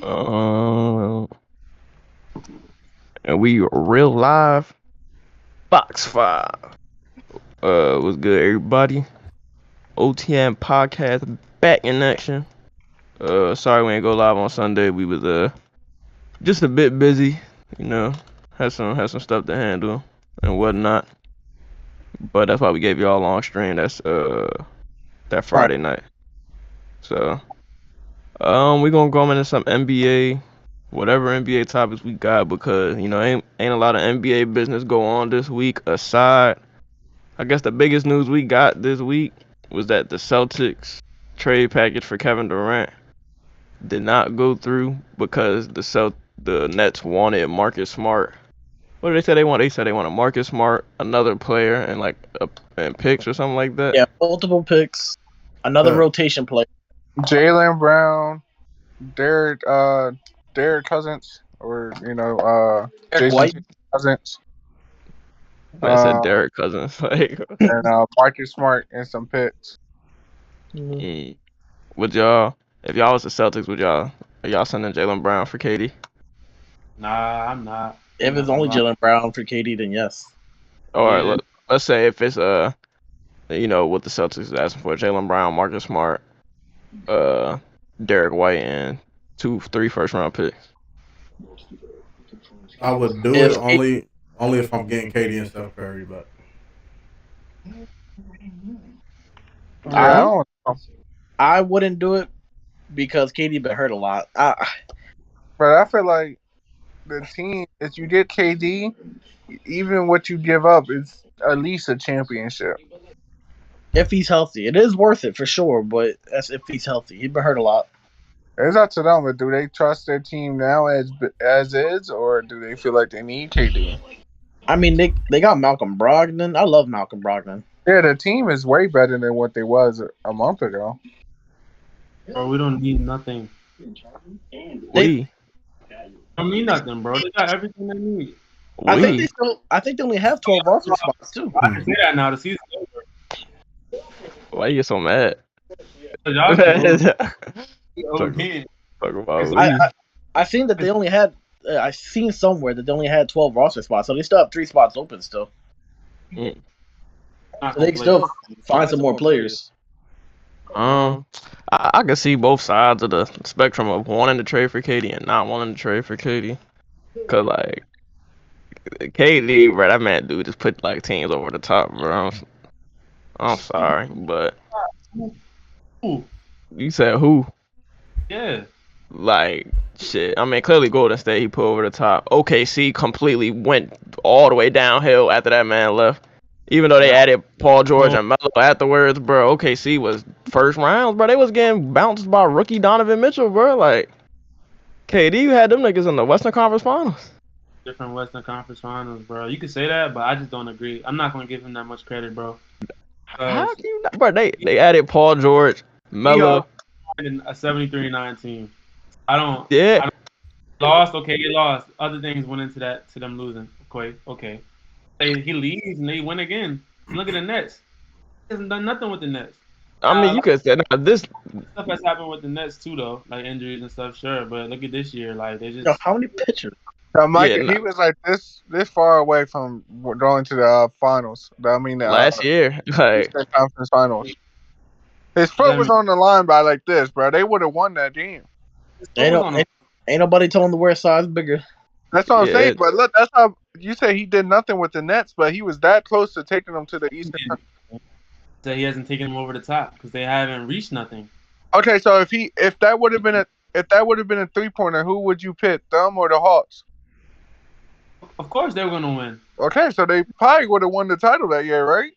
Uh, and we real live. Box 5. What's good, everybody? OTNPodcast back in action. Sorry we ain't go live on Sunday. We was just a bit busy, you know. Had some stuff to handle and whatnot. But that's why we gave y'all a long stream. That's that Right. Friday night. So we gonna go into some NBA, whatever NBA topics we got because ain't a lot of NBA business go on this week aside. I guess the biggest news we got this week was that the Celtics trade package for Kevin Durant did not go through because the Nets wanted Marcus Smart. What did they say they want? They said they want a Marcus Smart, another player, and and picks or something like that. Yeah, multiple picks, another Uh, rotation player. Jalen Brown, Derek, Derek Cousins, or Derek Jason White. Cousins, Man said uh, Derek Cousins. Like, and Marcus Smart and some picks. mm, would y'all, if y'all was the Celtics, are y'all sending Jalen Brown for KD? Nah, I'm not. If it's only Jalen Brown for KD, then yes. All right, Yeah. let's say if it's what the Celtics is asking for: Jalen Brown, Marcus Smart, Derek White, and 3 first-round picks. I would do If it only if I'm getting KD and Steph Curry, but Yeah, I don't know. I wouldn't do it because KD been hurt a lot. But I feel like the team, if you get KD, even what you give up is at least a championship. If he's healthy, it is worth it for sure. But that's if he's healthy. He's been hurt a lot. It's up to them. But do they trust their team now as is, or do they feel like they need KD? I mean, they got Malcolm Brogdon. I love Malcolm Brogdon. Yeah, the team is way better than what they was a month ago. bro, we don't need nothing. We Don't need nothing, bro. They got everything they need. I think they only have 12 roster spots too. I can say that now. The season's over. why you get so mad? Y'all can Talk again. about I seen that they only had. I seen somewhere that they only had 12 roster spots, so they still have 3 spots open still. Mm. So they can still find some more players. I can see both sides of the spectrum of wanting to trade for KD and not wanting to trade for KD. Cause like KD, bro, that man dude just put like teams over the top, bro. I'm sorry, but Who? you said who? Yeah. Like shit. I mean, clearly Golden State he put over the top. OKC completely went all the way downhill after that man left. Even though they added Paul George and Melo afterwards, bro, OKC was first round, bro. They was getting bounced by rookie Donovan Mitchell, bro. Like, KD had them niggas in the Western Conference Finals. Different Western Conference Finals, bro. You can say that, but I just don't agree. I'm not gonna give him that much credit, bro. How can you not? Bro, they added Paul George, Melo. In a 73-9 team. I don't. Yeah. Lost. Okay, they lost. Other things went into that to them losing. Okay. He leaves and they win again. Look at the Nets. He hasn't done nothing with the Nets. I mean, you could say this stuff has happened with the Nets too, though, like injuries and stuff. Sure, but look at this year. Like they just. Yo, how many pitchers? Mike, he was like this far away from going to the finals. Last year, like conference finals. His foot was on the line by like this, bro. They would have won that game. Ain't nobody told him to wear a size bigger. That's what I'm saying. But look, that's how you say he did nothing with the Nets, but he was that close to taking them to the Eastern. So he hasn't taken them over the top because they haven't reached nothing. Okay, so if that would have been a 3-pointer, who would you pick, them or the Hawks? Of course they were gonna win. Okay, so they probably would have won the title that year, right?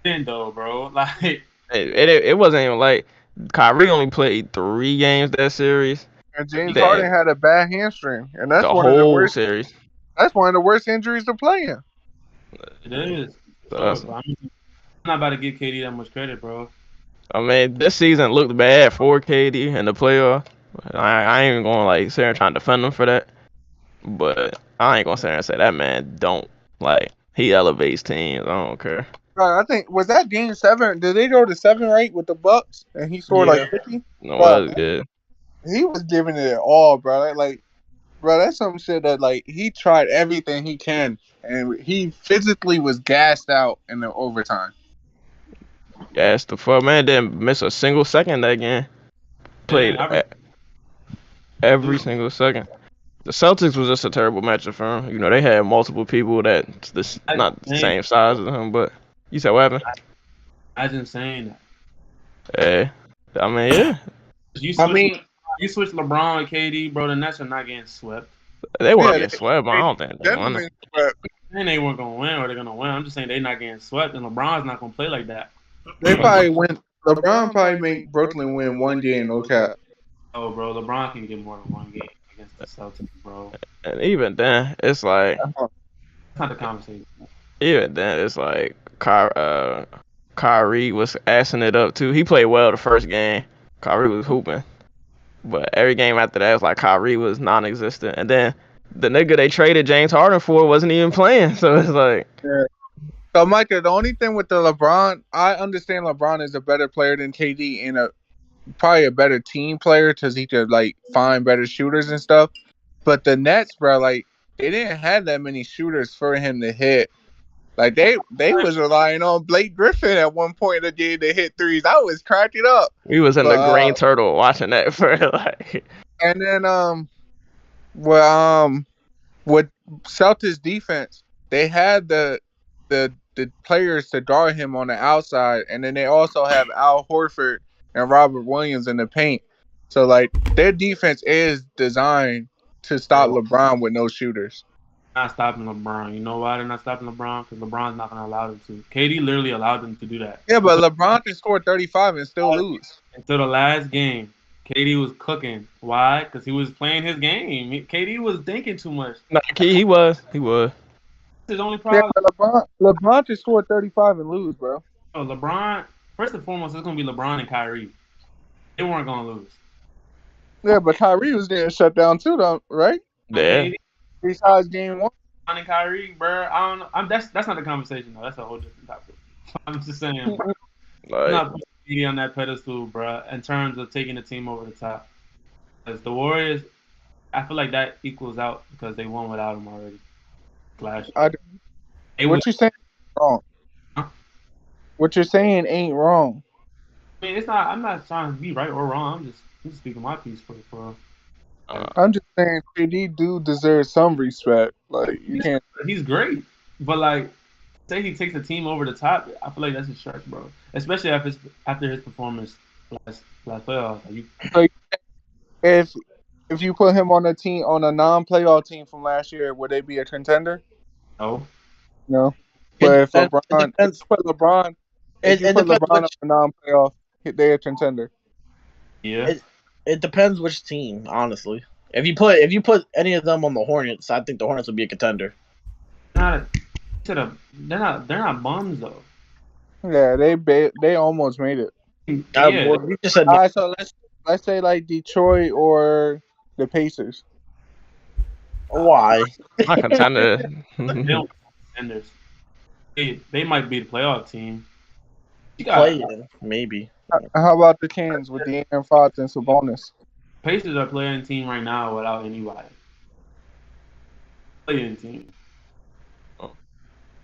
Then though, bro, like it wasn't even like Kyrie only played 3 games that series. And James Harden had a bad hamstring, and that's one of the worst series. That's one of the worst injuries to play in. It is. I'm not about to give KD that much credit, bro. I mean, this season looked bad for KD in the playoff. I ain't even gonna like sit here and try to defend him for that. But I ain't gonna sit here and say that man don't he elevates teams. I don't care. I think was that game 7. Did they go to 7 right with the Bucks and he scored like 50? No, that was good. he was giving it all, bro. Like, bro, that's some shit that like he tried everything he can, and he physically was gassed out in the overtime. Yes, the fuck man didn't miss a single second that game. Played every single second. The Celtics was just a terrible matchup for him. You know, they had multiple people that's not the same size as him, but you said what happened? Imagine saying that. Yeah. I mean, yeah. You switch LeBron and KD, bro. The Nets are not getting swept. They weren't getting swept, but I don't think they won. And they weren't gonna win, or they're gonna win. I'm just saying they're not getting swept, and LeBron's not gonna play like that. They probably win. LeBron probably make Brooklyn win one game, no cap. Oh, bro, LeBron can get more than one game against the Celtics, bro. And even then, it's like that's not the conversation. Even then, it's like Kyrie was assing it up too. He played well the first game. Kyrie was hooping, but every game after that, it's like Kyrie was non-existent. And then the nigga they traded James Harden for wasn't even playing. So it's like. Yeah. So, Micah, the only thing with the LeBron, I understand LeBron is a better player than KD and probably a better team player because he could like find better shooters and stuff. But the Nets, bro, like they didn't have that many shooters for him to hit. Like they was relying on Blake Griffin at one point in the game to hit threes. I was cracking up. We was in the Green Turtle watching that for like. And then with Celtics defense, they had the players to guard him on the outside, and then they also have Al Horford and Robert Williams in the paint. So like their defense is designed to stop LeBron with no shooters. Not stopping LeBron. You know why they're not stopping LeBron? Because LeBron's not going to allow them to. KD literally allowed them to do that. Yeah, but LeBron can score 35 and still lose. Until the last game, KD was cooking. Why? Because he was playing his game. KD was thinking too much. No, he was. His only problem. Yeah, LeBron can score 35 and lose, bro. Oh, LeBron. First and foremost, it's going to be LeBron and Kyrie. They weren't going to lose. Yeah, but Kyrie was getting shut down too, though, right? Yeah. Besides game one. LeBron and Kyrie, bro. I don't know. That's not the conversation though. That's a whole different topic. I'm just saying, bro. I'm not putting KD on that pedestal, bro. In terms of taking the team over the top, because the Warriors, I feel like that equals out because they won without him already. What you saying wrong? Huh? What you're saying ain't wrong. I mean, it's not. I'm not trying to be right or wrong. I'm just speaking my piece for. I'm just saying KD do deserve some respect. Like you can't. He's great, but like, say he takes the team over the top. I feel like that's a stretch, bro. Especially after his performance last playoffs. Like, if you put him on a non-playoff team from last year, would they be a contender? No. But if you put LeBron on a non-playoff, they're a contender. Yeah. It depends which team, honestly. If you put any of them on the Hornets, I think the Hornets would be a contender. They're not bums though. Yeah, they almost made it. Yeah. You just said. All right, so let's say like Detroit or the Pacers. Why? Not contender. Contenders. They might be the playoff team. Play-in, maybe. How about the Kings with De'Aaron Fox and Sabonis? Pacers are playing team right now without anybody. Playing team.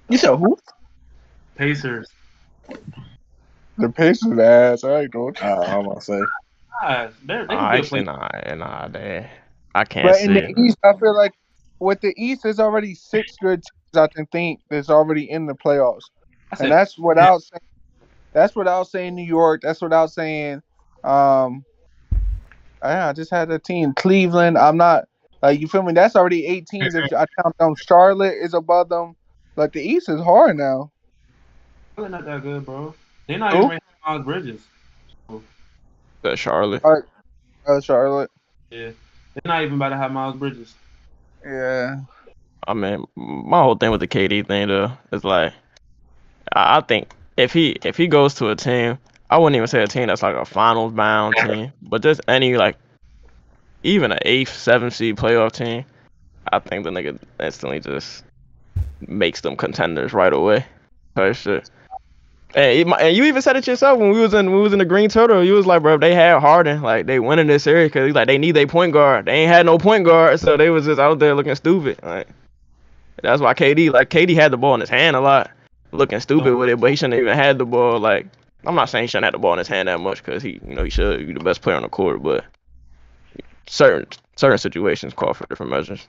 You said who? Pacers. The Pacers ass. I ain't going. I'm gonna say. Actually, I can't but see. in the East, I feel like with the East, there's already 6 good teams I can think that's already in the playoffs, and that's without saying. That's without saying New York. That's without saying. I just had a team Cleveland. I'm not like you feel me. That's already 8 teams. If I count them, Charlotte is above them. Like the East is hard now. They're not that good, bro. They're not even Miles Bridges. That Charlotte. Charlotte. Yeah, they're not even about to have Miles Bridges. Yeah. I mean, my whole thing with the KD thing though is like, I think if he goes to a team, I wouldn't even say a team that's like a finals bound team, but just any like, even an 8th, 7th seed playoff team, I think the nigga instantly just makes them contenders right away. Type shit. And you even said it yourself when we was in the Green Turtle. You was like, bro, they had Harden, like they winning this series because like they need their point guard. They ain't had no point guard, so they was just out there looking stupid. Like that's why KD had the ball in his hand a lot, looking stupid with it, but he shouldn't even had the ball. Like I'm not saying he shouldn't have the ball in his hand that much because he should be the best player on the court, but certain situations call for different measures.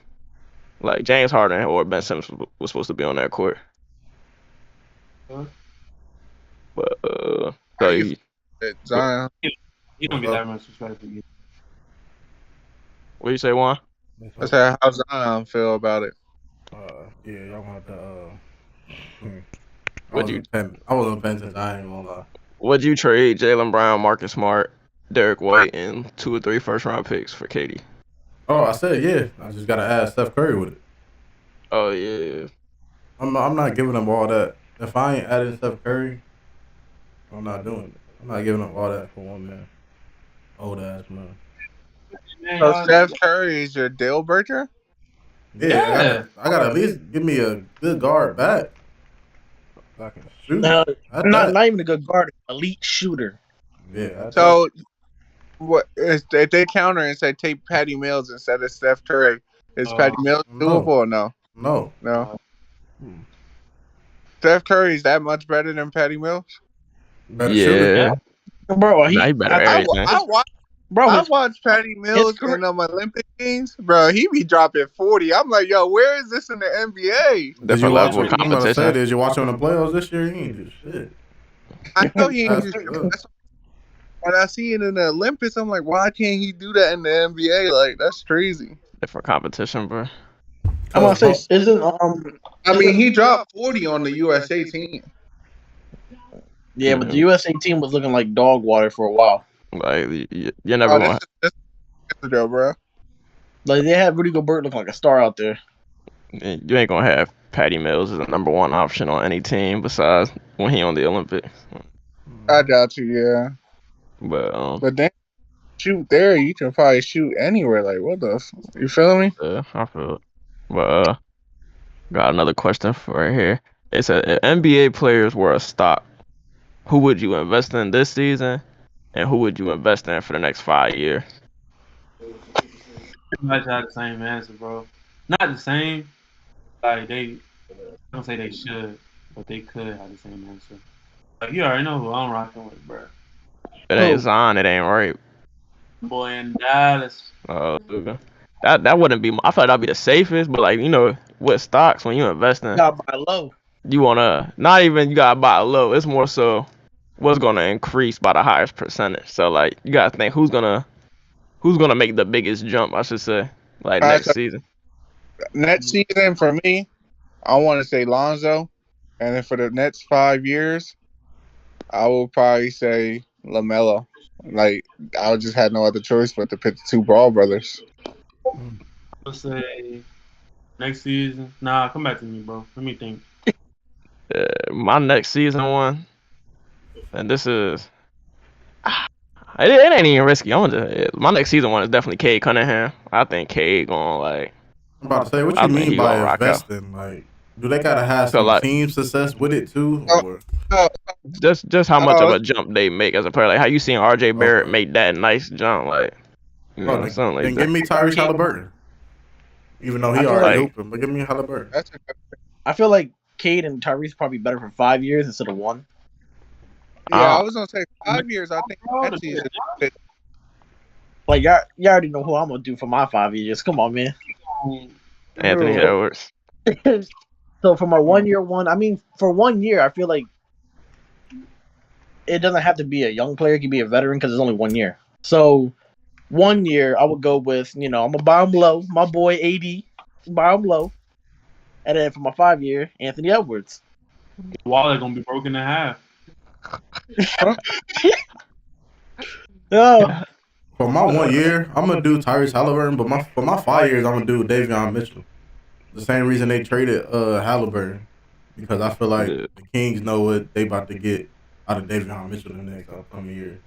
Like James Harden or Ben Simmons was supposed to be on that court. But so you Zion. He don't get that much respect. What you say, Juan? I said, how Zion feel about it? Yeah, y'all want to. I wasn't paying attention. I ain't gonna lie. Would you trade Jaylen Brown, Marcus Smart, Derek White, and 2 or 3 first-round picks for KD? Oh, I said yeah. I just gotta add Steph Curry with it. Oh yeah. I'm not giving them all that. If I ain't adding Steph Curry, I'm not doing it. I'm not giving up all that for one man. Old ass man. So Steph Curry is your deal breaker? Yeah. I gotta at least give me a good guard back. I can shoot. Not even a good guard, elite shooter. Yeah. So what if they counter and say take Patty Mills instead of Steph Curry? Is Patty Mills doable or no? No. Steph Curry is that much better than Patty Mills? Better yeah. shooter. Bro, he better everything. I watched Patty Mills in Olympic games, bro. He be dropping 40. I'm like, yo, where is this in the NBA? Different level of I'm gonna say competition. this. You watch him in the playoffs this year? He ain't do shit. I know he ain't do shit. When I see it in the Olympics, I'm like, why can't he do that in the NBA? Like, that's crazy. Different competition, bro. I'm gonna say, he dropped 40 on the USA team. Yeah, but the USA team was looking like dog water for a while. Like you're never going. Though, bro. Like they had Rudy Gobert looking like a star out there. You ain't gonna have Patty Mills as the number one option on any team besides when he on the Olympics. I got you, yeah. But then shoot there, you can probably shoot anywhere. Like what the? You feel me? Yeah, I feel it. But got another question for right here. It said if NBA players were a stock, who would you invest in this season, and who would you invest in for the next 5 years? Pretty much have the same answer, bro. Not the same. Like I don't say they should, but they could have the same answer. Like you already know who I'm rocking with, bro. It ain't Zion. It ain't right. Boy in Dallas. That wouldn't be. I feel like that'd be the safest, but like with stocks when you investing, You gotta buy low. You wanna not even you gotta buy low. It's more so what's gonna increase by the highest percentage. So like you gotta think who's gonna make the biggest jump. I should say next season. Next season for me, I want to say Lonzo, and then for the next 5 years, I will probably say LaMelo. Like I just had no other choice but to pick the 2 Ball brothers. I'll say next season. Nah, come back to me, bro. Let me think. My next season one, and this is it ain't even risky. My next season one is definitely Cade Cunningham. I think Cade going I'm about to say, what you mean by investing? Like, do they gotta have some team success with it too, or just how much of a jump they make as a player? Like how you seen RJ Barrett make that nice jump? Like, something like that. Give me Tyrese Halliburton. Even though he already hooping, but give me Halliburton. I feel like Cade and Tyrese probably better for 5 years instead of 1. Yeah, I was gonna say 5 years. I think next season. Like y'all already know who I'm gonna do for my 5 years. Come on, man. Anthony Edwards. So for my 1 year one, I mean for 1 year, I feel like it doesn't have to be a young player; it can be a veteran because it's only 1 year. So 1 year, I would go with I'm gonna buy him low. My boy AD, buy him low, and then for my 5 year, Anthony Edwards. Wallet gonna be broken in half. Oh. For my 1 year, I'm gonna do Tyrese Halliburton, but for my 5 years, I'm gonna do Davion Mitchell. The same reason they traded Halliburton, because I feel like the Kings know what they about to get out of Davion Mitchell in the next upcoming year.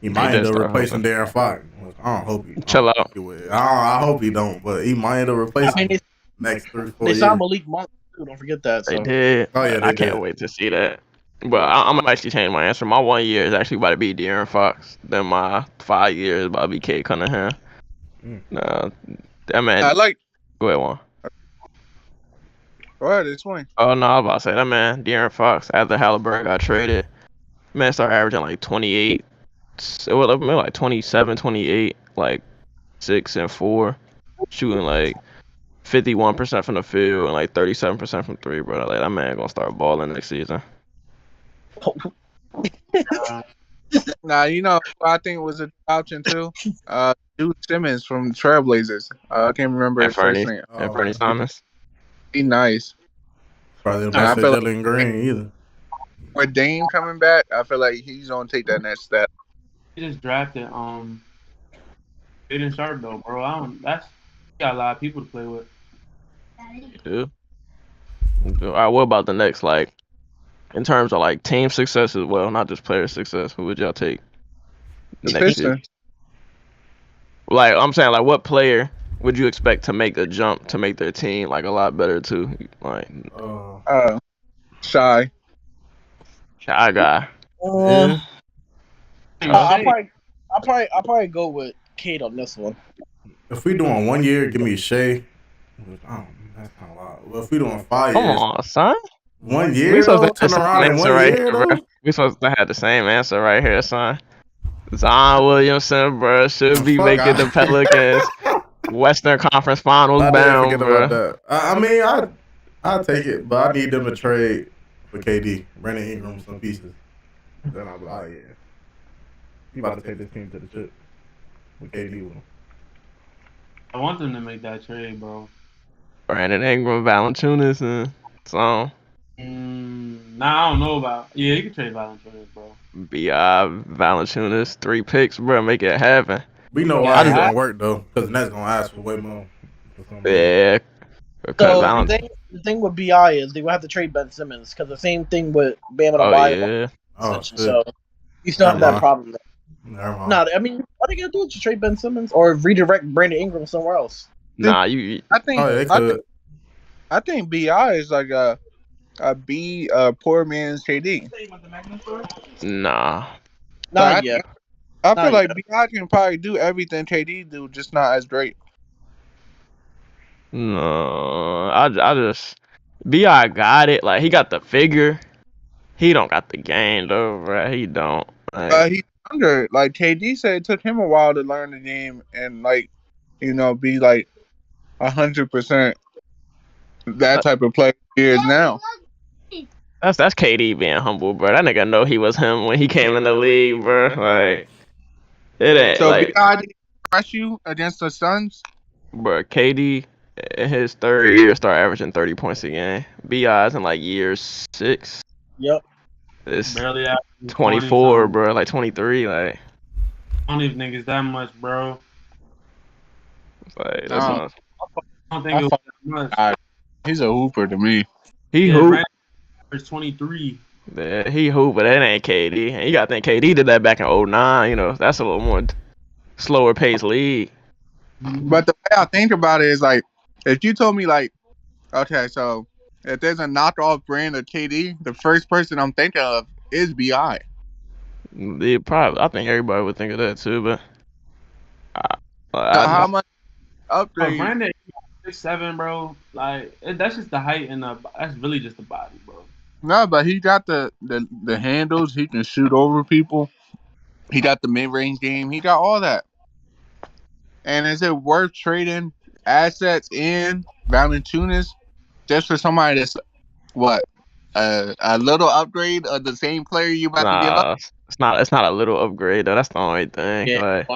He might end up replacing Darren Fox. I don't hope he. Chill out. I hope he don't, but he might end up replacing next 3-4 years. They signed Malik Monk too. Don't forget that. They did. Oh yeah, I can't wait to see that. But I'm gonna actually change my answer. My 1 year is actually about to be De'Aaron Fox. Then my 5 years is about to be Kate Cunningham. Nah, that man. I like. Go ahead, one. Go ahead, explain. Oh no, I was about to say that man, De'Aaron Fox, after Halliburton got traded, man started averaging like 28. Well, maybe like 27, 28, like 6 and 4, shooting like 51% from the field and like 37% from three, bro. Like that man gonna start balling next season. Nah, you know, I think it was an option too. Dude Simmons from Trailblazers. I can't remember his first name. And Fernie Thomas. He nice. Probably the And I best feel Jalen Green either. with Dame coming back, I feel like he's gonna take that next step. He just drafted Aiden Sharp though, bro. That's he got a lot of people to play with. Yeah. All right, what about the next, like, in terms of like team success as well, not just player success? Who would y'all take The next year? Pistons. Like I'm saying, like what player would you expect to make a jump to make their team like a lot better too? Like Shy. Shy guy. Yeah. I'll probably go with Kate on this one. If we doing 1 year, give me Shea. That's kind of wild. Well, if we doing 5 Come years, on, son. 1 year, We supposed to turn have the around same in answer 1 right year, here, bro. though. We supposed to have the same answer right here, son. Zion Williamson, bro, should be making the Pelicans Western Conference Finals I did bound, forget bro. about that. I mean, I take it, but I need them to trade for KD, Brandon Ingram, some pieces. Then I'll be like, oh yeah, he about to take this team to the chip with KD with him. I want them to make that trade, bro. Brandon Ingram, Valanciunas, and so Nah, I don't know about. Yeah, you can trade Valanciunas, bro. B.I. Valanciunas, 3 picks, bro, make it happen. We know why it's gonna work though, because the Nets gonna ask for way more. Yeah. So the thing with BI is they will have to trade Ben Simmons because the same thing with Bam and Adebayo. So you still have that problem. Nah, I mean, what are they gonna do? Just trade Ben Simmons or redirect Brandon Ingram somewhere else? Nah, I think BI is like a poor man's KD. Nah. Not yet. I feel like BI can probably do everything KD do, just not as great. No, I just B.I. got it. Like he got the figure. He don't got the game though, bro. He don't. Like, he's younger. Like KD said, it took him a while to learn the game and like, you know, be like 100% that type of player he is now. That's KD being humble, bro. That nigga know he was him when he came in the league, bro. Like it ain't so like. B.I. didn't crush you against the Suns, bro. KD in his 3rd year start averaging 30 points a game. B.I.'s in like year 6. Yep. It's barely 24, bro. Like 23, like. I don't even think it's that much, bro. Like that's not. I don't think it was that much. He's a hooper to me. He hoop. There's 23. Yeah, he hoop, but that ain't KD. And you gotta think KD did that back in 09. You know, that's a little more slower paced league. But the way I think about it is like, if you told me like, okay, so if there's a knockoff brand of KD, the first person I'm thinking of is BI. I think everybody would think of that too, but how much upgrade? Brandon 6'7", bro. Like that's just the height and that's really just the body, bro. No, but he got the handles. He can shoot over people. He got the mid-range game. He got all that. And is it worth trading assets in Valanciunas just for somebody that's what a little upgrade of the same player you about to give up? It's not a little upgrade though. That's the only thing. Yeah, like,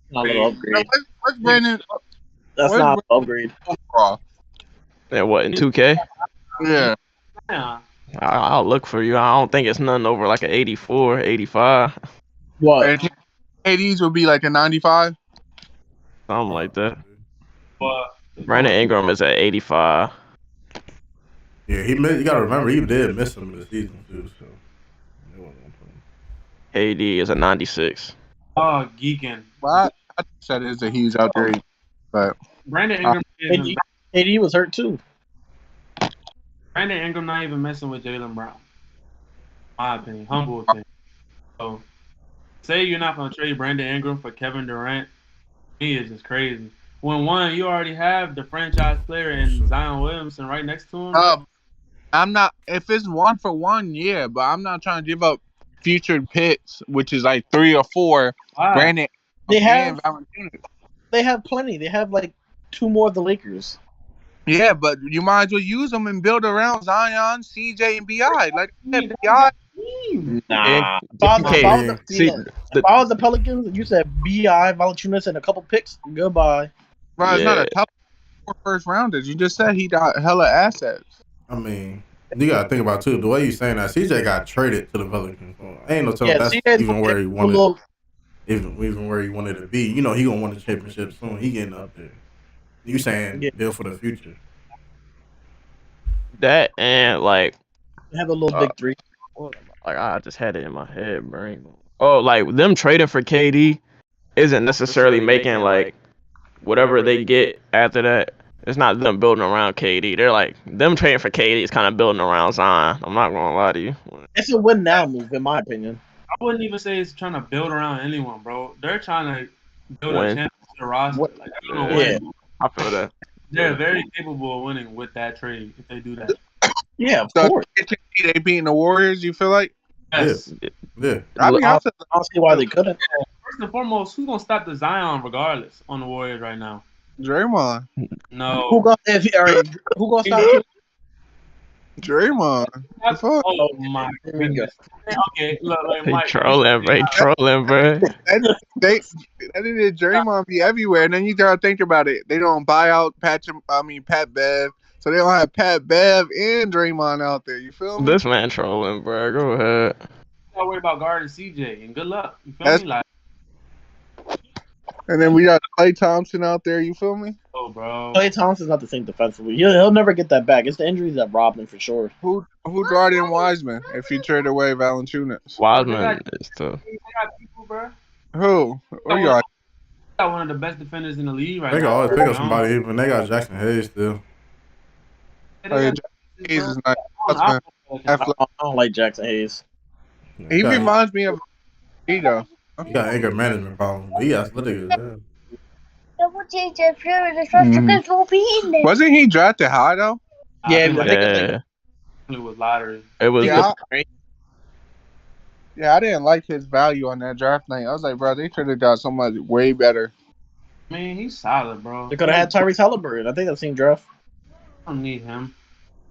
not a little upgrade. What's Brandon? That's not an upgrade. Yeah, what in 2K? Yeah. I'll look for you. I don't think it's nothing over like an 84, 85. What? KD's would be like a 95. Something like that. But Brandon Ingram is at 85. Yeah, you gotta remember he did miss some of the season too. So AD is a 96. Oh, geeking. Well, I said it's a huge upgrade, but Brandon Ingram. AD was hurt too. Brandon Ingram not even messing with Jaylen Brown. My opinion, humble opinion. So, say you're not gonna trade Brandon Ingram for Kevin Durant, me is just crazy. When one, you already have the franchise player in Zion Williamson right next to him. I'm not. If it's 1-for-1, yeah, but I'm not trying to give up future picks, which is like 3 or 4. Brandon they have Valanciunas. They have plenty. They have like 2 more of the Lakers. Yeah, but you might as well use them and build around Zion, CJ, and Bi. Like Bi. Nah. If I was the Pelicans, you said Bi, Valanciunas, and a couple picks. Goodbye. Bro, it's not a top 4 first rounders. You just said he got hella assets. I mean, you gotta think about too. The way you saying that, CJ got traded to the Pelicans. Ain't no telling that's even where he wanted. Even where he wanted to be. You know he gonna win the championship soon. He getting up there. You saying build for the future? That and like have a little big 3. Like I just had it in my head, bro. Oh, like them trading for KD isn't necessarily making like whatever they get after that. It's not them building around KD. They're like them trading for KD is kind of building around Zion. I'm not gonna lie to you. It's a win now move, in my opinion. I wouldn't even say it's trying to build around anyone, bro. They're trying to build a championship roster. Like, they're gonna win. I feel that. They're very capable of winning with that trade if they do that. Yeah, of course. They beating the Warriors, you feel like? Yes. Yeah. I don't see why they couldn't. First and foremost, who's gonna stop the Zion regardless on the Warriors right now? Draymond. No. Who gonna stop him? Draymond. Oh my goodness. Okay, look, Mike. Trolling, bro. Trolling, bro. They did Draymond be everywhere, and then you gotta think about it. They don't buy out Pat Bev, so they don't have Pat Bev and Draymond out there. You feel me? This man trolling, bro. Go ahead. Don't worry about guarding CJ, and good luck. You feel me? Like. And then we got Klay Thompson out there. You feel me? Oh, bro. Klay Thompson's not the same defensively. He'll never get that back. It's the injuries that robbed him for sure. Who brought in Wiseman if he traded away Valanciunas? Wiseman is tough. They got people, bro. Who? Who got one of the best defenders in the league right now. They can always pick up somebody, even they got Jackson Hayes still. Jackson Hayes is nice. I don't like Jackson Hayes. He reminds me of though. He got anger management problems. He athletic as hell. Wasn't he drafted high though? It was lottery. It was. Yeah, I didn't like his value on that draft night. I was like, bro, they could have got somebody way better. I mean, he's solid, bro. They could have had Tyrese Halliburton. I think that's the same draft. I don't need him.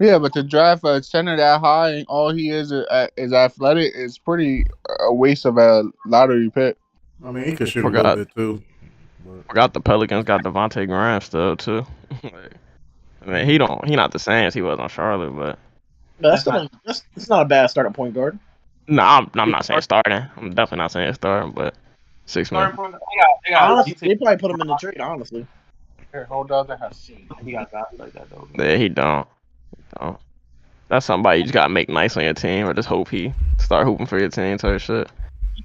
Yeah, but to draft a center that high and all he is athletic is pretty a waste of a lottery pick. I mean, he could shoot a little bit too. Forgot the Pelicans got Devontae Graham still too. I mean, he not the same as he was on Charlotte, but that's not a bad starting point guard. No, I'm not saying starting. I'm definitely not saying starting, but 6 man. Honestly, they probably put him in the trade. Honestly, here, hold on. He got guys like that though. Yeah, he don't. That's somebody you just gotta make nice on your team, or just hope he start hooping for your team type shit. He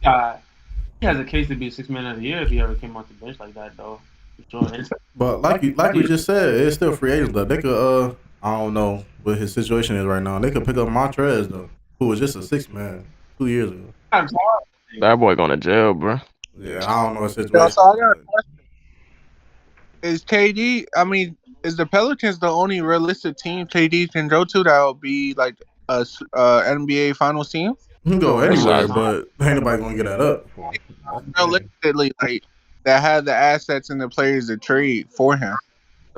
has a case to be 6 man of the year if he ever came off the bench like that though. But like we just said, it's still free agents though. They could I don't know what his situation is right now. They could pick up Montrez though, who was just a 6 man 2 years ago. That boy going to jail, bro. Yeah, I don't know his situation. So I got a question. Is KD? I mean, is the Pelicans the only realistic team KD can go to that will be like a NBA Finals team? He can go anywhere, but ain't nobody gonna get that up. Realistically, like that have the assets and the players to trade for him.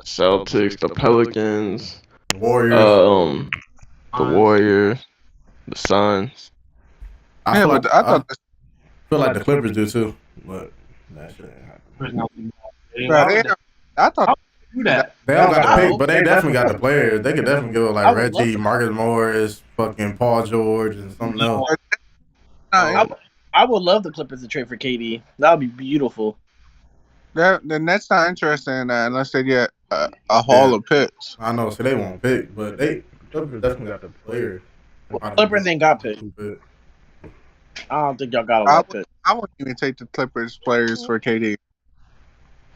Celtics, the Pelicans, Warriors, the Warriors, the Suns. I feel like the Clippers do too, but that shit ain't happening. I thought do that. They don't got the pick, but they definitely got the players. They could definitely go like Reggie, Marcus Morris, fucking Paul George, and something else. I would love the Clippers to trade for KD. That would be beautiful. Then that's not interesting in that unless they get a haul of picks. I know, so they won't pick, but Clippers definitely got the players. Clippers ain't got pick. I don't think y'all got a lot of pick. I wouldn't even take the Clippers players for KD.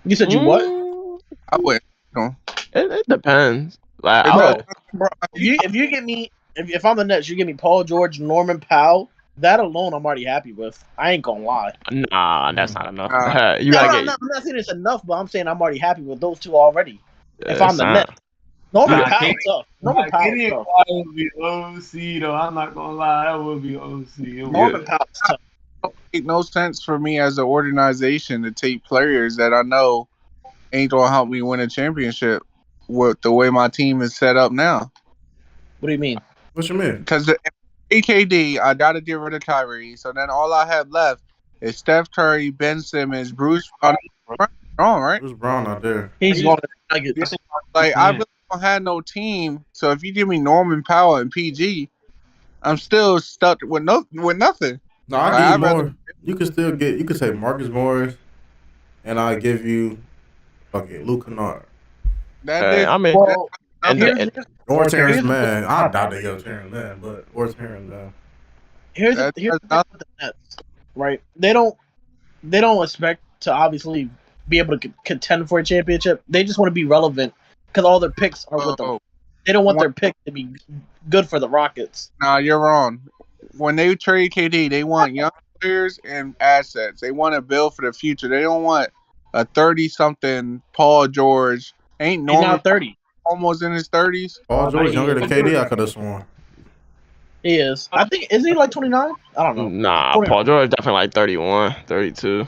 You said you what? I would. It depends. Like, if if I'm the Nets, you give me Paul George, Norman Powell. That alone, I'm already happy with. I ain't gonna lie. Nah, that's not enough. You No, gotta no, get. no, I'm not saying it's enough, but I'm saying I'm already happy with those two already. If I'm It's the not. Nets, Norman Nah, Powell's tough. Norman Powell's Gideon tough. Clark would be OC though. I'm not gonna lie, that would be OC. Norman Powell's tough. It make no sense for me as an organization to take players that I know ain't gonna help me win a championship with the way my team is set up now. What do you mean? What you mean? Because AKD, I gotta get rid of Kyrie. So then all I have left is Steph Curry, Ben Simmons, Bruce Brown. Right? Bruce Brown out there. He's going to Nuggets. Like I really don't have no team. So if you give me Norman Powell and PG, I'm still stuck with nothing. No, I give you more. You could still get. You could say Marcus Morris, and I give you, Luke Kennard. I mean, or Terrence Mann. I doubt they go Terrence Mann, but or Terrence Mann. Here's the thing with the Nets, right? They don't expect to obviously be able to contend for a championship. They just want to be relevant because all their picks are with them. They don't want their pick to be good for the Rockets. Nah, you're wrong. When they trade KD, they want young players and assets. They want to build for the future. They don't want a 30-something Paul George. Ain't He's not 30. Almost in his 30s. Paul George younger than KD. I could have sworn. He is. I think, isn't he like 29? I don't know. Nah, 29. Paul George definitely like 31, 32.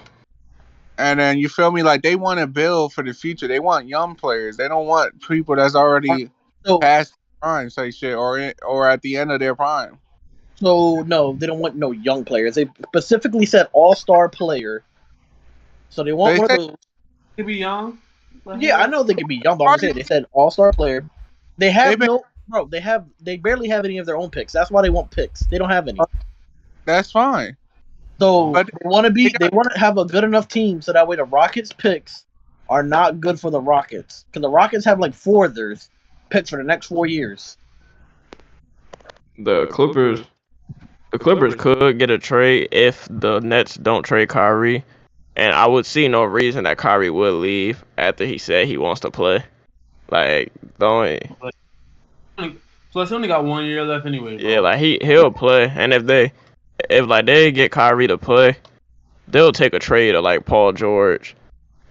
And then you feel me? Like they want to build for the future. They want young players. They don't want people that's already past prime, say shit, or at the end of their prime. So no, they don't want no young players. They specifically said all-star player. So they want one of those. Could be young. Yeah, I know they could be young, but I'm saying they said all-star player. They have they barely have any of their own picks. That's why they want picks. They don't have any. That's fine. So they want to have a good enough team so that way the Rockets picks are not good for the Rockets. Because the Rockets have like 4 of theirs picks for the next 4 years. The Clippers could get a trade if the Nets don't trade Kyrie. And I would see no reason that Kyrie would leave after he said he wants to play. Like, Plus, he only got 1 year left anyway. Bro. Yeah, like he'll play. And if they get Kyrie to play, they'll take a trade of like Paul George,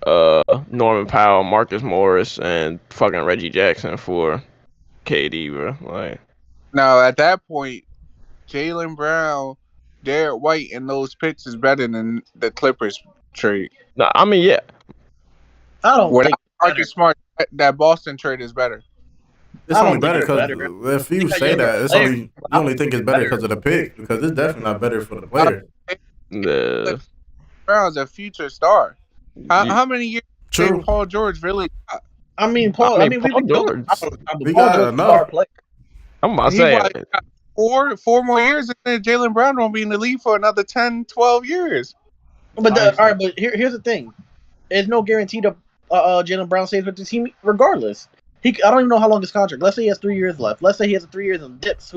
Norman Powell, Marcus Morris, and fucking Reggie Jackson for KD, bro. Like, now at that point, Jaylen Brown, Derek White, and those picks is better than the Clippers trade. No, I mean, yeah. I don't think Marcus Smart, that Boston trade is better. It's only better because if you say that, it's only you only think it's better because of the pick, because it's definitely not better for the player. Brown's a future star. How many years did Paul George really got? I mean, Paul George. We got enough. I'm about to say four more years, and then Jaylen Brown won't be in the league for another 10, 12 years. But all right, but here's the thing: there's no guarantee that Jaylen Brown stays with the team regardless. I don't even know how long his contract. Let's say he has 3 years left. Let's say he has 3 years of dips.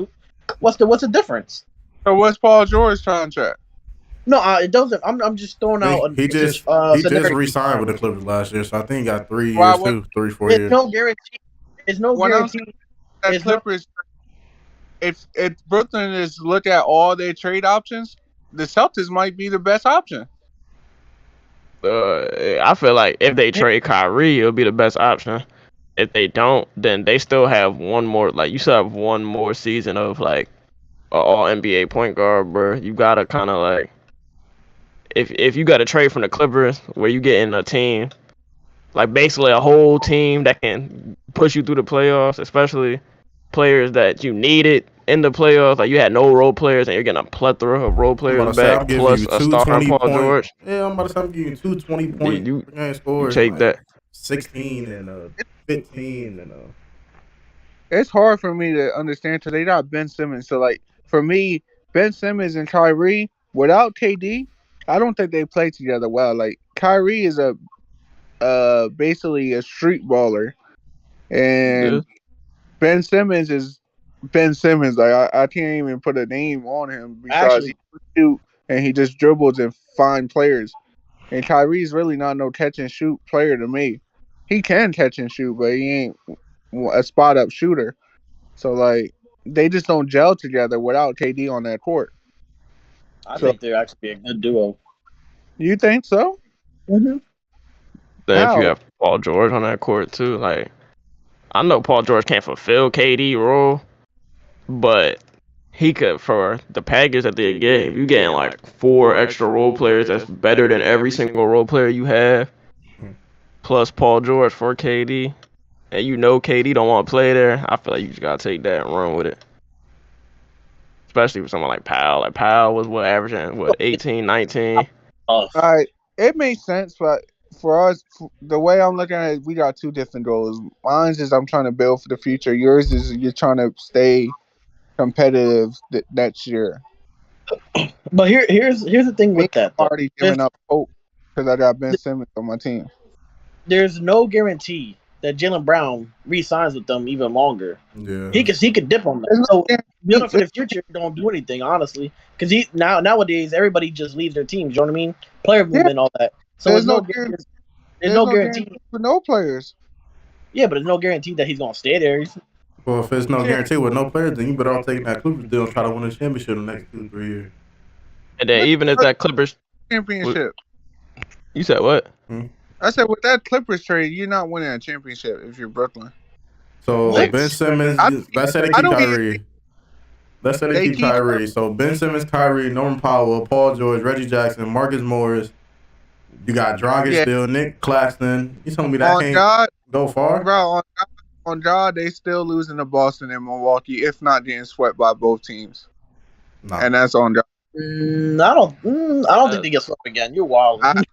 What's the difference? So what's Paul George's contract? No, it doesn't. I'm just throwing out. He just re-signed with the Clippers last year, so I think he got 3 years too, 3-4 years. No guarantee. There's no guarantee. That Clippers. If Brooklyn is look at all their trade options, the Celtics might be the best option. I feel like if they trade Kyrie, it'll be the best option. If they don't, then they still have one more. Like, you still have one more season of like an all NBA point guard, bro. You gotta kind of like, if you got to trade from the Clippers, where you get in a team, like basically a whole team that can push you through the playoffs, especially players that you needed in the playoffs. Like, you had no role players, and you're getting a plethora of role players back, plus a star in Paul George. Yeah, I'm about to say I'm giving you 2 20-point game scores. You take like that. 16 and 15 and It's hard for me to understand because they got Ben Simmons. So like for me, Ben Simmons and Kyrie without KD, I don't think they play together well. Like Kyrie is basically a street baller, and Ben Simmons is Ben Simmons. Like I can't even put a name on him because he shoot and he just dribbles and find players. And Kyrie's really not no catch and shoot player to me. He can catch and shoot, but he ain't a spot up shooter. So like they just don't gel together without KD on that court. I think they're actually a good duo. You think so? Mm-hmm. Then if you have Paul George on that court too, like I know Paul George can't fulfill KD role, but he could for the package that they get. If you getting like 4 extra role players, that's better than every single role player you have, plus Paul George for KD, and you know KD don't want to play there. I feel like you just gotta take that and run with it. Especially for someone like Powell. Like Powell was averaging 18, 19. All right, it makes sense, but for us, the way I'm looking at it, we got 2 different goals. Mine's is I'm trying to build for the future. Yours is you're trying to stay competitive next year. But here's the thing with that. I'm already giving up hope because I got Ben Simmons on my team. There's no guarantee that Jaylen Brown re-signs with them even longer. Yeah, he could dip on that. So building for the future don't do anything, honestly, because nowadays everybody just leaves their teams. You know what I mean? Player movement, and all that. So there's no guarantee for no players. Yeah, but there's no guarantee that he's gonna stay there. Well, if there's no guarantee with no players, then you better off taking that Clippers deal and try to win a championship in the next 2-3 years. And then even if that Clippers championship, you said what? I said with that Clippers trade, you're not winning a championship if you're Brooklyn. So Ben Simmons, let's say they keep Kyrie. Let's say they keep Kyrie. So Ben Simmons, Kyrie, Norman Powell, Paul George, Reggie Jackson, Marcus Morris. You got Dragic still, Nick Claxton. You telling me that can't go far? Bro, on God, they still losing to Boston and Milwaukee, if not getting swept by both teams. No. And that's on God. I don't think they get swept again. You're wild. I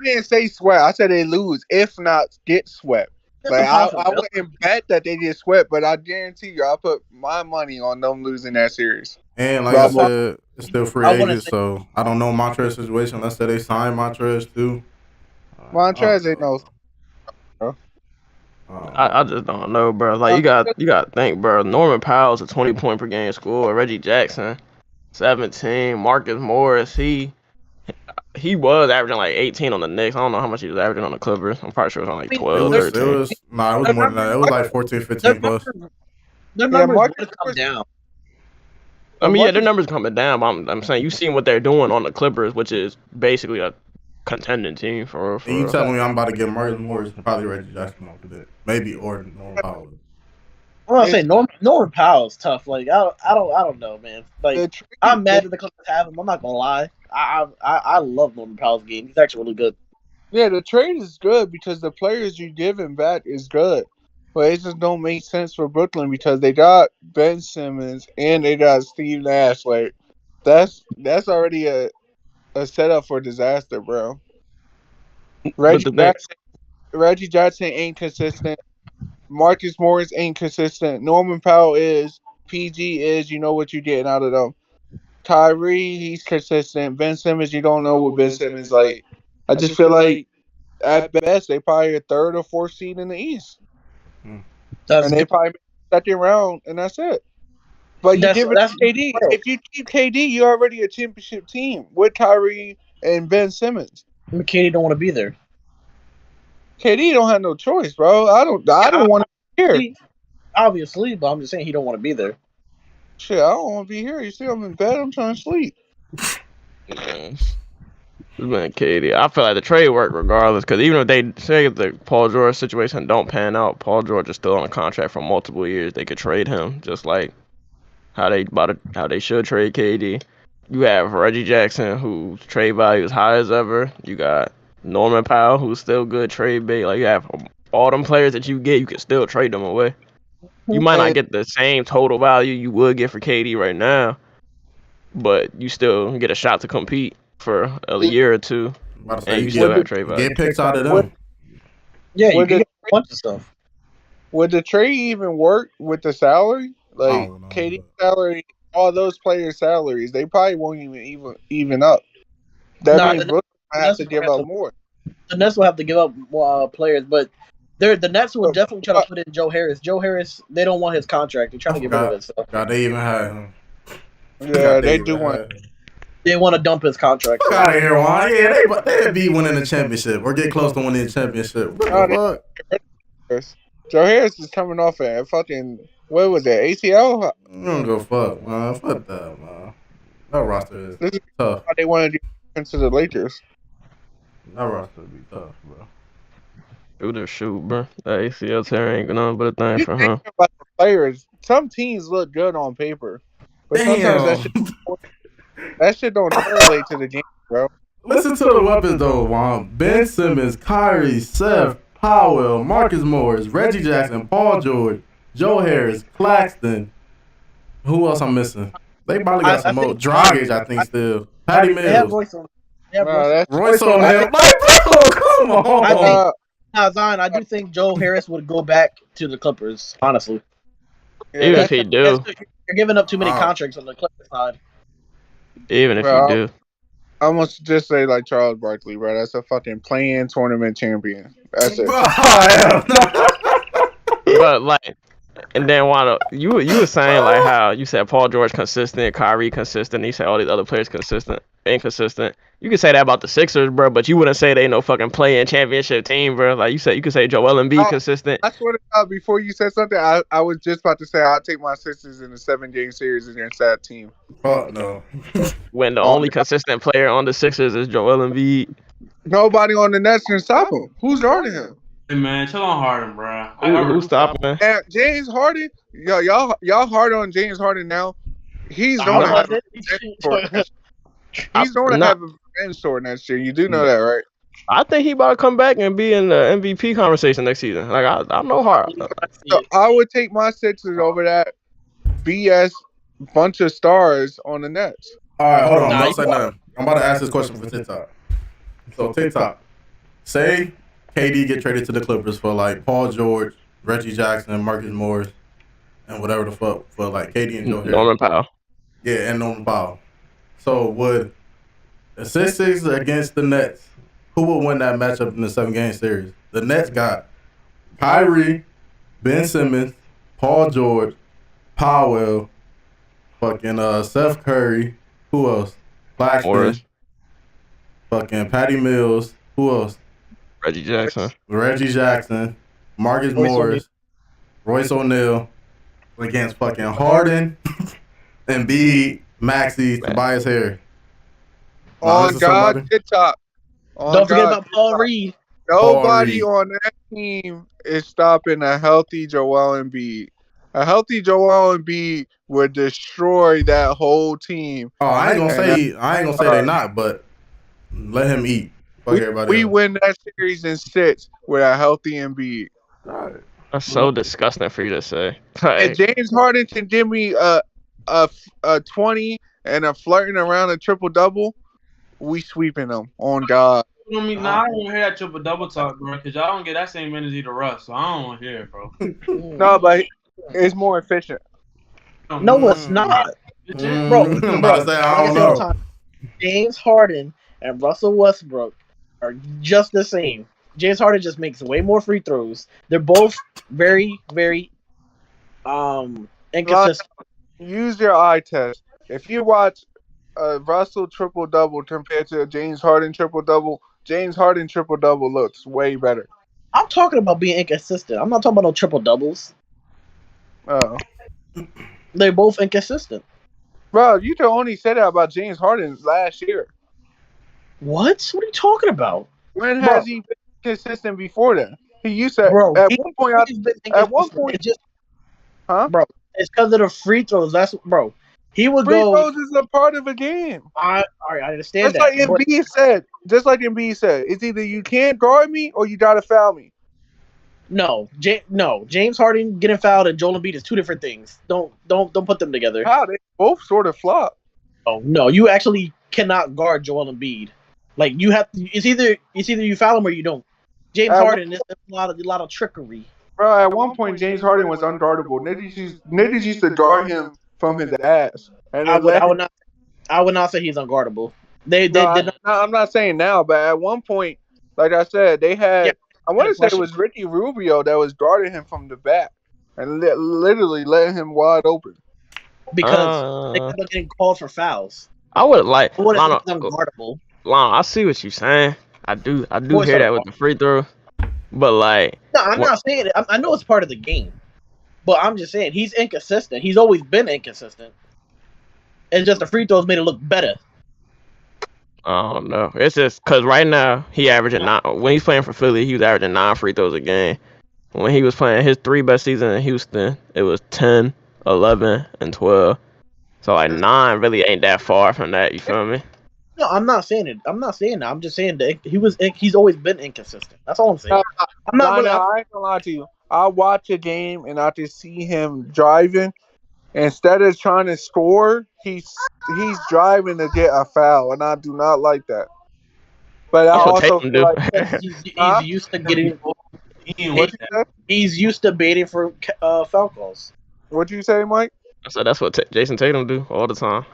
didn't say swept. I said they lose, if not get swept. Like I wouldn't bet that they get swept, but I guarantee you, I put my money on them losing that series. And like I said, it's still free agents, so I don't know Montrez's situation. Let's say they sign Montrez too. Montrez ain't no. I just don't know, bro. Like you got to think, bro. Norman Powell's a 20-point per game scorer. Reggie Jackson, 17. Marcus Morris, he was averaging like 18 on the Knicks. I don't know how much he was averaging on the Clippers. I'm probably sure it was on like 12, 13. It was more than that. It was like 14, 15 plus. Their numbers would come down. I mean, yeah, their numbers coming down. But I'm saying you seen what they're doing on the Clippers, which is basically a contending team for. And you telling me I'm about to get Marcus Morris and probably Reggie Jackson off of it, maybe or Norman Powell. I'm gonna say Norman Powell's tough. Like I don't know, man. Like I'm mad that the Clippers have him. I'm not gonna lie. I love Norman Powell's game. He's actually really good. Yeah, the trade is good because the players you give him back is good, but it just don't make sense for Brooklyn because they got Ben Simmons and they got Steve Nash. Like that's already a setup for disaster, bro. Reggie Jackson ain't consistent. Marcus Morris ain't consistent. Norman Powell is. PG is. You know what you're getting out of them. Kyrie, he's consistent. Ben Simmons, you don't know what Ben Simmons like. I just feel like at best they probably a 3rd or 4th seed in the East, and they probably second round, and that's it. But you give it to KD. If you keep KD, you're already a championship team with Kyrie and Ben Simmons. KD don't want to be there. KD don't have no choice, bro. I don't want to be here. Obviously, but I'm just saying he don't want to be there. Shit, I don't want to be here. You see, I'm in bed. I'm trying to sleep. Man, KD. I feel like the trade worked regardless, because even if they say the Paul George situation don't pan out, Paul George is still on a contract for multiple years. They could trade him, just like how they should trade KD. You have Reggie Jackson, whose trade value is high as ever. You got Norman Powell, who's still good trade bait. Like you have all them players that you get, you can still trade them away. You might not get the same total value you would get for KD right now, but you still get a shot to compete for a year or two, and you still have trade value. Get picks out of them. Yeah, you can get a bunch of stuff. Would the trade even work with the salary? Like KD's salary, all those players' salaries, they probably won't even up. That means Brooklyn has to give up more. The Nets will have to give up more players, but the Nets will definitely try to put in Joe Harris. Joe Harris, they don't want his contract. They're trying to get rid of it. So. God, they even had him. Yeah, they do want. They want to dump his contract. Fuck out of here, Juan. Yeah, they'd be winning the championship or get close to winning the championship. What the fuck? Joe Harris is coming off a fucking what was that? ACL? You don't go fuck, man. Fuck that, man. That roster is tough. How they want to do into the Lakers. That roster would be tough, bro. Shoot, bro. That ACL tear ain't nothing but a thing You for think him. about the players. Some teams look good on paper, but sometimes that shit don't correlate to the game, bro. Listen to the weapons though, Juan. Ben Simmons, Kyrie, Seth, Powell, Marcus Morris, Reggie Jackson, Paul George, Joe Harris, Claxton. Who else I'm missing? They probably got some more. Dragic, I think, still. Patty Mills. They have Royce on. Royce O'Neal. Come on. Zion, I do think Joe Harris would go back to the Clippers, honestly. Even if he do. You're giving up too many contracts on the Clippers side. Even if you do. I must just say like Charles Barkley, bro. That's a fucking play-in tournament champion. That's it. But like, and then you were saying like how you said Paul George consistent, Kyrie consistent, you said all these other players inconsistent. You could say that about the Sixers, bro, but you wouldn't say they no fucking play-in championship team, bro. Like you could say Joel Embiid consistent. I swear to God, before you said something, I was just about to say I'll take my Sixers in a 7-game series against that team. Oh no. When the only consistent player on the Sixers is Joel Embiid. Nobody on the Nets can stop him. Who's guarding him? Hey man, chill on Harden, bro. Who's stopping him? James Harden, y'all hard on James Harden now. He's going to have a revenge sword next year. You do know that, right? I think he about to come back and be in the MVP conversation next season. Like I know Harden. So I would take my Sixers over that BS bunch of stars on the Nets. All right, hold on. Don't say nothing. I'm about to ask this question for TikTok. So TikTok, say KD get traded to the Clippers for like Paul George, Reggie Jackson, Marcus Morris, and whatever the fuck for like KD and Joe Harris. Norman Powell. Yeah, and Norman Powell. So would the Sixers against the Nets, who would win that matchup in the 7-game series? The Nets got Kyrie, Ben Simmons, Paul George, Powell, fucking Seth Curry. Who else? Claxton. Fucking Patty Mills. Who else? Reggie Jackson. Marcus Morris. Royce O'Neal. Against fucking Harden. Embiid, Maxey, Tobias Harris. On God, TikTok. Don't forget about Paul Reed. Nobody on that team is stopping a healthy Joel Embiid. A healthy Joel Embiid would destroy that whole team. Oh, I ain't gonna say they're not, but let him eat. We win that series in 6 with a healthy Embiid. That's so disgusting for you to say. If James Harden can give me a 20 and a flirting around a triple-double, we sweeping them. On God. I don't want to hear that triple-double talk, bro, because y'all don't get that same energy to Russ, so I don't want to hear it, bro. No, but it's more efficient. No, it's not. Bro, I don't know. James Harden and Russell Westbrook are just the same. James Harden just makes way more free throws. They're both very, very inconsistent. Use your eye test. If you watch Russell triple-double compared to a James Harden triple-double, James Harden triple-double looks way better. I'm talking about being inconsistent. I'm not talking about no triple-doubles. Oh. They're both inconsistent. Bro, you can only say that about James Harden last year. What? What are you talking about? When has he been consistent before then? He used to bro, at one point. Bro, it's because of the free throws. That's bro. He would free go. Free throws is a part of a game. I understand that. Just like Embiid said, it's either you can't guard me or you gotta foul me. No, James Harden getting fouled and Joel Embiid is two different things. Don't put them together. How they both sort of flop. Oh no, you actually cannot guard Joel Embiid. Like you have to. It's either you foul him or you don't. James Harden is a lot of trickery. Bro, at one point James Harden was unguardable. Niggas used to guard him from his ass. And I would not say he's unguardable. I'm not saying now, but at one point, like I said, they had. Yeah, I want to say it was Ricky Rubio that was guarding him from the back and literally letting him wide open. Because they kept getting called for fouls. I would like. Unguardable. Lon, I see what you're saying. I do hear that with the free throw, but like. No, I'm not saying it. I know it's part of the game. But I'm just saying he's inconsistent. He's always been inconsistent. It's just the free throws made it look better. I don't know. It's just because right now he averaging 9. When he's playing for Philly, he was averaging 9 free throws a game. When he was playing his 3 best seasons in Houston, it was 10, 11, and 12. So like 9 really ain't that far from that. You feel me? No, I'm not saying it. I'm not saying that. I'm just saying that he's always been inconsistent. That's all I'm saying. I'm not really. I ain't gonna lie to you. I watch a game and I just see him driving. Instead of trying to score, he's driving to get a foul, and I do not like that. But I also feel like he's used to getting. He's used to baiting for foul calls. What'd you say, Mike? I said that's what Jason Tatum do all the time.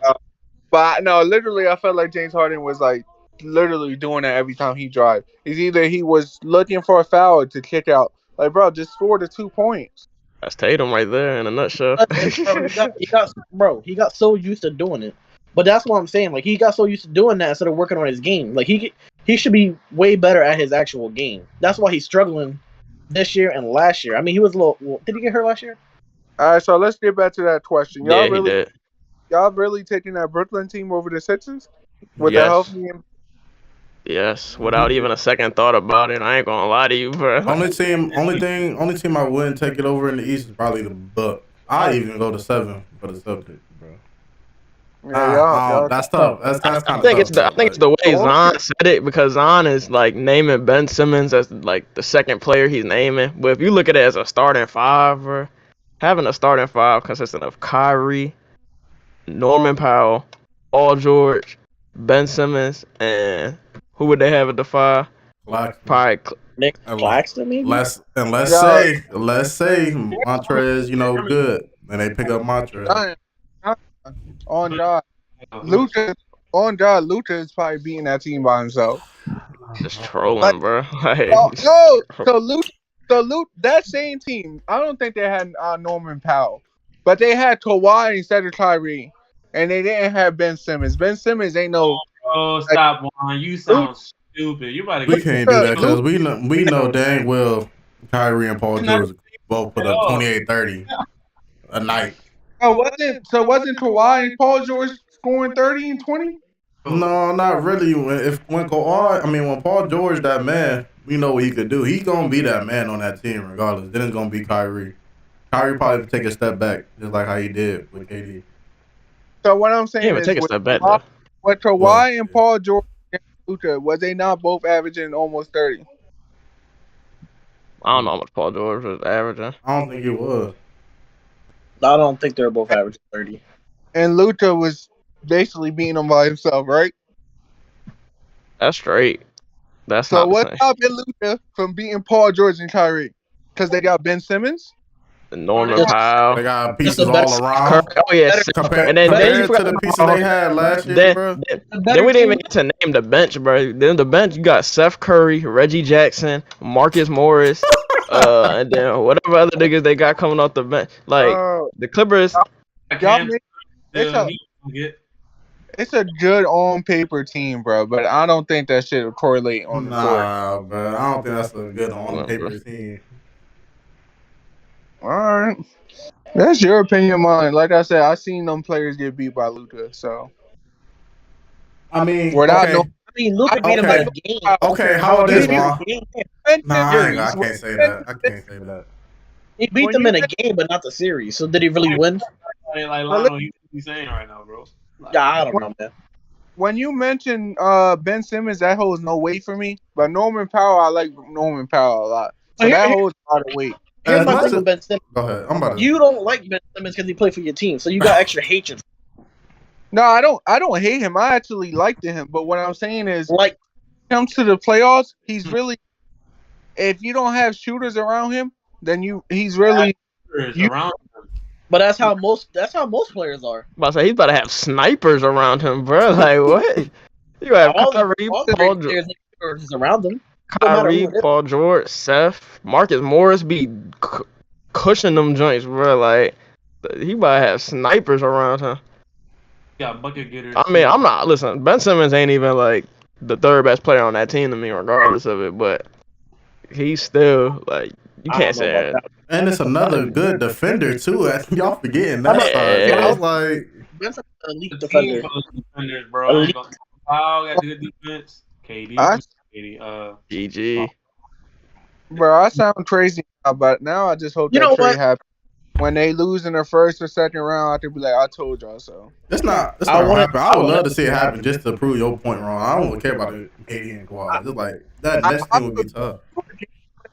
But no, literally, I felt like James Harden was like literally doing that every time he drive. It's either he was looking for a foul to kick out. Like, bro, just score the 2 points. That's Tatum right there in a nutshell. He got so used to doing it. But that's what I'm saying. Like, he got so used to doing that instead of working on his game. Like, he should be way better at his actual game. That's why he's struggling this year and last year. I mean, he was a little. Did he get hurt last year? All right, so let's get back to that question. He did. Y'all really taking that Brooklyn team over the Sixers with the healthy? Yes, without even a second thought about it. I ain't gonna lie to you, bro. Only team I wouldn't take it over in the East is probably the Bucks. I even go to 7 for the Celtics, bro. Yeah, that's tough. That's kind of tough. I think it's the way Zon said it, because Zon is like naming Ben Simmons as like the second player he's naming. But if you look at it as a starting 5, bro, having a starting 5 consisting of Kyrie, Norman Powell, Paul George, Ben Simmons, and who would they have at the 5? Probably Nick Claxton, maybe. Let's say Montrez, good, and they pick up Montrez. On God, Luka is probably beating that team by himself. Just trolling, bro. So Luka, that same team, I don't think they had Norman Powell, but they had Kawhi instead of Kyrie, and they didn't have Ben Simmons. Ben Simmons ain't no. Oh, stop, Juan! You sound stupid. You about to. We can't do that because we know dang well Kyrie and Paul George both put up 28-30 a night. Wasn't Kawhi and Paul George scoring 30 and 20? No, not really. When Paul George that man, we know what he could do. He's gonna be that man on that team regardless. Then it's gonna be Kyrie. Kyrie probably take a step back, just like how he did with KD. So what I'm saying is, take a step back though. With Kawhi and Paul George and Luka, was they not both averaging almost 30? I don't know how much Paul George was averaging. I don't think it was. I don't think they're both averaging 30. And Luka was basically beating him by himself, right? That's straight. That's so not what stopped Luka from beating Paul George and Kyrie? Because they got Ben Simmons? Norman Powell. They got pieces all around. Oh yeah, compared to the pieces they had last year, bro. Then we didn't even get to name the bench, bro. Then the bench, you got Seth Curry, Reggie Jackson, Marcus Morris, and then whatever other niggas they got coming off the bench. Like the Clippers. It's a good on paper team, bro, but I don't think that shit will correlate on the court. Nah, bro. I don't think that's a good on paper team. All right. That's your opinion, mine. Like I said, I seen them players get beat by Luka, so. I mean, Luka beat him by a game. Okay, how old is Juan? Nah, I can't say that. He beat them in a game, but not the series. So did he really win? Like Lionel, you saying right now, bro? Yeah, I don't know, man. When you mention Ben Simmons, that holds no weight for me. But Norman Powell, I like Norman Powell a lot. So that holds a lot of weight. Here's my thing with Ben Simmons. Go ahead. You don't like Ben Simmons because he played for your team, so you got extra hatred. No, I don't hate him. I actually liked him. But what I'm saying is, like, comes to the playoffs, he's really. If you don't have shooters around him, then he's really around him. But that's how most players are. But he's about to have snipers around him, bro. Like what? You have Kyrie, Paul George around them. Kyrie, Paul George, Seth, Marcus Morris be cushioning them joints, bro. Like he about to have snipers around him. Yeah, bucket getters. I mean, I'm not. Listen, Ben Simmons ain't even like the third best player on that team to me, regardless of it. But he's still like You can't say that. And it's another good defender too. Y'all forgetting that side. So Yeah. it's like Ben's an elite The team defender. full of defenders, bro. I ain't gonna. Powell got good defense. KD. GG. Bro, I sound crazy now, but now I just hope You know that trade what? happens. When they lose in the first or second round, I could be like, I told y'all so. it's not I gonna wanna- happen. I would love to see it happen just to prove your point wrong. I don't care about the KD and Kawhi. It's like that next team would be tough.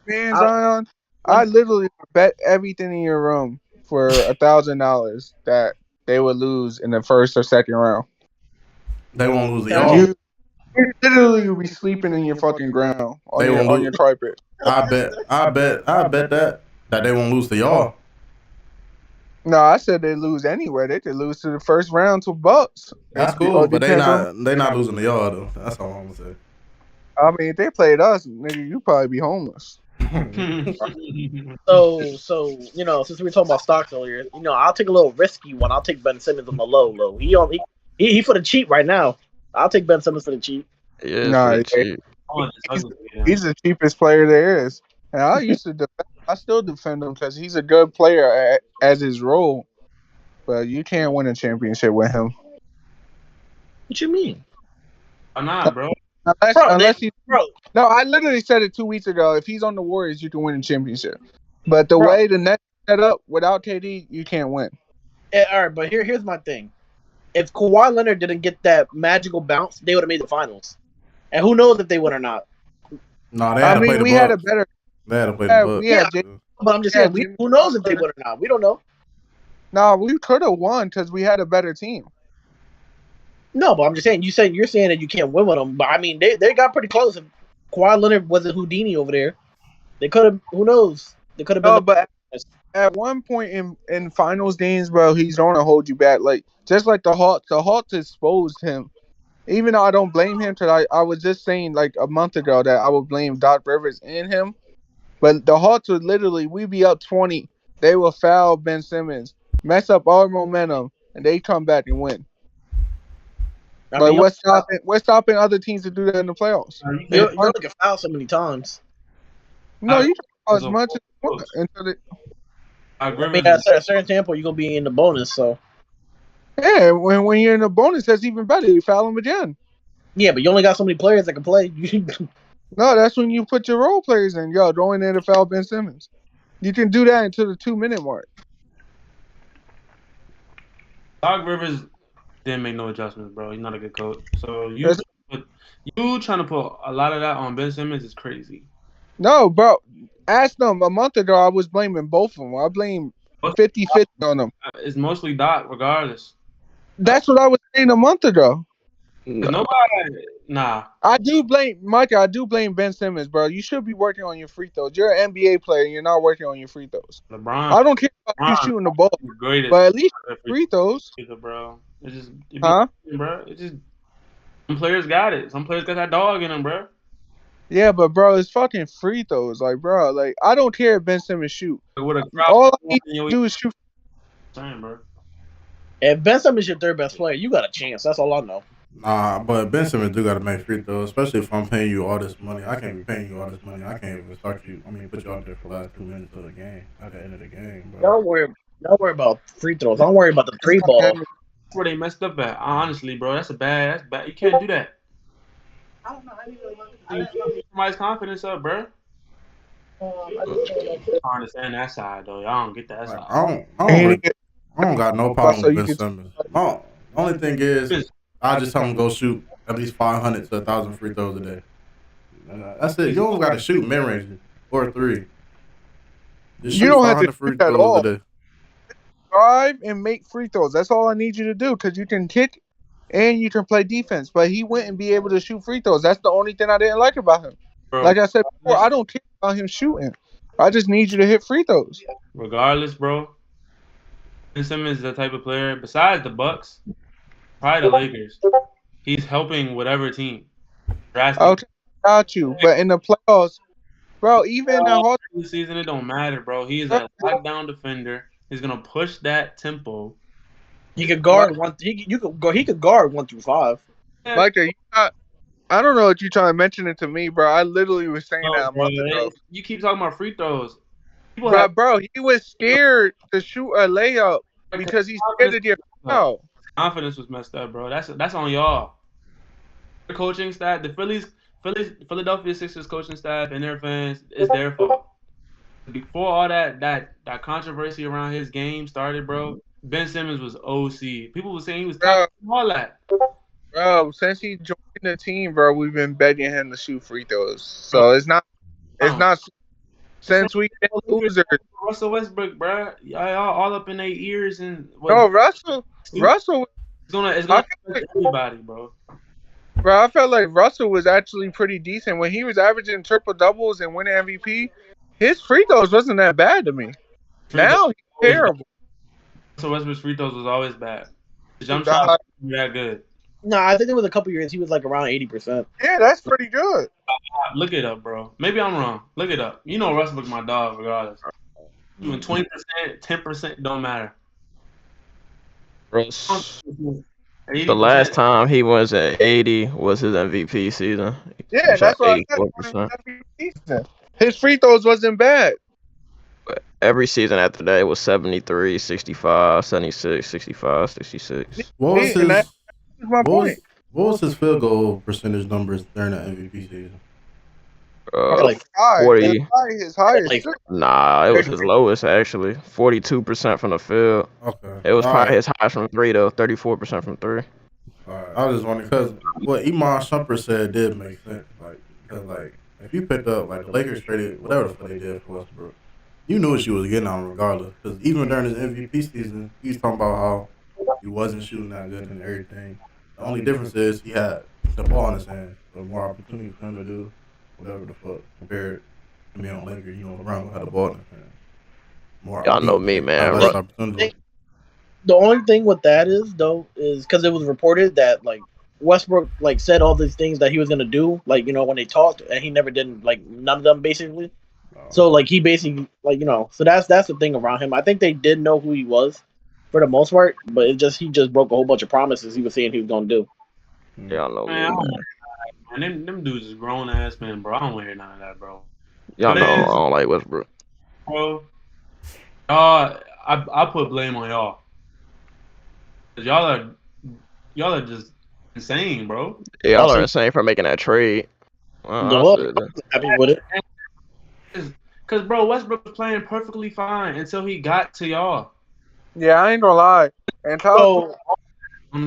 Man, Zion, I literally bet everything in your room for $1,000 that they would lose in the first or second round. They won't lose to y'all. You literally will be sleeping in your fucking ground on They won't your lose. carpet. I bet that they won't lose to y'all. No, I said they lose anywhere. They could lose to the first round to Bucks. That's cool, but they not losing to y'all though. That's all I'm gonna say. I mean, if they played us, nigga, you probably be homeless. So since we were talking about stocks earlier, I'll take a little risky one. I'll take Ben Simmons on the low. He for the cheap right now. I'll take Ben Simmons for the cheap. Yeah, Nah, cheap. he's the cheapest player there is, and I still defend him because he's a good player as his role. But you can't win a championship with him. What you mean? Why not, bro? Unless he. Bro, No, I literally said it 2 weeks ago. If he's on the Warriors, you can win a championship. But the Bro. way the Nets set up without KD, you can't win. all right, but here's my thing. If Kawhi Leonard didn't get that magical bounce, they would have made the finals. And who knows if they would or not. No, they had to play the Bucks. We had a better. They had to play the Bucks. Yeah, but I'm just saying, who knows if they would or not? We don't know. No, we could have won because we had a better team. No, but I'm just saying, you're saying that you can't win with them. But I mean, they got pretty close. If Kawhi Leonard wasn't Houdini over there, they could have. Who knows? They could have been. No, but at one point in finals games, bro, he's going to hold you back. Like just like the Hawks exposed him. Even though I don't blame him, because I was just saying like a month ago that I would blame Doc Rivers and him. But the Hawks would literally, we'd be up 20. They will foul Ben Simmons, mess up our momentum, and they come back and win. What's stopping other teams to do that in the playoffs? You only can foul so many times. No, you can foul as much as you want until it. I mean, at a certain tempo, you're gonna be in the bonus. So yeah, when you're in the bonus, that's even better. You foul them again. Yeah, but you only got so many players that can play. No, that's when you put your role players in. Yo, going in to foul Ben Simmons. You can do that until the 2-minute mark. Doc Rivers didn't make no adjustments, bro. He's not a good coach. So you trying to put a lot of that on Ben Simmons is crazy. No, bro. Ask them. A month ago, I was blaming both of them. I blame 50-50 on them. It's mostly Doc, regardless. That's what I was saying a month ago. Nah. I do blame Micah. I do blame Ben Simmons, bro. You should be working on your free throws. You're an NBA player. And you're not working on your free throws. LeBron. I don't care about you shooting the ball, but at least free throws. Bro. It's just, bro. It's just some players got it. Some players got that dog in them, bro. Yeah, but bro, it's fucking free throws. Like, bro, like I don't care if Ben Simmons shoot. All I need to do is shoot. Same, bro. If Ben Simmons your third best player, you got a chance. That's all I know. Nah, but Ben Simmons do got to make free throws, especially if I'm paying you all this money. I can't be paying you all this money. I can't even put you out there for the last 2 minutes of the game, at the end of the game, bro. Don't worry about free throws. Don't worry about the three ball. That's where they messed up at. Honestly, bro, that's bad. You can't do that. I don't know. You somebody's confidence up, bro. I understand that side though. Y'all don't get that side. I don't got no problem with Ben Simmons. Only thing is, I just tell him go shoot at least 500 to 1,000 free throws a day. That's it. You don't got to shoot mid range or three. You don't have to free throws at all. Drive and make free throws. That's all I need you to do because you can kick and you can play defense. But he wouldn't be able to shoot free throws. That's the only thing I didn't like about him. Bro, like I said before, I don't care about him shooting. I just need you to hit free throws. Regardless, bro. Ben Simmons is the type of player, besides the Bucks, probably the Lakers, he's helping whatever team. Okay, got you. But in the playoffs, bro, even in the season, it don't matter, bro. He's a lockdown defender. He's gonna push that tempo. He could guard one. He could guard 1 through 5. Micah, I don't know what you're trying to mention it to me, bro. I literally was saying that a month ago. You keep talking about free throws. But bro, he was scared to shoot a layup because he's scared to get fouled. Confidence was messed up, bro. That's on y'all. The coaching staff, the Philadelphia Sixers coaching staff and their fans, it's their fault. Before all that controversy around his game started, bro, Ben Simmons was OC. People were saying he was top all that. Bro, since he joined the team, bro, we've been begging him to shoot free throws. So it's not since we get losers. Russell Westbrook, bro, y'all all up in their ears and no, Russell it's gonna affect everybody, bro. Bro, I felt like Russell was actually pretty decent when he was averaging triple doubles and winning MVP. His free throws wasn't that bad to me. Now he's terrible. So Westbrook's free throws was always bad. The jump shot wasn't that good. No, I think it was a couple years. He was like around 80%. Yeah, that's pretty good. Look it up, bro. Maybe I'm wrong. Look it up. You know Westbrook's my dog, regardless. Even 20%, 10% don't matter. Russ, the last time he was at 80 was his MVP season. Yeah, that's what I said. His free throws wasn't bad. But every season after that, it was 73, 65, 76, 65, 66. What was his field goal percentage numbers during the MVP season? Like 40. His highest. Nah, it was his lowest actually. 42% from the field. Okay. It was probably his highest from three though. 34% from three. Alright, I was just wondering because what Iman Shumpert said did make sense. Because if you picked up the Lakers traded whatever the fuck they did for Westbrook, you knew what you was getting on regardless. Because even during his MVP season, he was talking about how he wasn't shooting that good and everything. The only difference is he had the ball in his hand, so more opportunity for him to do whatever the fuck compared to me on Lakers. Rondo had the ball in his hand. Y'all know me, man. The only thing with that is because it was reported that Westbrook said all these things that he was gonna do, when they talked, and he never did none of them basically. So he basically so that's the thing around him. I think they did know who he was for the most part, but he just broke a whole bunch of promises he was saying he was gonna do. Y'all know me, man. Them dudes is grown ass men, bro. I don't want to hear none of that, bro. Y'all know I don't like Westbrook. Bro, I put blame on y'all. Y'all are just insane, bro. Y'all are insane for making that trade. I'm happy with it. Cause bro, Westbrook was playing perfectly fine until he got to y'all. Yeah, I ain't gonna lie. And on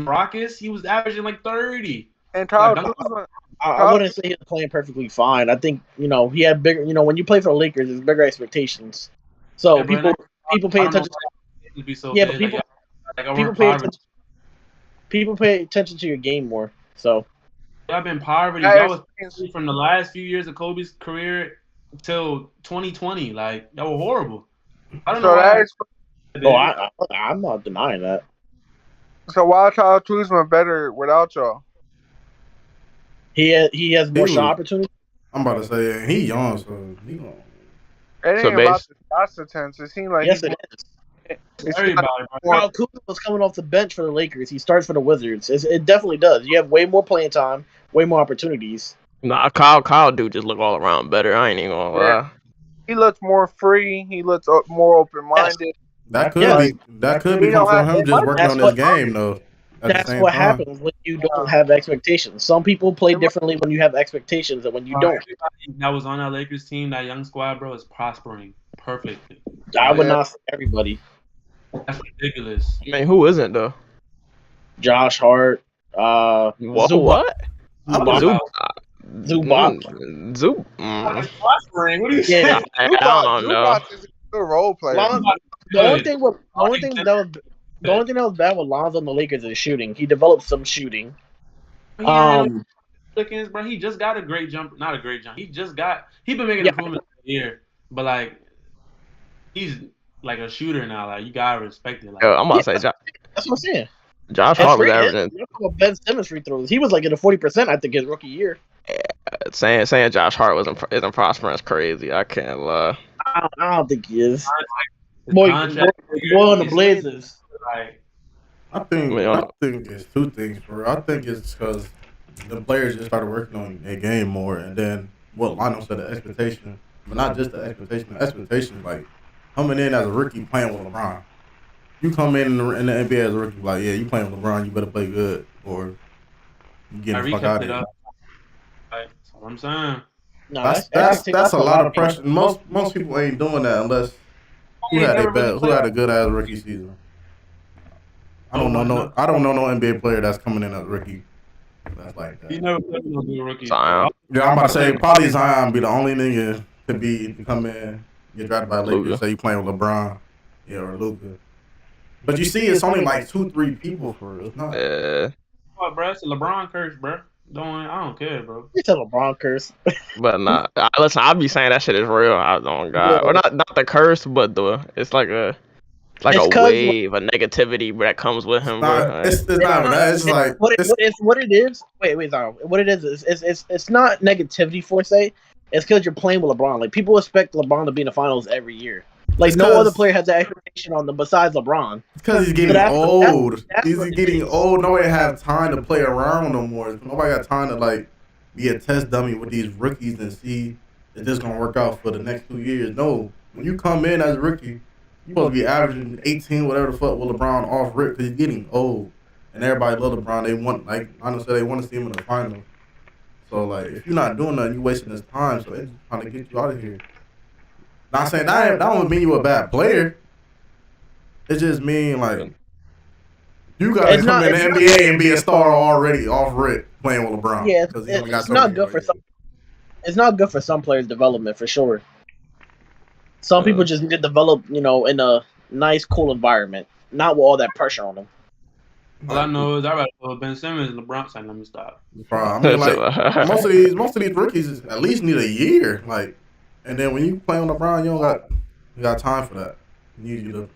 Rockets, he was averaging 30. And I wouldn't say he was playing perfectly fine. I think he had bigger. When you play for the Lakers, there's bigger expectations. So people pay attention. People pay attention to your game more. So y'all been poverty. Y'all was from the last few years of Kobe's career until 2020. Y'all were horrible. I don't know. I'm not denying that. So why Kyle Kuzma better without y'all? He has more shot opportunity. I'm about to say he young, so he gonna. It ain't about the shots attempts. It seems like yes, it is. Kyle Kuzma was coming off the bench for the Lakers. He starts for the Wizards. It definitely does. You have way more playing time, way more opportunities. Nah, Kyle do just look all around better. I ain't even gonna lie. He looks more free. He looks more open-minded. Yes. That could be from him just working on his game though. That's what happens when you don't have expectations. Some people play differently when you have expectations and when you don't. That was on that Lakers team, that young squad, bro, is prospering perfectly. I would not say everybody. That's ridiculous. I mean, who isn't though? Josh Hart. What? Zubac. Prospering. What are you saying? I don't know. Zubac is a good role player. The only thing that was bad with Lonzo on the Lakers is shooting. He developed some shooting. Bro, he just got a great jump. Not a great jump. He been making improvements here, but he's a shooter now. You gotta respect it. I'm about to say, that's what I'm saying. Josh Hart was averaging. Ben Simmons free throws. He was in the 40%. I think his rookie year. Saying Josh Hart isn't prospering is crazy. I can't lie. I don't think he is. Boy on the Blazers. I think it's two things, bro. I think it's because the players just started working on their game more, and then what Lionel said, the expectation, but not just the expectation. The expectation, coming in as a rookie playing with LeBron. You come in the NBA as a rookie, like, yeah, you playing with LeBron, you better play good, or you getting the fuck out of here. That's what I'm saying. No, that's a lot of pressure. Most people ain't doing that unless who had a good ass rookie season. I don't know no NBA player that's coming in as a rookie. That's like that. You never played no good rookie. Zion. Yeah, I'm about to say probably Zion be the only nigga to come in, get drafted by Lakers, say you playing with LeBron, yeah, or Luka. But you see, it's only like 2-3 people for real. It's not. What, bro? It's a LeBron curse, bro. I don't care, bro. It's a LeBron curse. But nah, listen, I'll be saying that shit is real. I don't God, or not the curse, but it's like a wave of negativity that comes with him, bro. It's not that. It's like what it is. Wait, Zion. What it is it's not negativity for say. It's because you're playing with LeBron. Like people expect LeBron to be in the finals every year. Like no other player has that expectation on them besides LeBron. Because he's getting old. He's getting old. Nobody have time to play around no more. Nobody got time to like be a test dummy with these rookies and see if this gonna work out for the next 2 years. No, when you come in as a rookie, you supposed to be averaging 18, whatever the fuck, with LeBron off rip because he's getting old. And everybody love LeBron. They want, like honestly, they want to see him in the finals. So like, if you're not doing nothing, you wasting his time. So they're just trying to get you out of here. Not saying that don't mean you a bad player. It just mean like you gotta come in the NBA and be a star already off rip playing with LeBron. Yeah, it's not good for some. It's not good for some players' development for sure. Some people just need to develop, in a nice, cool environment, not with all that pressure on them. All I know is I rather go with Ben Simmons and LeBron saying, "Let me stop." Bro, I mean, like most of these rookies at least need a year, like, and then when you play on LeBron, you got time for that. You need you to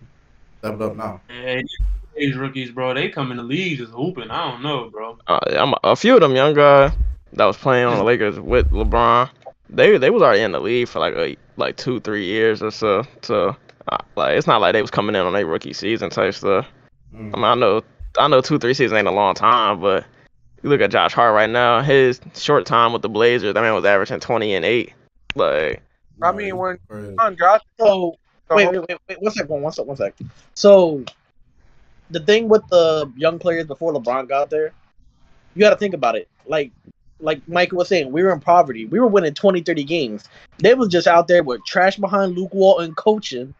step it up now. Yeah, these rookies, bro, they come in the league just hooping. I don't know, bro. A few of them young guys that was playing on the Lakers with LeBron, they was already in the league for like 2-3 years or so. So like it's not like they was coming in on their rookie season type stuff. I mean, I know 2-3 seasons ain't a long time, but you look at Josh Hart right now, his short time with the Blazers, that man was averaging 20 and 8. Like, I mean, when LeBron dropped, wait, 1 second. So the thing with the young players before LeBron got there, you got to think about it. Like Michael was saying, we were in poverty. We were winning 20, 30 games. They was just out there with trash behind Luke Walton coaching,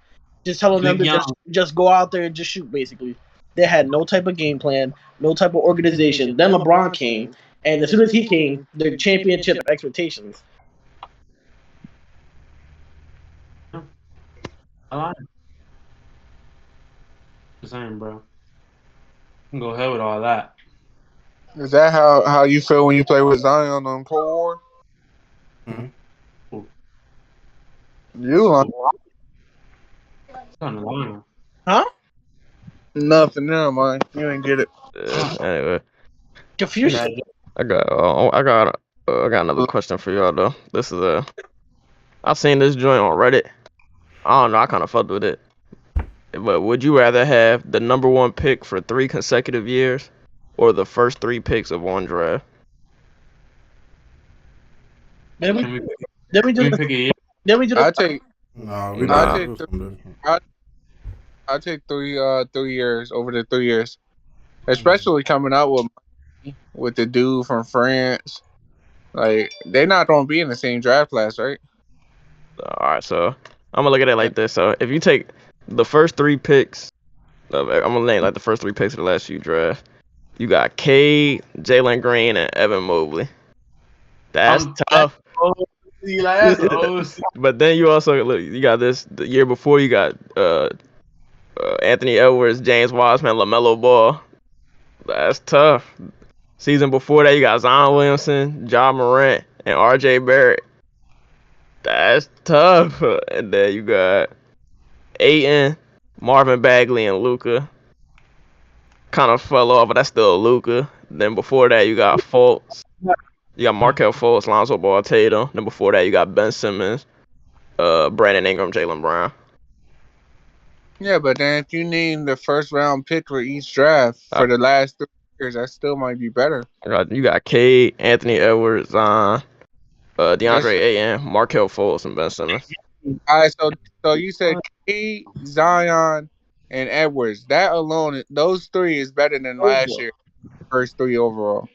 just telling them to just go out there and just shoot, basically. They had no type of game plan, no type of organization. Then LeBron came, and as soon as he came, the championship expectations. I like it. The same, bro. You can go ahead with all that. Is that how you feel when you play with Zion on Cold War? Mm-hmm. Cool. You on? Huh? Nothing. Never mind. You ain't get it. Anyway, Confusion. I got another question for y'all though. This is I seen this joint on Reddit. I don't know. I kind of fucked with it. But would you rather have the number 1 pick for 3 consecutive years, or the first 3 picks of one draft? Then we do. I take. I take 3 years over the 3 years, especially coming out with the dude from France. Like they're not gonna be in the same draft class, right? All right, so I'm gonna look at it like this. So if you take the first 3 picks, I'm gonna name like the first 3 picks of the last few drafts. You got Cade, Jalen Green, and Evan Mobley. That's tough. But then you also you got this the year before. You got Anthony Edwards, James Wiseman, LaMelo Ball. That's tough. Season before that, you got Zion Williamson, Ja Morant, and R.J. Barrett. That's tough. And then you got Ayton, Marvin Bagley, and Luka. Kind of fell off, but that's still Luka. Then before that, you got Fultz. You got Markelle Fultz, Lonzo Ball, Tatum. Then before that, you got Ben Simmons, Brandon Ingram, Jaylen Brown. Yeah, but then if you name the first round pick for each draft for the last 3 years, that still might be better. You got Cade, Anthony Edwards, DeAndre Ayton, Markelle Fultz, and Ben Simmons. All right, so you said Cade, Zion, and Edwards. That alone, those three is better than last year's first three overall.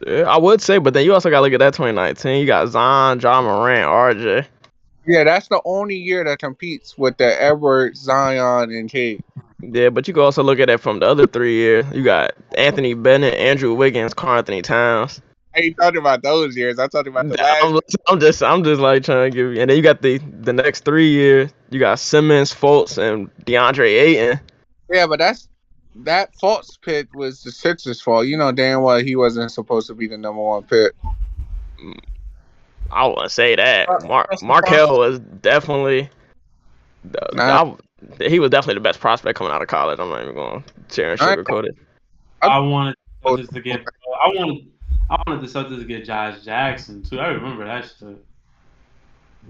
Yeah, I would say, but then you also got to look at that 2019. You got Zion, John Morant, RJ. Yeah, that's the only year that competes with the Edwards, Zion, and Cade. Yeah, but you can also look at it from the other 3 years. You got Anthony Bennett, Andrew Wiggins, Karl Anthony Towns. I ain't talking about those years. I'm talking about the last. I'm just like trying to give you. And then you got the next 3 years. You got Simmons, Fultz, and DeAndre Ayton. Yeah, but that Fultz pick was the Sixers' fault. You know damn well he wasn't supposed to be the number one pick. I wouldn't say that. Markelle was definitely. He was definitely the best prospect coming out of college. I'm not even going to share and sugarcoat it. I wanted the Celtics to get. I wanted the Celtics to get Josh Jackson too. I remember that shit.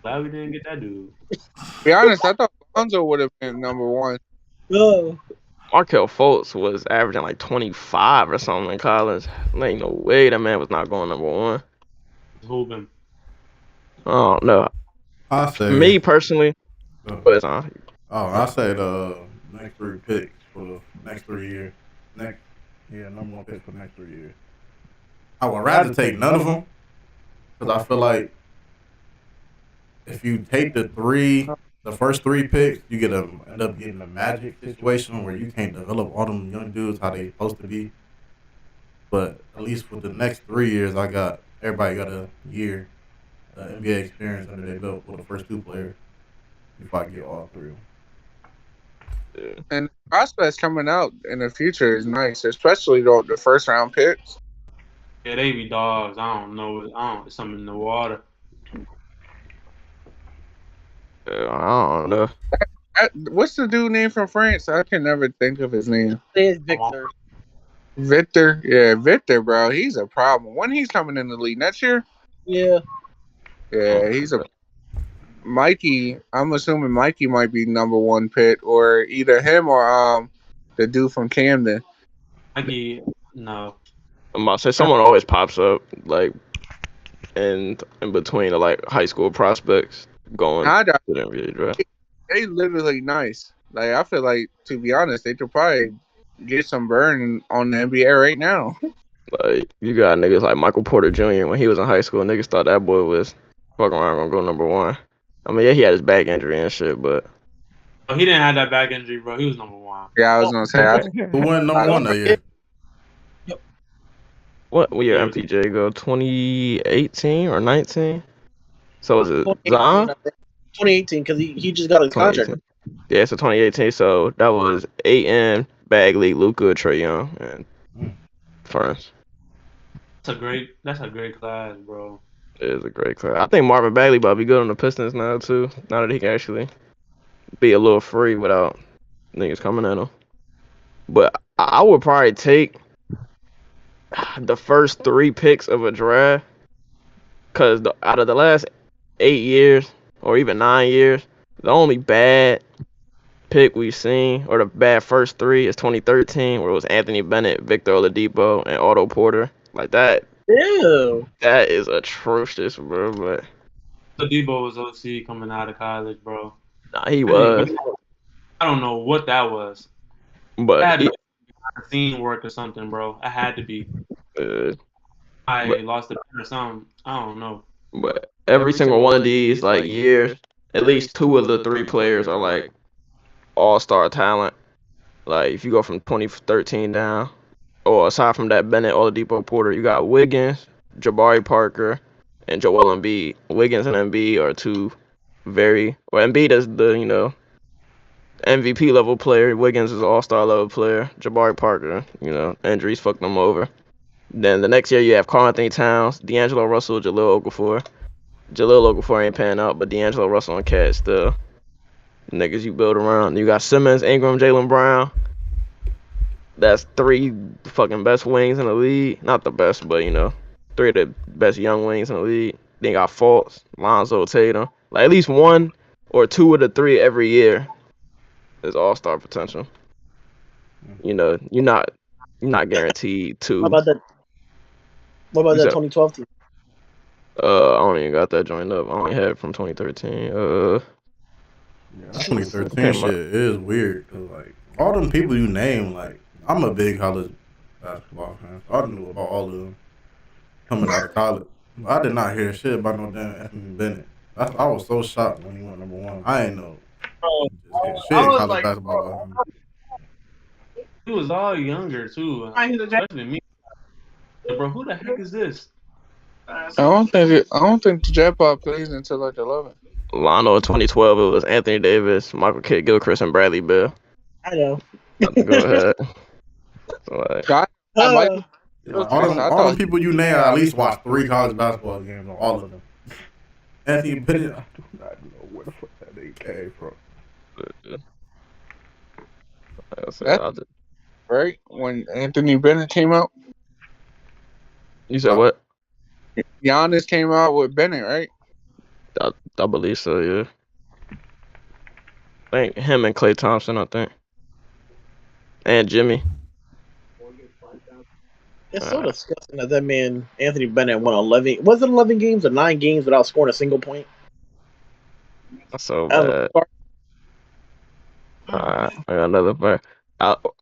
Glad we didn't get that dude. To be honest, I thought Lonzo would have been number one. No. Markelle Fultz was averaging like 25 or something in college. There ain't no way that man was not going number one. Hooping. Oh no. I say me personally. I say the next 3 picks for the next 3 years. Number one pick for the next 3 years. I would rather take none of them because I feel like if you take the first 3 picks, you end up getting a Magic situation where you can't develop all them young dudes how they supposed to be. But at least with the next 3 years, everybody got a year NBA experience under their belt for the first 2 players. If I get all 3 of them. Yeah. And prospects coming out in the future is nice, especially the first round picks. Yeah, they be dogs. I don't know. It's something in the water. I don't know. What's the dude name from France? I can never think of his name. It's Victor. Victor? Yeah, Victor, bro. He's a problem. When he's coming in the league next year? Yeah. Yeah, he's a Mikey. I'm assuming Mikey might be number one pick, or either him or the dude from Camden. Mikey, no. I'm about to say someone always pops up like in between the like high school prospects going to the NBA draft. They literally nice. Like I feel like, to be honest, they could probably get some burn on the NBA right now. Like you got niggas like Michael Porter Jr. When he was in high school, niggas thought that boy was fucking around gonna go number one. I mean, yeah, he had his back injury and shit, but he didn't have that back injury, bro. He was number one. Yeah, I was gonna say. Who went number one that year? What year MPJ go? 2018 or 19? So was it Zion? 2018, because he just got a contract. Yeah, so 2018. So that was Ayton, Bagley, Luka, Trae Young, and Ferns. That's a great class, bro. It is a great class. I think Marvin Bagley about to be good on the Pistons now too. Now that he can actually be a little free without niggas coming at him. But I would probably take the first 3 picks of a draft, because out of the last 8 years or even 9 years, the only bad pick we've seen, or the bad first 3, is 2013, where it was Anthony Bennett, Victor Oladipo, and Otto Porter. Like that. Ew. That is atrocious, bro. But Oladipo was OC coming out of college, bro. Nah, he was. I don't know what that was. But that had to be scene work or something, bro. I had to be. I lost the pen or something. I don't know. But every single one of these like years, at least 2 of the 3 players are like all-star talent. Like if you go from 2013 down, or aside from that Bennett, Oladipo, Porter, you got Wiggins, Jabari Parker, and Joel Embiid. Wiggins and Embiid are 2 Embiid is the MVP level player. Wiggins is an all-star level player. Jabari Parker, injuries fucked them over. Then the next year you have Karl Anthony Towns, D'Angelo Russell, Jahlil Okafor. Jahlil Okafor ain't panning out, but D'Angelo Russell and Cat still niggas you build around. You got Simmons, Ingram, Jaylen Brown. That's 3 fucking best wings in the league. Not the best, but 3 of the best young wings in the league. Then you got Fultz, Lonzo, Tatum. Like at least 1 or 2 of the 3 every year is all-star potential. You're not guaranteed to. What about that 2012 team? I don't even got that joined up. I only had it from 2013. Yeah, that 2013 shit is weird. Cause like all them people you name, like I'm a big college basketball fan, so I knew about all of them coming out of college. But I did not hear shit about no damn Anthony Bennett. I was so shocked when he went #1. I ain't know just hear I shit in was college like, basketball about him. he was all younger too, especially me. Bro, who the heck is this? I don't think the Jet plays until like 11. Lionel in 2012, it was Anthony Davis, Michael Kidd Gilchrist, and Bradley Beal. I know. Go ahead. So, like, Michael. All them people you name, I at least watched 3 college basketball games on all of them. Anthony Bennett, I do not know where the fuck that nigga came from. Right when Anthony Bennett came out. You said what? Giannis came out with Bennett, right? I believe so, yeah. I think him and Klay Thompson, I think. And Jimmy. It's so disgusting that man, Anthony Bennett, won 11. Was it 11 games or 9 games without scoring a single point? That's so bad. I got another player.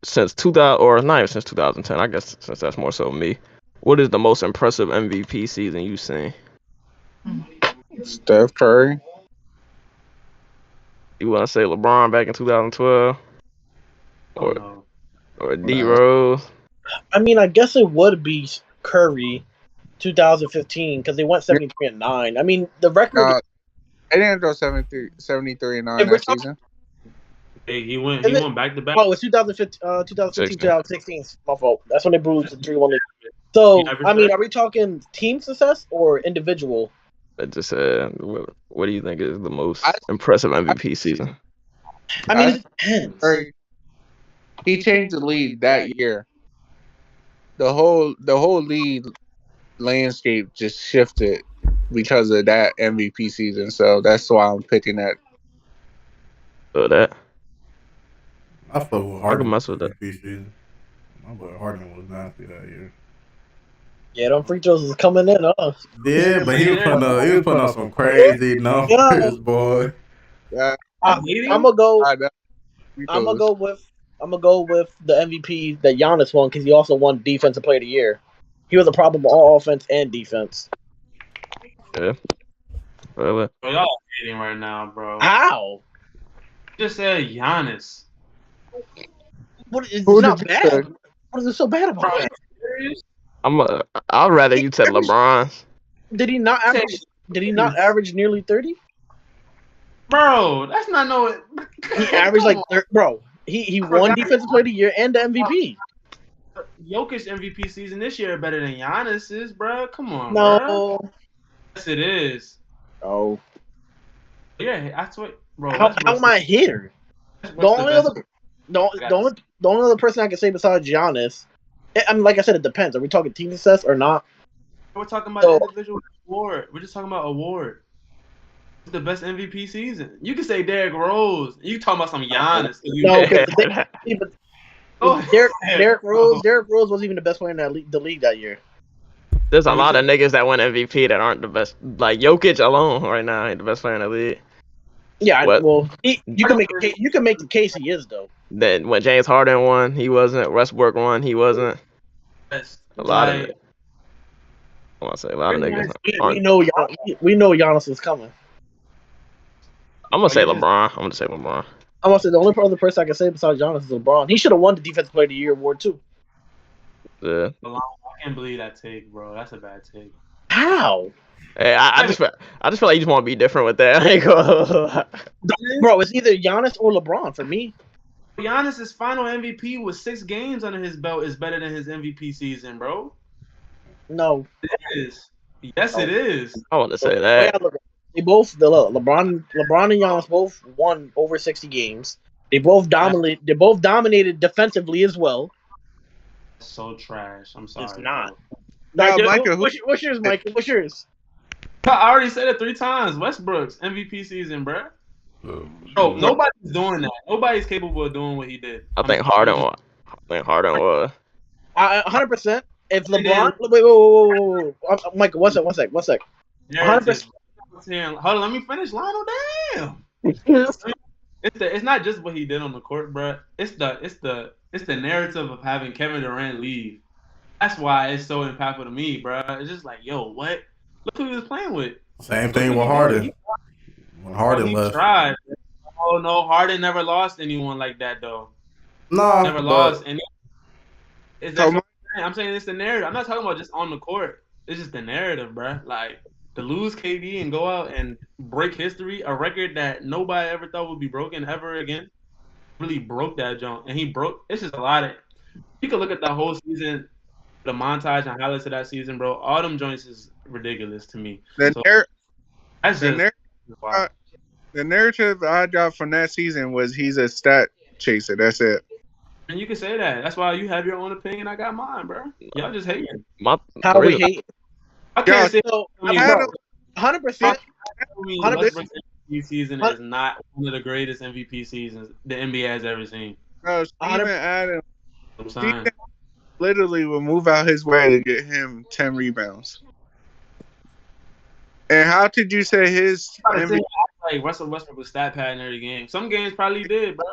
Since 2000, or not even since 2010, I guess since that's more so me. What is the most impressive MVP season you've seen? Steph Curry. You want to say LeBron back in 2012? Or D Rose? I mean, I guess it would be Curry 2015 because they went 73-9. I mean, the record. They didn't go 73-9 that season. Hey, he went back to back. Oh, it was 2015, 2016. My fault. That's when they bruised the 3-1 lead. So, I mean, are we talking team success or individual? I just said, what do you think is the most impressive MVP season? I mean, it depends. He changed the league that year. The whole league landscape just shifted because of that MVP season. So that's why I'm picking that. That. I fuck with Harden. I can mess with that. MVP season. My boy Harden was nasty that year. Yeah, them free throws was coming in, huh? Yeah, but he was putting up some crazy numbers, boy. Yeah, I'm gonna go with the MVP that Giannis won because he also won Defensive Player of the Year. He was a problem with all offense and defense. Yeah. Bro, y'all hating right now, bro. How? You just said Giannis. What is not bad? What is it so bad about that? I'd rather you said LeBron. Did he not average nearly 30? Bro, that's not no. He averaged like bro. He won Defensive Player of the Year and the MVP. Jokic MVP season this year better than Giannis's, bro. Come on, no. Bro. Yes, it is. Oh. Yeah, that's what, bro. How am I here? The only other person I can say besides Giannis, I mean, like I said, it depends. Are we talking team success or not? We're talking about individual award. We're just talking about award. It's the best MVP season. You can say Derrick Rose. You talking about some Giannis? Derrick Rose wasn't even the best player in the league that year. There's a lot of niggas that win MVP that aren't the best. Like Jokic alone right now ain't the best player in the league. Yeah, you can make the case he is though. Then when James Harden won, he wasn't. Westbrook won, he wasn't. A lot of niggas. We know Giannis is coming. I'm gonna say LeBron. I'm gonna say the only other person I can say besides Giannis is LeBron. He should have won the Defensive Player of the Year award too. Yeah. I can't believe that take, bro. That's a bad take. How? Hey, I just feel like you just want to be different with that. Bro, it's either Giannis or LeBron for me. Giannis's final MVP with 6 games under his belt is better than his MVP season, bro. No, it is. Yes, it is. I want to say that. They both LeBron and Giannis both won over 60 games. They both dominated. They both dominated defensively as well. So trash. I'm sorry. It's not. Micah, what's yours, Micah? What's yours? I already said it 3 times. Westbrook's MVP season, bro. Bro, nobody's doing that. Nobody's capable of doing what he did. I think Harden was. 100%. If LeBron, wait, Michael, one sec. 100%. Hold on, let me finish. Lionel, damn. it's not just what he did on the court, bro. It's the narrative of having Kevin Durant leave. That's why it's so impactful to me, bro. It's just like, yo, what? Look who he was playing with. Same Look thing what with he did. Harden. When Harden He left. tried. Oh no, Harden never lost anyone like that though. Nah, Never lost any. Is that so I'm saying it's the narrative. I'm not talking about just on the court. It's just the narrative, bro. Like to lose KD and go out and break history, a record that nobody ever thought would be broken ever again. Really broke that jump, and he broke. It's just a lot of. You can look at the whole season, the montage and highlights of that season, bro. All them joints is ridiculous to me. The narrative I got from that season was he's a stat chaser. That's it. And you can say that. That's why you have your own opinion. I got mine, bro. Y'all just hating. How we hate? I can't say. So, 100%. 100%. MVP season is not one of the greatest MVP seasons the NBA has ever seen. No, Steven literally will move out his way to get him 10 rebounds. And how could you say his MVP? Like Russell Westbrook was stat padding every game. Some games probably did, bro.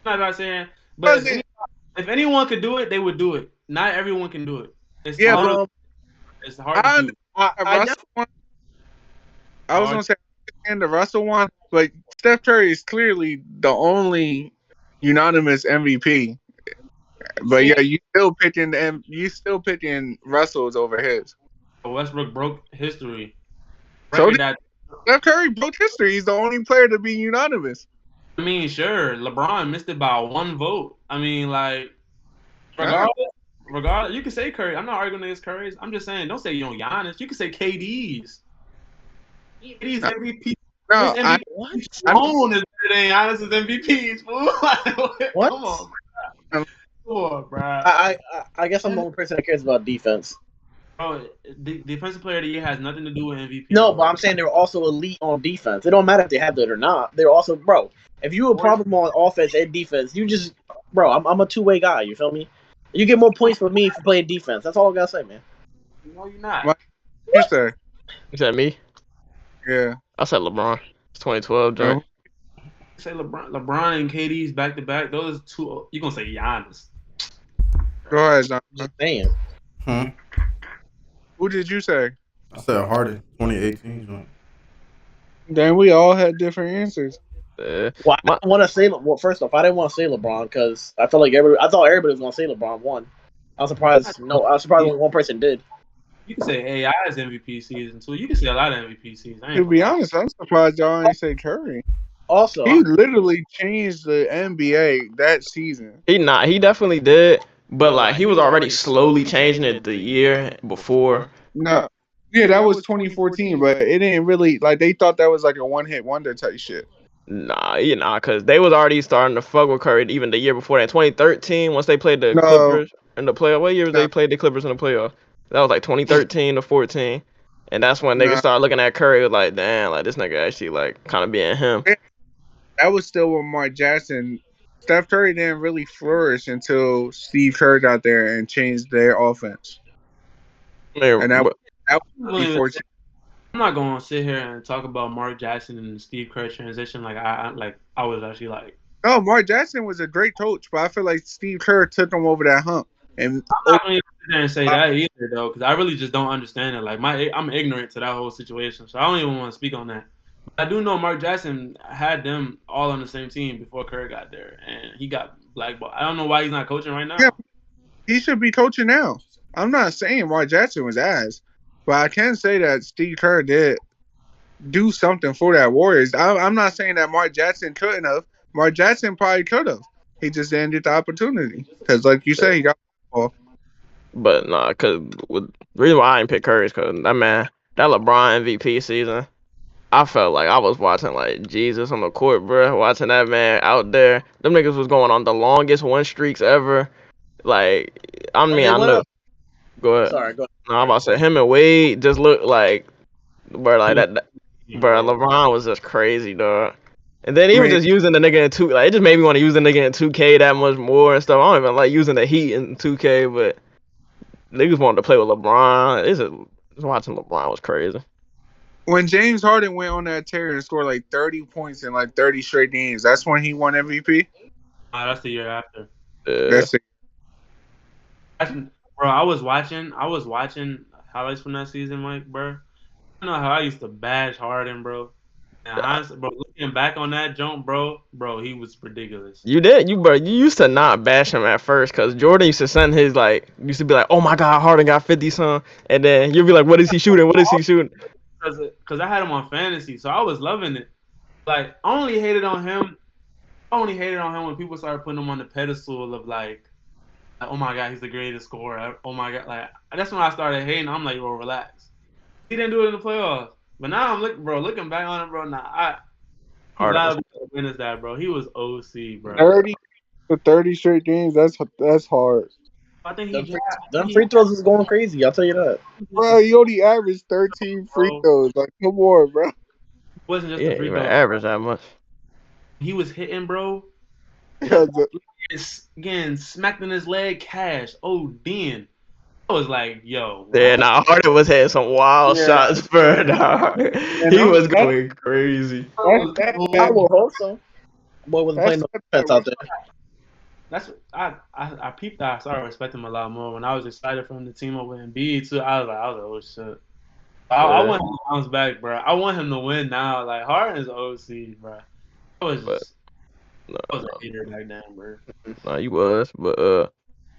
I'm not saying, but if anyone could do it, they would do it. Not everyone can do it. It's hard. It's hard to do. I was gonna say the Russell one, but Steph Curry is clearly the only unanimous MVP. But yeah, you still picking Russell's over his. Westbrook broke history. So Steph Curry broke history. He's the only player to be unanimous. I mean, sure, LeBron missed it by 1 vote. I mean, like, regardless, you can say Curry. I'm not arguing against Curry's. I'm just saying, don't say Giannis. You can say KD's. KD's MVP. No, Stone is better than Giannis's MVPs, fool. What? Come on, bro. Come on, bro. I guess I'm the only person that cares about defense. Bro, the defensive player of the year has nothing to do with MVP. No, but I'm saying they're also elite on defense. It don't matter if they have that or not. They're also, bro. If you a problem on offense and defense, you just, bro. I'm a two-way guy. You feel me? You get more points for me for playing defense. That's all I gotta say, man. No, you're not. What you say? Is that me? Yeah. I said LeBron. It's 2012, Joe. Say LeBron and KD's back to back. Those two. You gonna say Giannis? Go ahead, John. Just saying. Who did you say? I said Harden, 2018. Then we all had different answers. Well, I want to say. Well, first off, I didn't want to say LeBron because I felt like I thought everybody was gonna say LeBron won. I was surprised. No, I was surprised only one person did. You can say AI's MVP season too. You can say a lot of MVP seasons. To be honest, I'm surprised y'all ain't say Curry. Also, he literally changed the NBA that season. He definitely did, but like he was already slowly changing it the year before. No, yeah, that was 2014, but it didn't really like they thought that was like a one-hit wonder type shit. Nah, because they was already starting to fuck with Curry even the year before that. 2013, once they played the Clippers in the playoff. What year was they played the Clippers in the playoff? That was like 2013 to 14, and that's when niggas started looking at Curry like, damn, like this nigga actually like kind of being him. That was still with Mark Jackson. Steph Curry didn't really flourish until Steve Kerr got there and changed their offense. Man, and that was 2014. I'm not gonna sit here and talk about Mark Jackson and Steve Kerr transition like I was actually like. No, Mark Jackson was a great coach, but I feel like Steve Kerr took him over that hump. And I'm not gonna sit there and say that either, though, because I really just don't understand it. Like I'm ignorant to that whole situation, so I don't even want to speak on that. But I do know Mark Jackson had them all on the same team before Kerr got there, and he got blackballed. I don't know why he's not coaching right now. Yeah, he should be coaching now. I'm not saying Mark Jackson was ass, but I can say that Steve Kerr did do something for that Warriors. I'm not saying that Mark Jackson couldn't have. Mark Jackson probably could have. He just didn't get the opportunity because, like you said, he got ball. But nah, because the reason why I didn't pick Curry is because that LeBron MVP season, I felt like I was watching like Jesus on the court, bro. Watching that man out there. Them niggas was going on the longest win streaks ever. Like, I mean, I know. Go ahead. Sorry, go ahead. No, I'm about to say him and Wade just look like, bro, like that. Bro, LeBron was just crazy, dog. And then he was just using the nigga in 2K. Like, it just made me want to use the nigga in 2K that much more and stuff. I don't even like using the Heat in 2K, but niggas wanted to play with LeBron. Just watching LeBron was crazy. When James Harden went on that tear and scored like 30 points in like 30 straight games, that's when he won MVP. That's the year after. That's it. Bro, I was watching highlights from that season, Mike, bro. I know how I used to bash Harden, bro. And bro, looking back on that jump, bro, he was ridiculous. You did, you used to not bash him at first, cause Jordan used to send his used to be like, oh my God, Harden got 50 some, and then you'd be like, what is he shooting? What is he shooting? Cause I had him on fantasy, so I was loving it. Like I only hated on him when people started putting him on the pedestal of like, oh my God, he's the greatest scorer. Oh my God, like that's when I started hating. I'm like, bro, relax. He didn't do it in the playoffs, but now I'm looking back on it, bro. Nah, I'm glad we witnessed that, bro. He was OC, bro. 30 straight games. That's hard. I think them free throws is going crazy. I'll tell you that. Bro, he only averaged 13 free throws. Like, come on, bro. It wasn't just the free throw. Average that much. He was hitting, bro. Again, smacked in his leg, cash. Oh, then I was like, yo. Yeah, nah, Harden was hitting some wild shots, bro. He was going crazy. I will hope so. Boy wasn't playing no defense out there. That's I peeped that. I started respecting him a lot more when I was excited for him to team up with Embiid too. I was like, oh shit. I want him to bounce back, bro. I want him to win now. Like Harden's OC, bro. I was a hater back then, bro. No, you was, but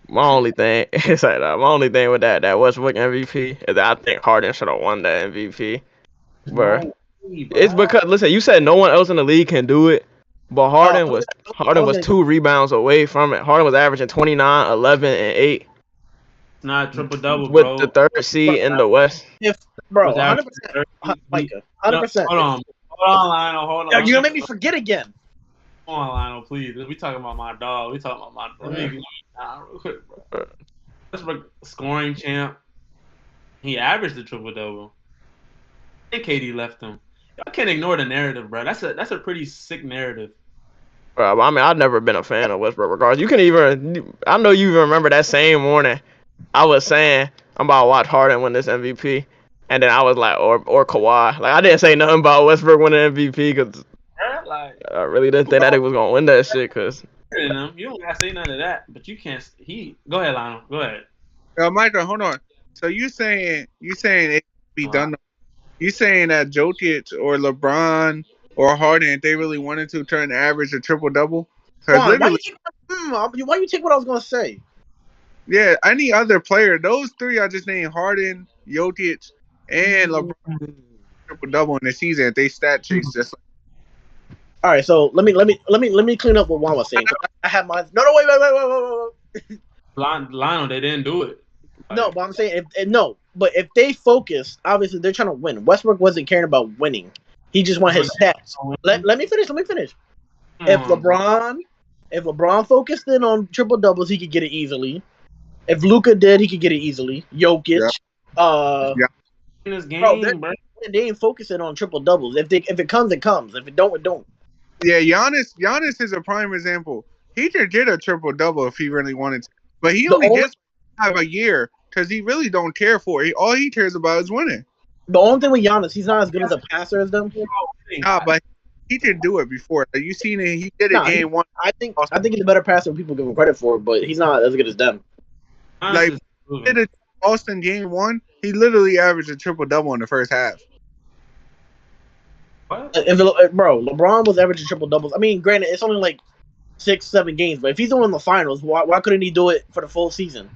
my only thing is like my only thing with that Westbrook MVP is that I think Harden should have won that MVP, bro. It's because listen, you said no one else in the league can do it. But Harden was 2 rebounds away from it. Harden was averaging 29, 11, and 8. It's not triple double, bro. With the 3rd seed in the West. Bro, 100%. 100%. Hold on, Lionel. Hold on. You're gonna make me forget again. Hold on, Lionel, please. We talking about my dog. We talking about my dog. Let me real quick, bro. Westbrook scoring champ. He averaged the triple double. And KD left him. Y'all can't ignore the narrative, bro. That's a pretty sick narrative. Bro, I mean, I've never been a fan of Westbrook. Regardless, you can even. I know you even remember that same morning. I was saying I'm about to watch Harden win this MVP, and then I was like, or Kawhi. Like I didn't say nothing about Westbrook winning MVP because I really didn't think that he was gonna win that shit. Cause you don't gotta say none of that, but you can't. Go ahead, Lionel. Go ahead. Michael, hold on. So you saying it can be done? You saying that Jokic or LeBron or Harden, if they really wanted to turn average a triple double? Why you take what I was gonna say? Yeah, any other player, those 3 I just named, Harden, Jokic, and LeBron, triple double in the season. If they stat chase just. All right, so let me clean up what Juan was saying. I have my wait. Lionel, they didn't do it. No, but I'm saying but if they focus, obviously they're trying to win. Westbrook wasn't caring about winning; he just wanted his stats. Let me finish. If LeBron focused in on triple doubles, he could get it easily. If Luka did, he could get it easily. Jokic, in this game, bro, they ain't focusing on triple doubles. If it comes, it comes. If it don't, it don't. Yeah, Giannis is a prime example. He could get a triple double if he really wanted to, but he only gets a year. Because he really don't care for it. All he cares about is winning. The only thing with Giannis, he's not as good as a passer as them. Nah, but he did do it before. You seen it? He did it game 1. I think he's a better passer than people give him credit for, but he's not as good as them. Like he did it Boston game 1. He literally averaged a triple double in the first half. What? Bro, LeBron was averaging triple doubles. I mean, granted, it's only like 6-7 games, but if he's doing in the finals, why couldn't he do it for the full season?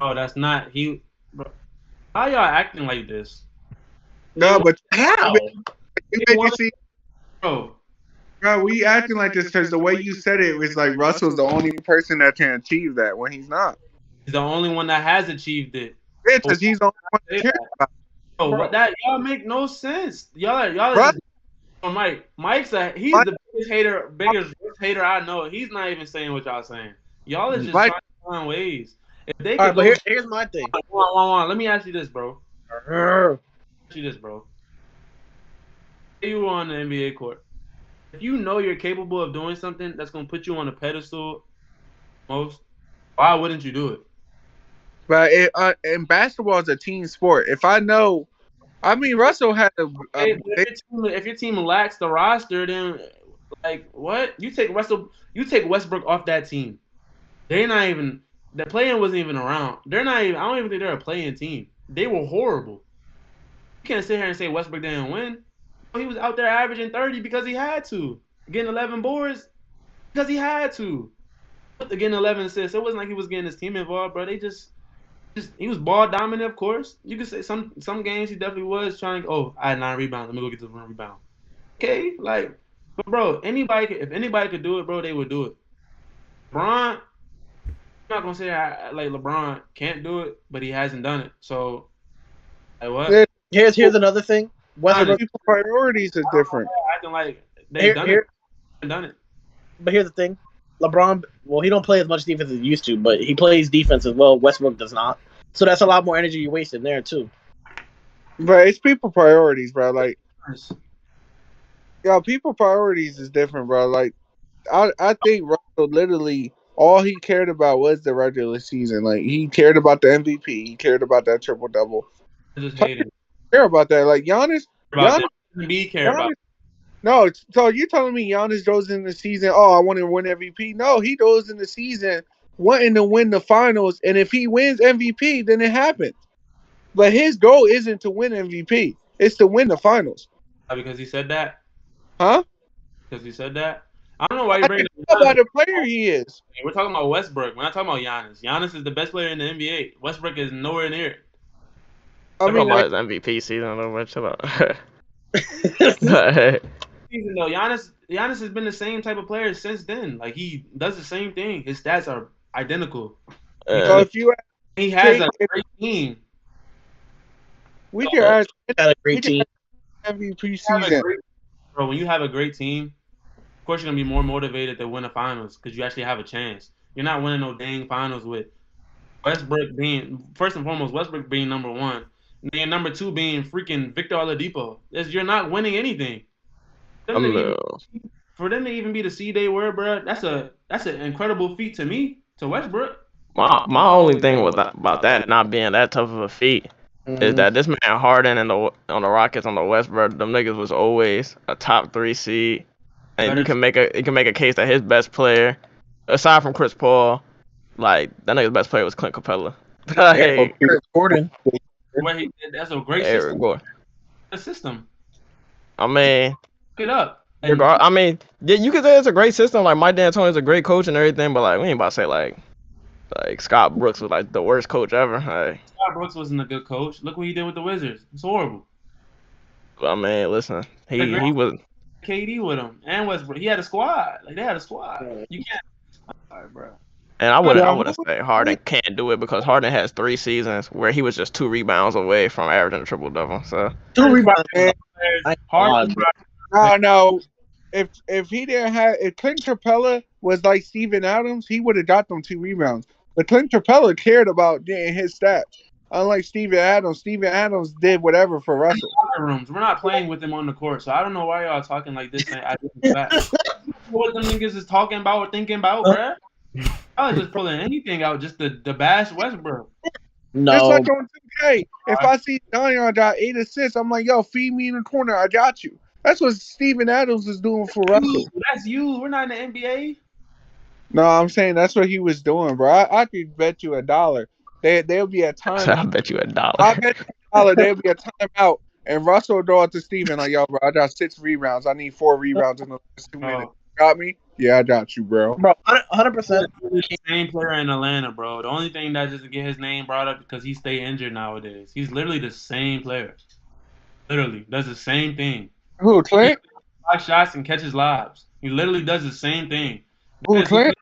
Oh, that's not he. Bro, how y'all acting like this? No, but how? Bro, we acting like this because the way you said it was like Russell's the only person that can achieve that when he's not. He's the only one that has achieved it. Yeah, because he's the only one that cares about it. Bro, that y'all make no sense. Y'all. Mike's the biggest hater I know. He's not even saying what y'all saying. Y'all is just trying to find ways. If they all right, but here's my thing. Let me ask you this, bro. Say you were on the NBA court. If you know you're capable of doing something that's gonna put you on a pedestal, why wouldn't you do it? But and basketball is a team sport. If I know I mean, Russell had a if your team lacks the roster, then like what? You take Westbrook off that team. They're not even the play-in wasn't even around. They're not even. I don't even think they're a play-in team. They were horrible. You can't sit here and say Westbrook didn't win. He was out there averaging 30 because he had to, getting 11 boards because he had to, getting 11 assists. It wasn't like he was getting his team involved, bro. They just he was ball dominant, of course. You could say some games he definitely was trying. Oh, I had 9 rebounds. Let me go get the 1 rebound. Okay, like, but bro, if anybody could do it, bro, they would do it. LeBron, I'm not gonna say like LeBron can't do it, but he hasn't done it. So, like what? Here's another thing. Westbrook's priorities are different. Acting like they've done it. But here's the thing. LeBron, well, he don't play as much defense as he used to, but he plays defense as well. Westbrook does not. So that's a lot more energy you wasted there, too. But it's people priorities, bro. Like, people priorities is different, bro. Like, I think Russell literally all he cared about was the regular season. Like, he cared about the MVP. He cared about that triple-double. I just hate it. Care about that. Like, Giannis care about. No, so you're telling me Giannis goes in the season, I want to win MVP? No, he goes in the season wanting to win the finals, and if he wins MVP, then it happens. But his goal isn't to win MVP. It's to win the finals. Because he said that? Huh? Because he said that? I don't know why you bring it up. About the player he is. We're talking about Westbrook. We're not talking about Giannis. Giannis is the best player in the NBA. Westbrook is nowhere near it. I mean, about his MVP season. I don't know what about. Season though, Giannis has been the same type of player since then. Like he does the same thing. His stats are identical. So if he has a great team. We can ask a great team. MVP season. Bro, when you have a great team, of course you're gonna be more motivated to win the finals because you actually have a chance. You're not winning no dang finals with Westbrook being first and foremost, Westbrook being number 1. And number 2 being freaking Victor Oladipo. You're not winning anything. For them to even be the seed they were, bro, that's an incredible feat to me, to Westbrook. My only thing about that not being that tough of a feat is that this man Harden on the Rockets on the West, bro, them niggas was always a top 3 seed, and you can make a case that his best player, aside from Chris Paul, like that nigga's best player was Clint Capella. Eric Gordon. That's a great system. Gordon. A system. I mean, look it up. I mean, yeah, you could say it's a great system. Like Mike D'Antoni's a great coach and everything, but like we ain't about to say like Scott Brooks was like the worst coach ever. Scott Brooks wasn't a good coach. Look what he did with the Wizards. It's horrible. I mean, listen, he was KD with him and Westbrook. He had a squad. Like they had a squad. You can't. All right, bro. And I wouldn't say Harden can't do it because Harden has 3 seasons where he was just 2 rebounds away from averaging a triple-double. So 2 rebounds. No. If he didn't have, if Clint Capella was like Steven Adams, he would have got them 2 rebounds. But Clint Capella cared about getting his stats. Unlike Steven Adams did whatever for Russell. We're not playing with him on the court, so I don't know why y'all talking like this. What them niggas is talking about or thinking about, bruh? I was just pulling anything out just to bash Westbrook. No. Just like on 2K. If I see Zion got 8 assists, I'm like, yo, feed me in the corner. I got you. That's what Steven Adams is doing for Russell. That's you. We're not in the NBA. No, I'm saying that's what he was doing, bro. I could bet you $1. There'll be a time. I'll bet you $1. I bet you $1. There'll be a timeout, and Russell will throw it to Steven like, yo, bro, I got 6 rebounds. I need 4 rebounds in the last 2 minutes. Got me? Yeah, I got you, bro. Bro, 100%. Same player in Atlanta, bro. The only thing that just to get his name brought up because he stay injured nowadays. He's literally the same player. Literally does the same thing. Who, Clint? 5 shots and catches lobs. He literally does the same thing. Who, Clint?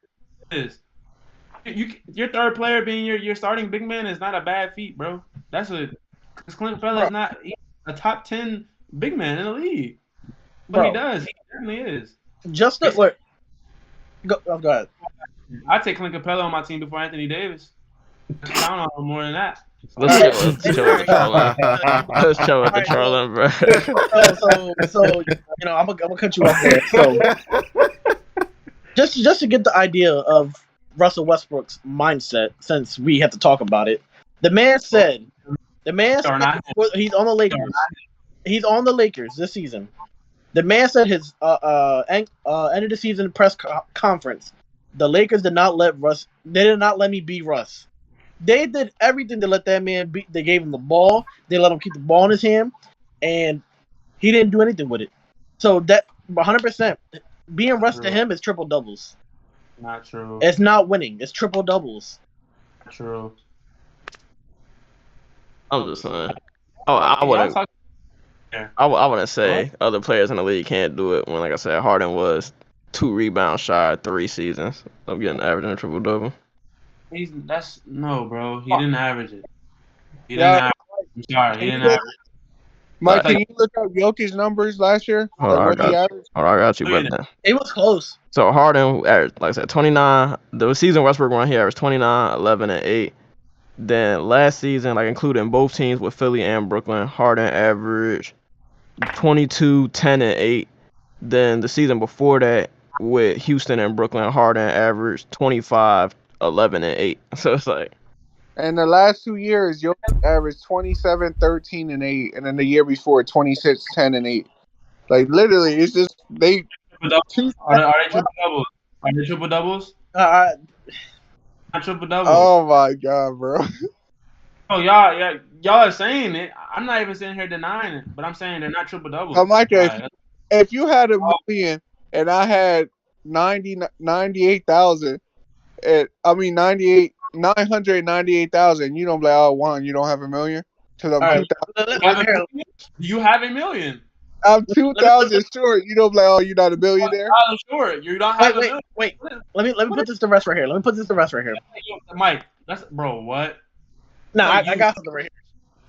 Your third player being your starting big man is not a bad feat, bro. Because Clint Capella is not a top 10 big man in the league. But he does. He certainly is. Just go ahead. I take Clint Capella on my team before Anthony Davis. I don't know more than that. Let's chill with the trolling, bro. So I'm gonna cut you off there. So just to get the idea of Russell Westbrook's mindset, since we have to talk about it, the man said The man said he's on the Lakers. He's on the Lakers this season. The man said his end of the season press conference. The Lakers did not let Russ. They did not let me be Russ. They did everything to let that man be. They gave him the ball. They let him keep the ball in his hand, and he didn't do anything with it. So that 100%, being Russ to him is triple doubles. Not true. It's not winning. It's triple doubles. Not true. I'm just saying. Oh, I wouldn't say other players in the league can't do it when, like I said, Harden was 2 rebounds shy 3 seasons of getting averaging a triple double. No, bro. He didn't average it. He didn't average it. I'm sorry. He didn't average it. Mike, can you look up Jokic's numbers last year? I got you. But it was close. So Harden averaged, like I said, 29. The season Westbrook won, he averaged 29, 11, and 8. Then last season, like including both teams with Philly and Brooklyn, Harden averaged 22, 10, and 8. Then the season before that with Houston and Brooklyn, Harden averaged 25, 11, and 8. So it's like. And the last 2 years, Jokic averaged 27, 13, and 8. And then the year before, 26, 10, and 8. Like, literally, it's just, Are they triple doubles? Are they triple doubles? Not triple doubles. Oh, my God, bro. Oh, y'all are saying it. I'm not even sitting here denying it, but I'm saying they're not triple doubles. So, Mike, if you had $1 million and I had 98,000, 998,000. You don't be like, oh, Juan, you don't have $1 million? Because I'm 2,000. You have $1 million. I'm 2,000 short. You don't be like, oh, you're not a millionaire? I'm short. You don't have $1 million. Wait. Let me put this to rest right here. Mike, bro, what? Nah, I got something right here.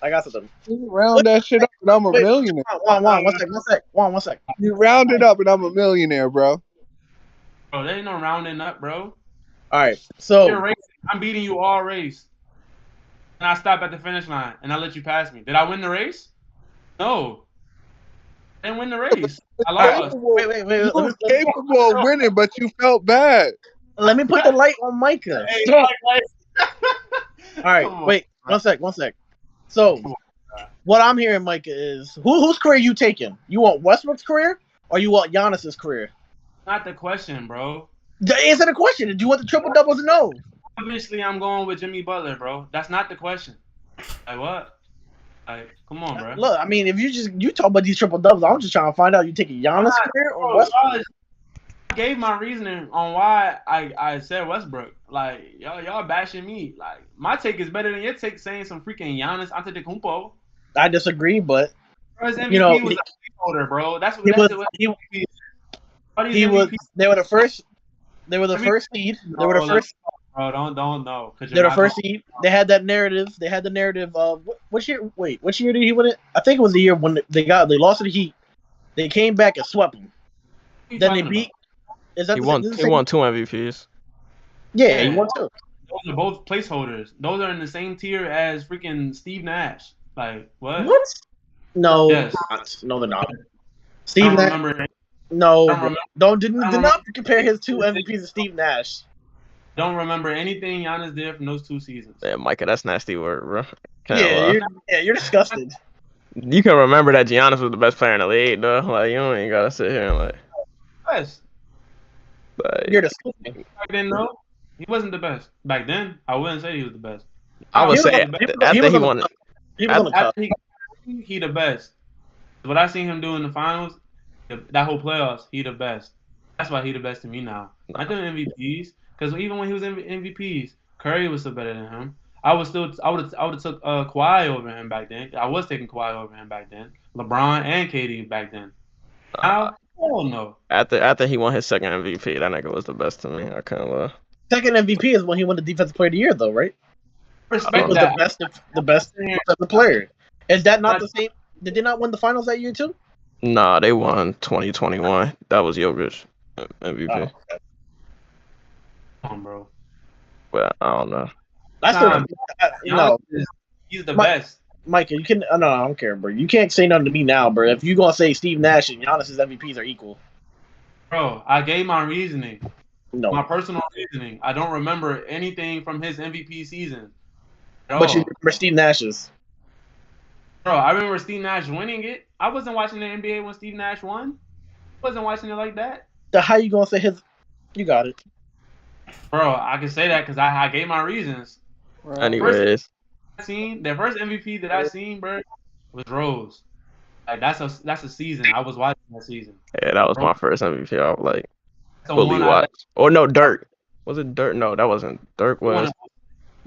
I got something. You round that shit up and I'm a millionaire. Juan, one sec. You round it up and I'm a millionaire, bro. Bro, there ain't no rounding up, bro. All right, so I'm beating you all race, and I stop at the finish line, and I let you pass me. Did I win the race? No, I didn't win the race. I lost. Wait. You were capable of winning, but you felt bad. Let me put the light on Micah. All right, wait, one sec. So, what I'm hearing, Micah, is whose career you taking? You want Westbrook's career, or you want Giannis's career? Not the question, bro. Answer the question. Do you want the triple doubles or no? Obviously, I'm going with Jimmy Butler, bro. That's not the question. Like what? Like, come on, bro. Look, I mean, if you talk about these triple doubles, I'm just trying to find out you taking Giannis' career or Westbrook. I gave my reasoning on why I said Westbrook. Like y'all bashing me. Like my take is better than your take, saying some freaking Giannis Antetokounmpo. I disagree, but his MVP was a placeholder, bro. That's what he was. They were the first. They were the first seed. They were the first. Bro, don't know. They're the first seed. They had that narrative. They had the narrative of which year? Wait, which year did he win it? I think it was the year when they lost to the Heat. They came back and swept them. Then they beat. He won 2 MVPs. Yeah, he won 2. Those are both placeholders. Those are in the same tier as freaking Steve Nash. Like what? What? No, yes. No, they're not. Steve Nash. No, do not compare his 2 MVPs to Steve Nash. Don't remember anything Giannis did from those 2 seasons. Yeah, Micah, that's nasty word, bro. You're disgusted. You can remember that Giannis was the best player in the league, though. Like, you don't even gotta sit here and like. Best. Like, you're disgusting. Back then, no, he wasn't the best. Back then, I wouldn't say he was the best. I would say after he won it. He the best. What I seen him do in the finals, that whole playoffs, he the best. That's why he the best to me now. Not the MVPs, because even when he was MVPs, Curry was still better than him. I would have took Kawhi over him back then. I was taking Kawhi over him back then. LeBron and KD back then. Now, hell no. After he won his second MVP, that nigga was the best to me. I kind of second MVP is when he won the Defensive Player of the Year, though, right? Respect was that. The best player. Is that not the same? Did they not win the finals that year too? Nah, they won 2021. That was Jokic MVP. Oh, okay. Come on, bro. But I don't know. He's the best. Micah, you can. No, I don't care, bro. You can't say nothing to me now, bro. If you gonna say Steve Nash and Giannis's MVPs are equal, bro, I gave my reasoning. No, my personal reasoning. I don't remember anything from his MVP season. But you remember Steve Nash's. Bro, I remember Steve Nash winning it. I wasn't watching the NBA when Steve Nash won. I wasn't watching it like that. How you gonna say his? You got it, bro. I can say that because I gave my reasons. Anyways, The first MVP that I seen, bro, was Rose. Like that's a season. I was watching that season. Yeah, that was my first MVP. I was like That's fully watched. Or no, Dirk. Was it Dirk? No, that wasn't. Dirk was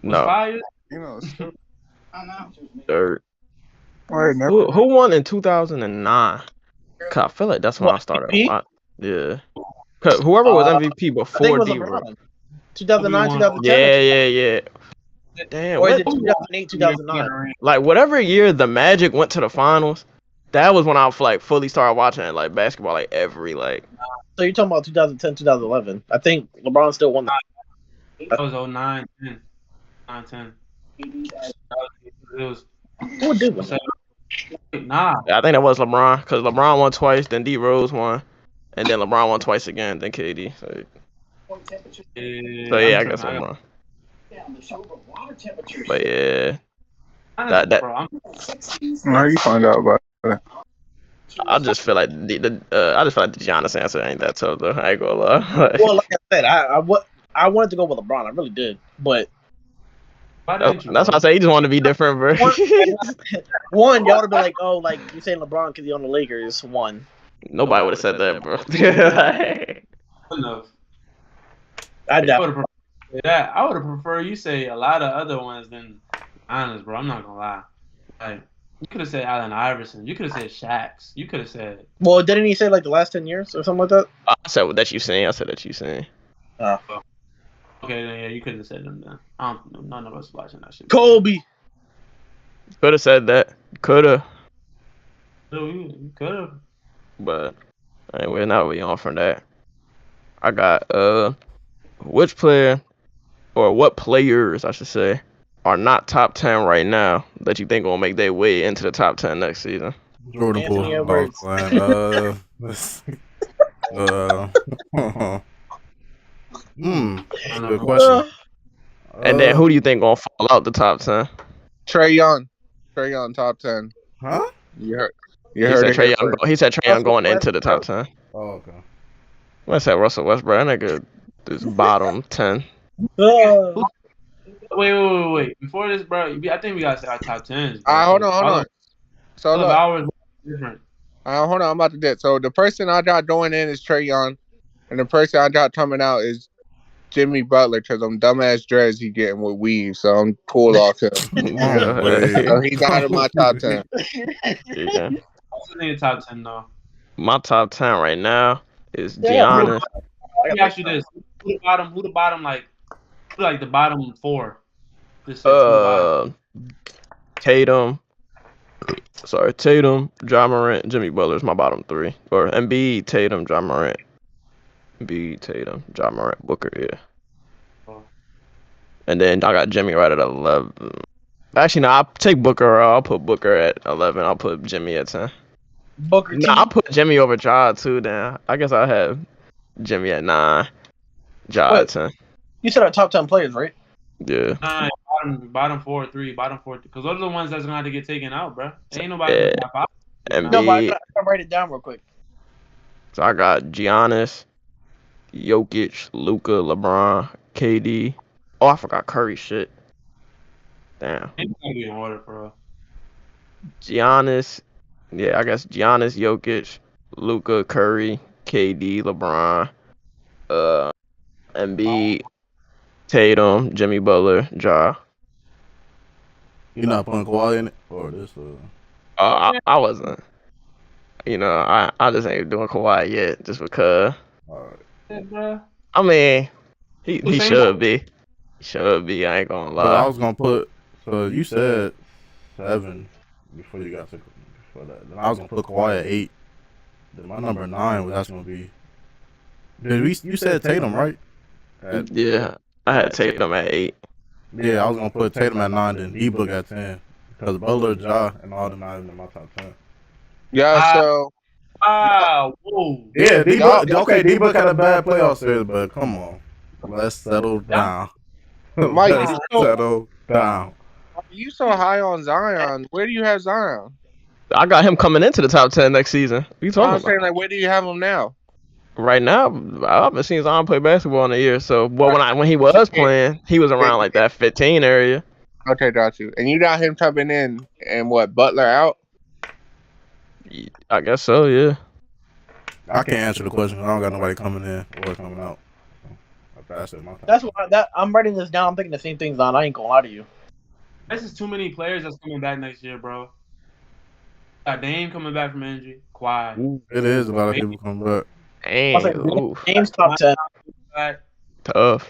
no. Fire? You know, Dirk. Wait, Who won in 2009? I feel like that's when I started. Yeah. Whoever was MVP before D-Rose. 2009, 2010. Yeah. Damn. Or is it 2008, 2009? Like whatever year the Magic went to the finals, that was when I like fully started watching like basketball like every like. So you're talking about 2010, 2011? I think LeBron still won that. That was 09, 10. 9, 10. It was. Who did win? Nah. I think that was LeBron because LeBron won twice, then D Rose won, and then LeBron won twice again, then KD. So yeah, I guess LeBron. But yeah, that. How you find out about it? I just feel like the Giannis answer ain't that tough though. I ain't gonna lie. Well, like I said, I wanted to go with LeBron. I really did, but that's what I say. He just wanted to be different, bro. One, y'all would have been like, oh, like you saying LeBron because he on the Lakers. One. Nobody would have said that, bro. I would have preferred you say a lot of other ones than honest, bro. I'm not gonna lie. Like you could have said Allen Iverson. You could have said Shaq's. You could have said. Well, didn't he say like the last 10 years or something like that? I said that you saying. Oh. Okay, then yeah, you could have said them then. I don't know. None of us watching that shit. Kobe. Could have said that. Could have. You could have. But anyway, now we on from that. I got which player or what players I should say are not top 10 right now that you think will make their way into the top 10 next season? Jordan Poole. Good question. And then who do you think gonna fall out the top 10? Trae Young. Top 10. Huh? You heard Trae Young. He said Trae Young going into the top 10. Oh, okay. I said Russell Westbrook. That nigga is bottom 10. Wait. Before this, bro, I think we gotta say our top 10s. Hold on. So look, ours different. Hold on, I'm about to do it. So the person I got going in is Trae Young, and the person I got coming out is Jimmy Butler because I'm dumbass dreads he getting with weave, so I'm pulled off him. So he's out of my top 10. Yeah. What's in your top 10 though? My top 10 right now is Giannis. Let me ask you this: who the bottom like the bottom 4? Tatum, Ja Morant, Jimmy Butler is my bottom 3. Or Embiid, Tatum, Ja Morant. Booker, yeah. And then I got Jimmy right at 11. Actually, no, I'll take Booker. I'll put Booker at 11. I'll put Jimmy at 10. Booker. No, I'll put Jimmy over Ja too. Then I guess I'll have Jimmy at 9. Ja at 10. You said our top 10 players, right? Yeah. Bottom 4, 3, bottom 4, because those are the ones that's gonna have to get taken out, bro. Ain't nobody. Embiid. No, but I gotta write it down real quick. So I got Giannis, Jokic, Luka, LeBron, KD. Oh, I forgot Curry. Shit. Damn. It's gonna be in order, bro. Giannis. Yeah, I guess Giannis, Jokic, Luka, Curry, KD, LeBron, Embiid, Tatum, Jimmy Butler, Ja. You're not putting Kawhi in it or this? I wasn't. I just ain't doing Kawhi yet, just because. I mean, he should be. He should be. I ain't gonna lie. But I was gonna put. So you said 7 before you got to before that. Then I was gonna put Kawhi at 8. Then my number 9 was gonna be. You said Tatum, right? Yeah, I had Tatum at 8. Yeah, I was gonna put Tatum at 9, then E-Book at 10, because Butler, Ja, and all them not even in my top 10. Yeah, so. Whoa. Yeah, D-Book. Okay, D-Book had a bad playoff series, but come on, let's settle down. Mike, let's settle down. you so high on Zion. Where do you have Zion? I got him coming into the top 10 next season. What you talking I'm about? saying, like, where do you have him now? Right now, I haven't seen Zion play basketball in a year. So, when he was playing, he was around like that 15 area. Okay, got you. And you got him coming in, and what, Butler out? I guess so, yeah. I can't answer the question. I don't got nobody coming in or coming out. That's why I'm writing this down. I'm thinking the same things on. I ain't gonna lie to you. This is too many players that's coming back next year, bro. Got Dame coming back from injury. Kawhi. It is a lot of people coming back. Dang, James top 10. Tough.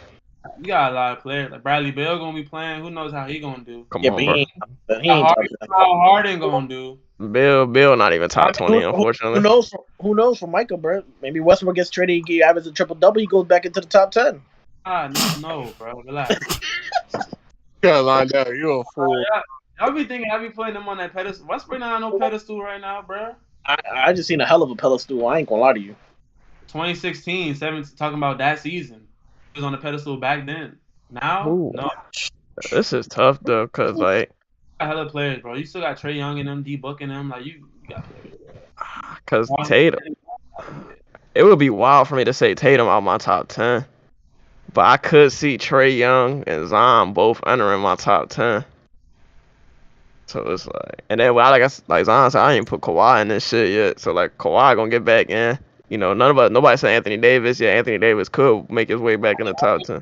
You got a lot of players. Like Bradley Beal gonna be playing. Who knows how he gonna do? Come on, bro. He ain't top 10. How Harden gonna do? Bill not even top 20, unfortunately. Who knows for Michael, bro? Maybe Westbrook gets traded, he averages a triple-double, he goes back into the top 10. No, bro. Relax. Carolina, you're a fool. Y'all be thinking I be putting them on that pedestal. Westbrook not on no pedestal right now, bro. I just seen a hell of a pedestal. I ain't gonna lie to you. 2016, 17, talking about that season. He was on the pedestal back then. Now, no. This is tough though, cause like, got hella players, bro. You still got Trae Young and them, D-Book and them. Like you got players. Cause Tatum. It would be wild for me to say Tatum out my top 10, but I could see Trae Young and Zion both entering my top 10. So it's like, and then like Zion said, I ain't put Kawhi in this shit yet. So like Kawhi gonna get back in. You know, nobody said Anthony Davis. Yeah, Anthony Davis could make his way back in the top 10.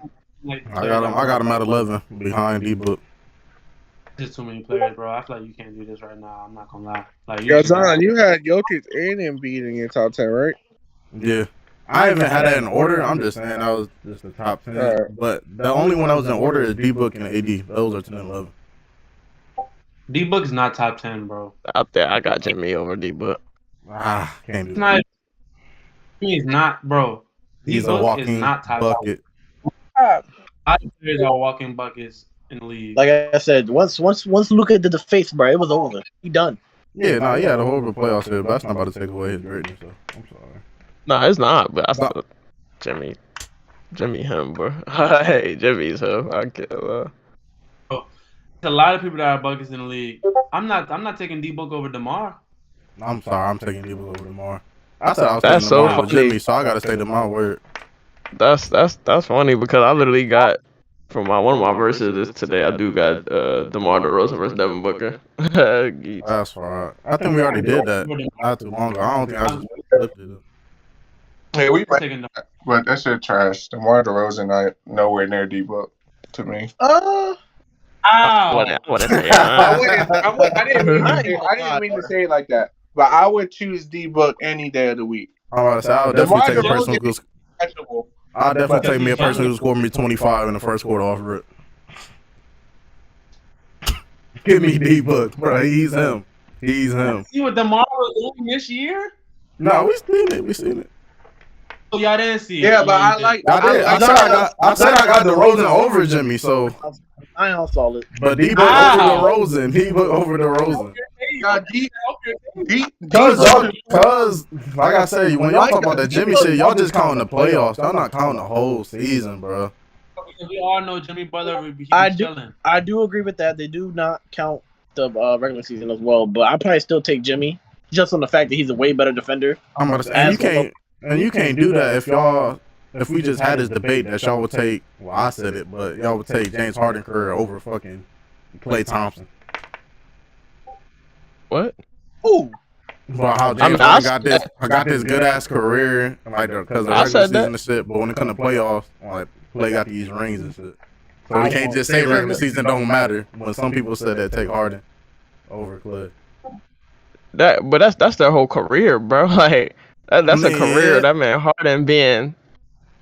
I got him at 11 behind D-Book. Just too many players, bro. I feel like you can't do this right now. I'm not gonna lie. Like Zion, you had Jokic and Embiid in your top 10, right? Yeah. I haven't had that in order. I'm just saying that was just the top 10. Right. But the only one that was in order is D-Book and AD. Those are 10 and 11. D-Book is not top 10, bro. Out there, I got Jimmy over D-Book. Can't do that. He's not, bro. He's a walking bucket. Players are walking buckets in the league. Like I said, once Luka did the face, bro, it was over. He done. Yeah, he had a horrible playoff series, but that's not about to take away his greatness. So I'm sorry. No, it's not. But I still Jimmy him, bro. Hey, Jimmy's him. I can't lie. There's a lot of people that are buckets in the league. I'm not taking D-Book over DeMar. I'm sorry, I'm taking D-Book over DeMar. I said I was taking DeMar over Jimmy, so I gotta say DeMar word. That's funny because I literally got from one of my verses today. I do got DeMar DeRozan versus Devin Booker. That's right. I think we already did that not too long ago. I don't think I just flipped it up. Yeah, we might, but that shit trash. DeMar DeRozan, nowhere near D-Book to me. I didn't mean to say it like that, but I would choose D-Book any day of the week. I would definitely take a person who's. I'll definitely take me a person who scored me 25 in the first quarter off rip. Give me D-Book, bro. He's him. See what DeMar was doing this year? No, we seen it. Oh, y'all didn't see it. Yeah, but I like. I said I got DeRozan over Jimmy, so. I am solid. But D-Book over DeRozan. D-Book over DeRozan. Cause, like I said, when y'all talk about that Jimmy shit, y'all just counting the playoffs. Y'all not counting the whole season, bro. We all know Jimmy Butler would be chilling. I do agree with that. They do not count the regular season as well, but I probably still take Jimmy just on the fact that he's a way better defender. I'm about to say, you can't do that if we just had this debate that y'all would take. Well, I said it, but y'all would take James Harden career over fucking Klay Thompson. What? Ooh. Well, how James Harden got this good ass career, like because of the regular season and shit. But when it comes to playoffs, like Klay got these rings and shit. So we can't just say regular season don't matter. When some people said that take Harden over Klay. But that's their whole career, bro. Like that's a career. That man Harden being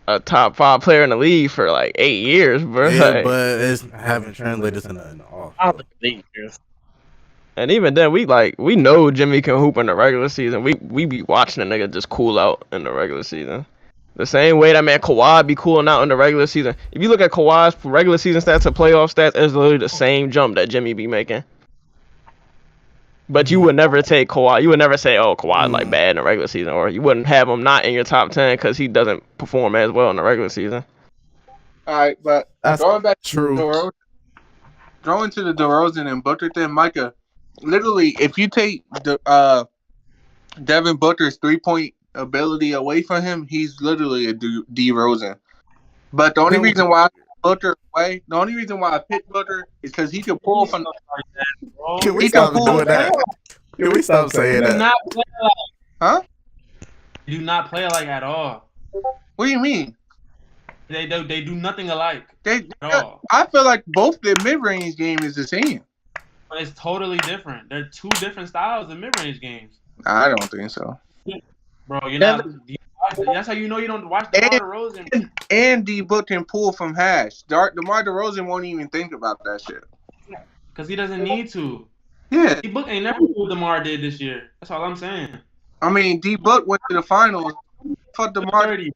a top 5 player in the league for like 8 years, bro. Yeah, like, but it's haven't translated to nothing off. I don't think 8 years. And even then, we know Jimmy can hoop in the regular season. We be watching a nigga just cool out in the regular season. The same way that man Kawhi be cooling out in the regular season. If you look at Kawhi's regular season stats and playoff stats, it's literally the same jump that Jimmy be making. But you would never take Kawhi. You would never say, "Oh, Kawhi's like bad in the regular season," or you wouldn't have him not in your top 10 because he doesn't perform as well in the regular season. All right, but that's going back true. throwing to the DeRozan and Booker thing, Micah. Literally, if you take the Devin Booker's 3-point ability away from him, he's literally a DeRozan. But the only reason why I Booker away, the only reason why I picked Booker is because he could pull from. Can we stop doing that? Can we stop saying that? Not play like, huh? Do not play alike at all. What do you mean? They do nothing alike. At all. I feel like both their mid-range game is the same. But it's totally different. They're two different styles of mid-range games. I don't think so. Bro, you're not. That's how you know you don't watch DeMar DeRozan. And D-Book can pull from hash. DeMar DeRozan won't even think about that shit. Because he doesn't need to. Yeah. D-Book ain't never do what DeMar did this year. That's all I'm saying. I mean, D-Book went to the finals. Fuck DeMar. 30,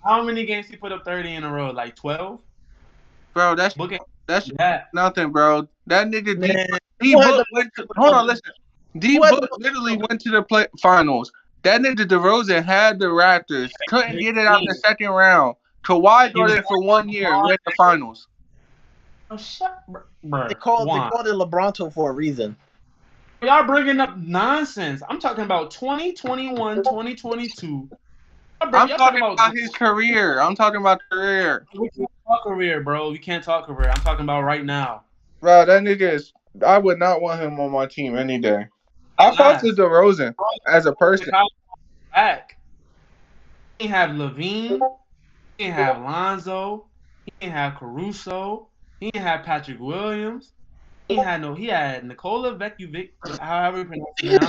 how many games he put up 30 in a row? Like 12? Bro, that's nothing, bro. That nigga D-Book went to... Hold on, listen. D-Book literally went to the finals. That nigga DeRozan had the Raptors. Couldn't get it out in the second round. Kawhi got it for 1 year and went to the finals. Oh, shut bro. They called it LeBronto for a reason. Y'all bringing up nonsense. I'm talking about 2021, 2022. I'm talking about his career. I'm talking about career. We can't talk career, bro. We can't talk career. I'm talking about right now. Bro, that nigga is... I would not want him on my team any day. I fuck with DeRozan as a person. Back. He didn't have Levine. He didn't have Lonzo. He didn't have Caruso. He didn't have Patrick Williams. He had Nikola Vucevic. However you pronounce it.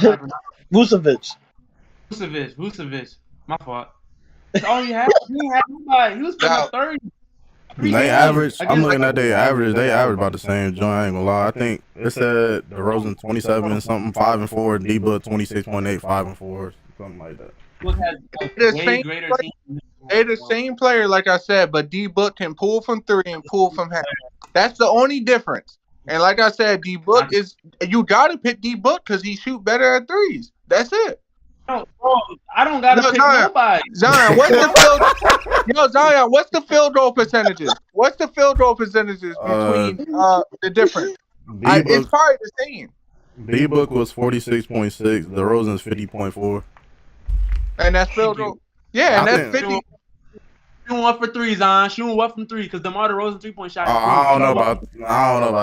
Vucevic. My fault. That's all he had. He didn't have nobody. He was putting up 30. They average. I'm looking at their average. They average about the same. Joint, I ain't gonna lie. I think it said DeRozan 27 something, 5 and 4. D-Book 26.8, 5 and 4, something like that. They're the same player, like I said, but D-Book can pull from 3 and pull from half. That's the only difference. And like I said, D-Book is... You gotta pick D-Book because he shoot better at threes. That's it. No, bro, I don't gotta pick nobody. Zion, what's the field goal percentages? What's the field goal percentages between the difference? It's probably the same. D-Book was 46.6. DeRozan's 50.4. And that's field goal. Yeah, and that's 50. Shooting 1 for 3, Zion. Shooting 1 from 3 because DeMar DeRozan 3-point shot. I don't know about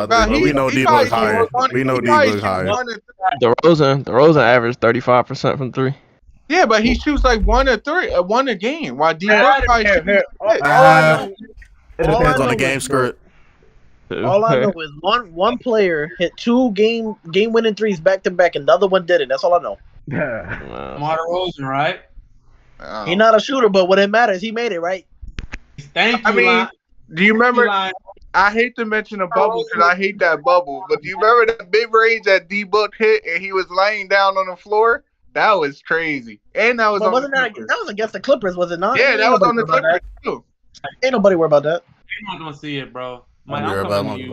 that. But we know D-Book's higher. We know D-Book's higher. DeRozan averaged 35% from 3. Yeah, but he shoots like 1 a game. While D-Book probably shoots it depends on the game script. All I know is one player hit 2 game-winning threes back to back, and the other one didn't. That's all I know. DeMar DeRozan, right? He's not a shooter, but when it matters, he made it, right? Thank you. I mean, do you remember? I hate to mention a bubble because I hate that bubble. But do you remember that mid-range that D-Book hit and he was laying down on the floor? That was crazy. And that was that was against the Clippers, was it not? Yeah, that was on the Clippers too. Ain't nobody worried about that. You're not gonna see it, bro. I'm coming to you,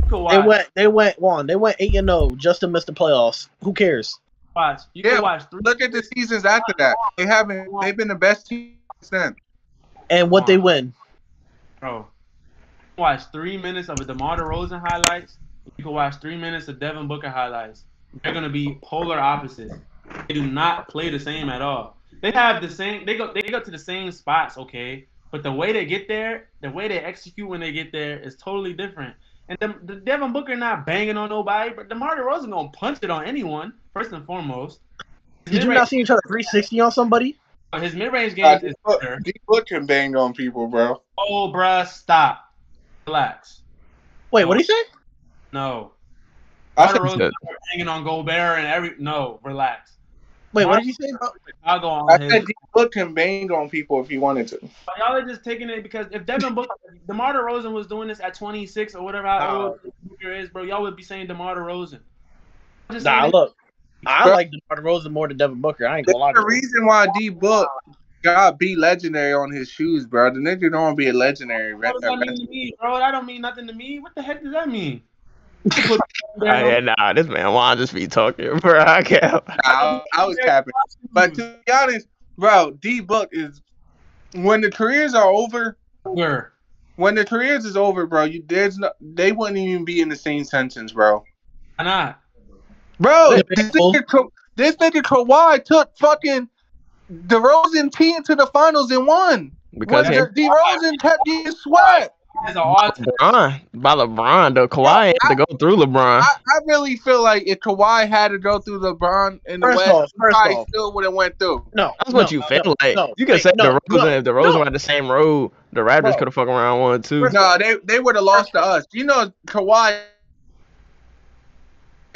bro. They went 8-0. Justin missed the playoffs. Who cares? Watch. You can watch 3. Look at the seasons after that. They've been the best team since then. And what they win? Bro, watch 3 minutes of a DeMar DeRozan highlights. You can watch 3 minutes of Devin Booker highlights. They're gonna be polar opposites. They do not play the same at all. They have the same. They go to the same spots, okay. But the way they get there, the way they execute when they get there is totally different. And the Devin Booker not banging on nobody, but DeMar DeRozan gonna punch it on anyone first and foremost. Did you not see him try to 360 on somebody? His mid-range game is better. D-Book can bang on people, bro. Oh, bruh, stop. Relax. Wait, what did he say? No. I said DeRozan banging on Gobert and no, relax. Wait, what did you say? I said D-Book can bang on people if he wanted to. Y'all are just taking it because if DeMar DeRozan was doing this at 26 or whatever how old Booker is, bro, y'all would be saying DeMar DeRozan. Look, I like DeMar DeRozan more than Devin Booker. I ain't gonna lie. The reason why D-Book got be legendary on his shoes, bro. The nigga don't want to be a legendary. What does that mean to me, bro? That don't mean nothing to me. What the heck does that mean? This man Juan just be talking, bro. I was capping. But to be honest, bro, D-Book is when the careers are over. When the careers is over, bro, they wouldn't even be in the same sentence, bro. Why not? Bro, this nigga Kawhi took fucking DeRozan team to the finals and won. Because DeRozan kept getting swept. By LeBron, though. Kawhi had to go through LeBron. I really feel like if Kawhi had to go through LeBron in the West, Kawhi still would have went through. No, that's what you feel like. You can say DeRozan. If DeRozan had the same road, the Raptors could have fucking around one too. No, they would have lost to us. You know, Kawhi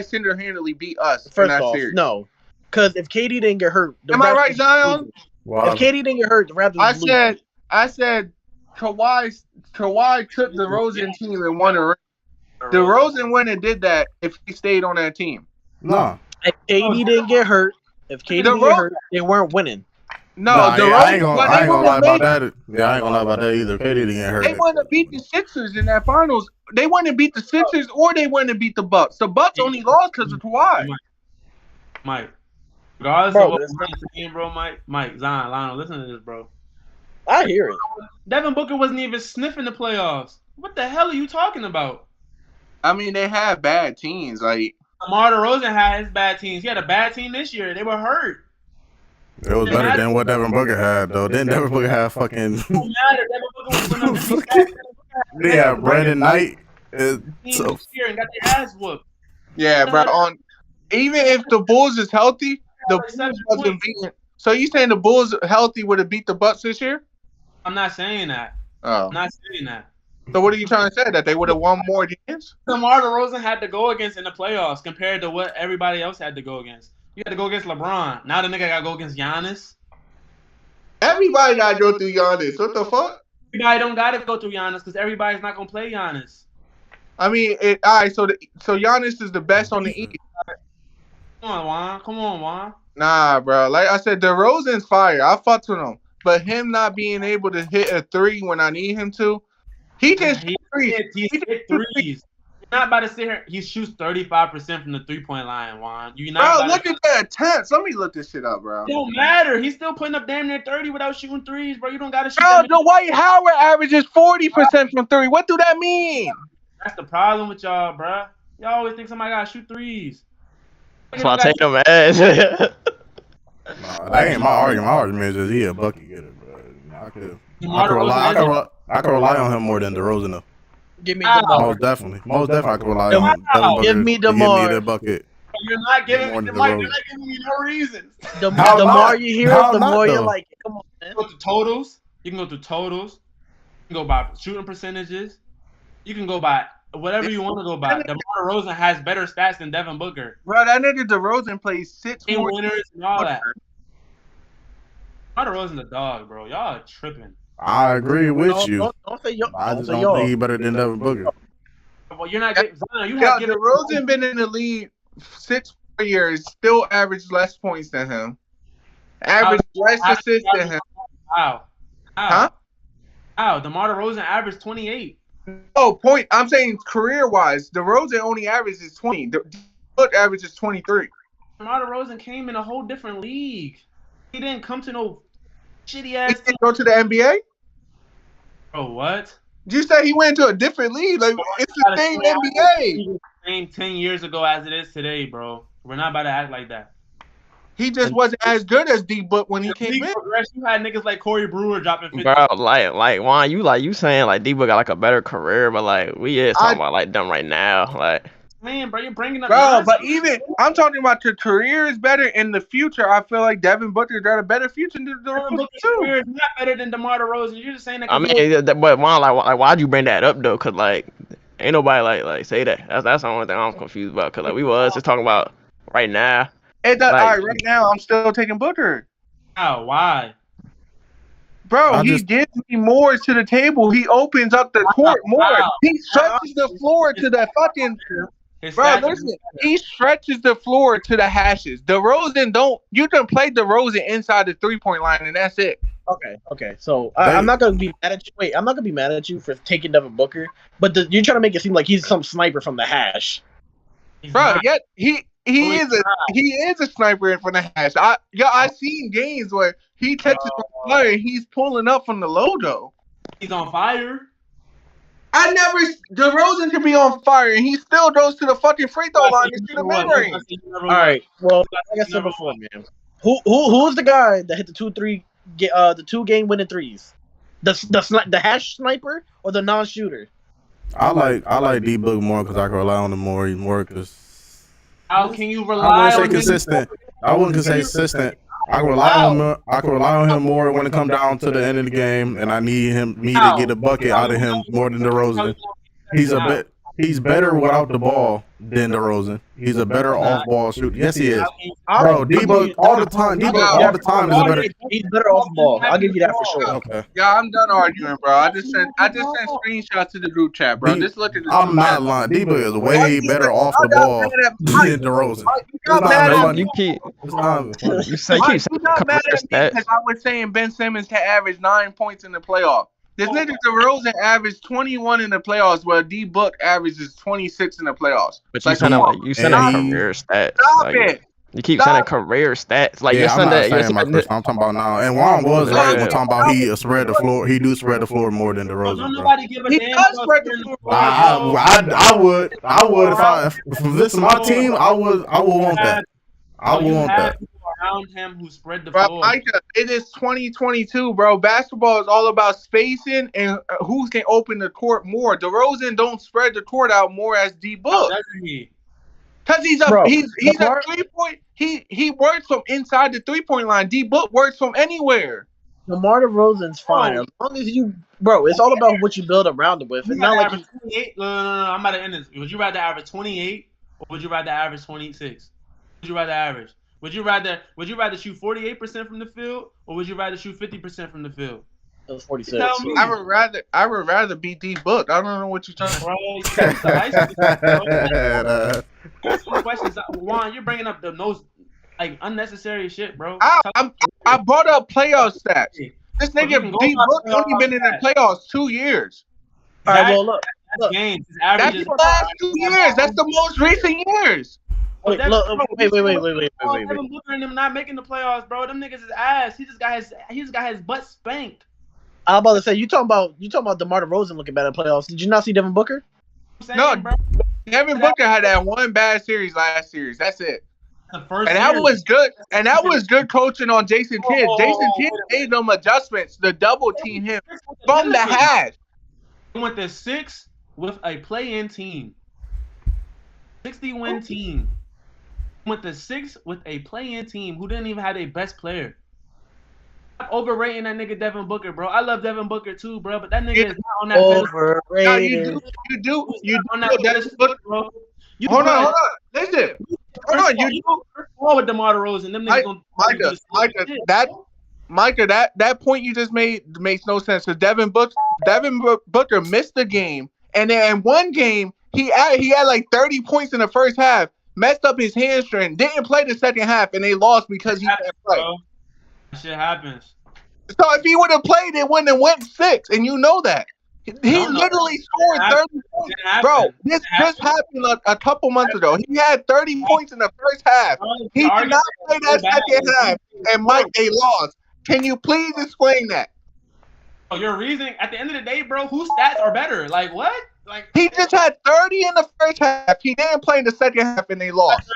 single-handedly beat us in that series. No, because if KD didn't get hurt, am I right, Zion? If KD didn't get hurt, the Raptors. I said Kawhi took the DeRozan team and won a ring. DeRozan went and did that if he stayed on that team. No. If KD didn't get hurt, they weren't winning. No, I ain't gonna lie about that. Yeah, I ain't gonna lie about that either. KD didn't get hurt. They wouldn't have beat the Sixers in that finals. They wouldn't have beat the Sixers or they wouldn't have beat the Bucks. The Bucks only lost because of Kawhi. Mike. Regardless of what we're saying, bro, Mike, Zion, Lionel, listen to this, bro. I hear it. Devin Booker wasn't even sniffing the playoffs. What the hell are you talking about? I mean, they had bad teams. Like DeMar DeRozan had his bad teams. He had a bad team this year. They were hurt. It was better than what Devin Booker had, though. Didn't Devin Booker have fucking... It don't matter. Devin Booker was going to Yeah, Brandon Knight. And got their ass whooped. Yeah, bro. Even if the Bulls is healthy, the Bulls wasn't beating. So you saying the Bulls healthy would have beat the Bucks this year? I'm not saying that. Oh. I'm not saying that. So what are you trying to say? That they would have won more games? DeMar DeRozan had to go against in the playoffs compared to what everybody else had to go against. You had to go against LeBron. Now the nigga got to go against Giannis. Everybody got to go through Giannis. What the fuck? Everybody don't got to go through Giannis because everybody's not going to play Giannis. I mean, all right, so Giannis is the best on the East. Come on, Juan. Nah, bro. Like I said, DeRozan's fire. I fucked with him. But him not being able to hit a three when I need him to, he hit threes. He hit threes. You're not about to sit here. He shoots 35% from the 3-point line, Juan. Bro, look at the attempts. Let me look this shit up, bro. It don't matter. He's still putting up damn near 30 without shooting threes, bro. You don't got to shoot. Bro, Dwight Howard averages 40% from three. What do that mean? That's the problem with y'all, bro. Y'all always think somebody got to shoot threes. That's why I take them ass. That ain't my argument. My argument is just he a bucket getter, bro. I could rely on him more than DeRozan though. Give me DeMar. Most definitely, I could rely on him. Give me DeMar. Give me the bucket. You're not giving me DeMar. You're not giving me no reasons. The more you hear it, the more you like it. Come on, man. Go to totals. You can go to totals. You can go by shooting percentages. You can go by whatever you want to go by. DeMar DeRozan has better stats than Devin Booker. Bro, that nigga DeRozan plays 6 more winners and all that. DeMar DeRozan's a dog, bro. Y'all are tripping. I agree with you. Don't say y'all. I just don't think he's better than Devin Booker. Well, you're not getting Zion. You have DeRozan been in the league 6 years, still averaged less points than him. Averaged less assists than him. How? Huh? How? DeMar DeRozan averaged 28. Oh, point. I'm saying career-wise, DeRozan only averages 20. Book averages 23. DeMar DeRozan came in a whole different league. He didn't come to no shitty ass. He didn't go to the NBA? Bro, what? You said he went to a different league. Like it's the same NBA. Same 10 years ago as it is today, bro. We're not about to act like that. He just wasn't as good as D-Book when he came in. You had niggas like Corey Brewer dropping 50. Bro, like Juan, you saying like D-Book got like a better career, but like we is talking about like them right now, like. Man, bro, you're bringing up. Bro, but even I'm talking about your career is better in the future. I feel like Devin Booker got a better future than DeRozan too. Career is not better than DeMar DeRozan. You're just saying that. I mean, but Juan, like, why'd you bring that up though? Cause like, ain't nobody like say that. That's the only thing I'm confused about. Cause like we was just talking about right now. All right, right now I'm still taking Booker. How? Why? Bro, he gives me more to the table. He opens up the court more. He stretches the floor to the fucking. Bro, listen. He stretches the floor to the hashes. DeRozan don't. You can play DeRozan inside the 3-point line, and that's it. Okay. So I'm not gonna be mad at you. Wait, I'm not gonna be mad at you for taking Devin Booker, but you're trying to make it seem like he's some sniper from the hash. Bro, yet he is a sniper from the hash. I've seen games where he catches the fire and he's pulling up from the logo. He's on fire. DeRozan could be on fire and he still goes to the fucking free throw line and shoot a mid-range. All right. Well, like I said before, man. Who's the guy that hit the 2 game winning threes? The hash sniper or the non-shooter? I like D Book more because I can rely on him more because. How can you rely? I wouldn't say consistent. I wouldn't say consistent. I can rely on him more when it comes down to the end of the game, and I need to get a bucket out of him more than DeRozan. He's better without the ball than DeRozan. He's a better off-ball shooter. Yes, he is. Bro, D-Book all the time. D-Book all the time is a better. He's better off ball. I'll give you that for sure. Okay. Yeah, I'm done arguing, bro. I just sent screenshots to the group chat, bro. Just look at this. I'm not lying. D-Book is way better off the ball than DeRozan. You say you not mad at me because I was saying Ben Simmons can average 9 points in the playoff. This nigga DeRozan averaged 21 in the playoffs, while D Book averages 26 in the playoffs. But you send career stats. Stop it. You keep sending career stats. Like I'm talking about now. And Juan was right when talking about he spread the floor. He do spread the floor more than DeRozan. Don't nobody give a damn. He does spread the floor. I would if this is my team. I would want that. I would want that. Around him who spread the floor. Micah, it is 2022, bro. Basketball is all about spacing and who can open the court more. DeRozan don't spread the court out more as D Book. Because he's a 3-point. He works from inside the 3-point line. D Book works from anywhere. DeMar DeRozan's fine as long as you, bro. It's all about what you build around it with. It's not like 28. No, I'm about to end this. Would you rather average 28 or would you rather average 26? Would you rather average? Would you rather shoot 48% from the field or would you rather shoot 50% from the field? It was 46. I would rather be D Book. I don't know what you're talking about. Questions. Juan, you're bringing up the most unnecessary shit, bro. I brought up playoff stats. This nigga D Book only been in the playoffs 2 years. All right, well look. Games. That's the last 2 years. That's the most recent years. Wait. Devin Booker and them not making the playoffs, bro. Them niggas is ass. He just got his butt spanked. I was about to say you talking about DeMar DeRozan looking bad in playoffs. Did you not see Devin Booker? No, bro. Devin Booker had that one bad series last series. That's it. That was good. And that was good coaching on Jason Kidd. Jason Kidd made them adjustments to double team him from the hash. He went to 6 with a play-in team. 60-win team. Went to 6 with a play-in team who didn't even have their best player. I'm overrating that nigga Devin Booker, bro. I love Devin Booker too, bro, but that nigga is not on that overrated. No, you do on that Devin Booker, bro. Hold on. Listen. Hold on. You do with DeMar DeRozan. Them niggas Micah, that point you just made makes no sense. Because Devin Booker missed the game, and then in one game he had like 30 points in the first half. Messed up his hamstring, didn't play the second half, and they lost because he didn't play. That shit happens. So if he would have played, it wouldn't have went 6, and you know that. He literally scored 30 points. Bro, this happened a couple months ago. He had 30 points in the first half. He did not play that second half, and Mike, they lost. Can you please explain that? Oh, your reasoning, at the end of the day, bro, whose stats are better? Like, what? He just had 30 in the first half. He didn't play in the second half, and they lost.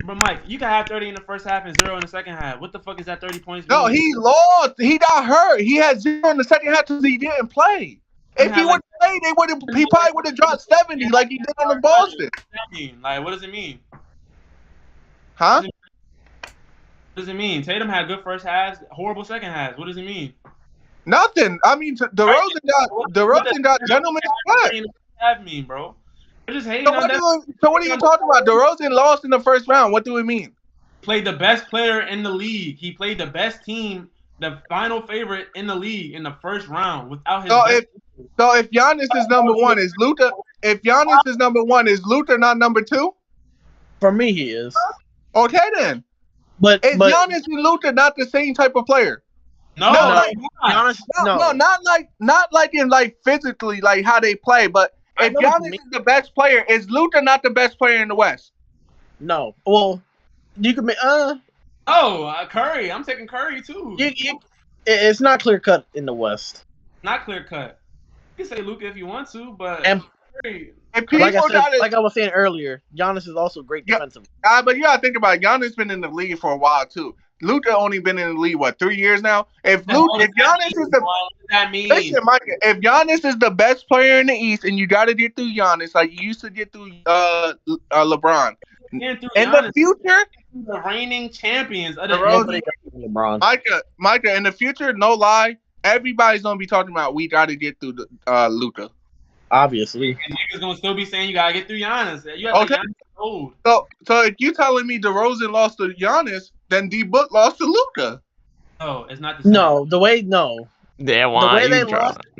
But Mike, you can have 30 in the first half and 0 in the second half. What the fuck is that 30 points? No, he lost. He got hurt. He had 0 in the second half because he didn't play. If he would have played, he probably would have dropped 70 like he did on the Boston. Like, what does it mean? Huh? What does it mean? Tatum had good first halves, horrible second halves. What does it mean? Nothing. I mean, DeRozan got gentleman's sweat. That mean, bro? We're just hating so what are you talking about? DeRozan lost in the first round. What do we mean? Played the best player in the league. He played the best team, the final favorite in the league in the first round without his. So if Giannis is number 1, is Luka? If Giannis is number 1, is Luka not number 2? For me, he is. Okay then. But Giannis and Luka not the same type of player? No, Giannis, not like in like physically like how they play, but if Giannis is the best player, is Luka not the best player in the West? No. Well, you could make Curry. I'm taking Curry too. It's not clear cut in the West. Not clear cut. You can say Luka if you want to, but And like I was saying earlier, Giannis is also great defensively. But you gotta think about it. Giannis been in the league for a while too. Luka only been in the league 3 years now. If Giannis is the listen, Mike, if Giannis is the best player in the East, and you got to get through Giannis like you used to get through LeBron. In the future, the reigning champions of LeBron. Micah, in the future, no lie, everybody's gonna be talking about we got to get through Luka. Obviously, and niggas gonna still be saying you gotta get through Giannis. You have okay. Old. So if you telling me DeRozan lost to Giannis, then D Book lost to Luka. No, it's not the same. No, the way the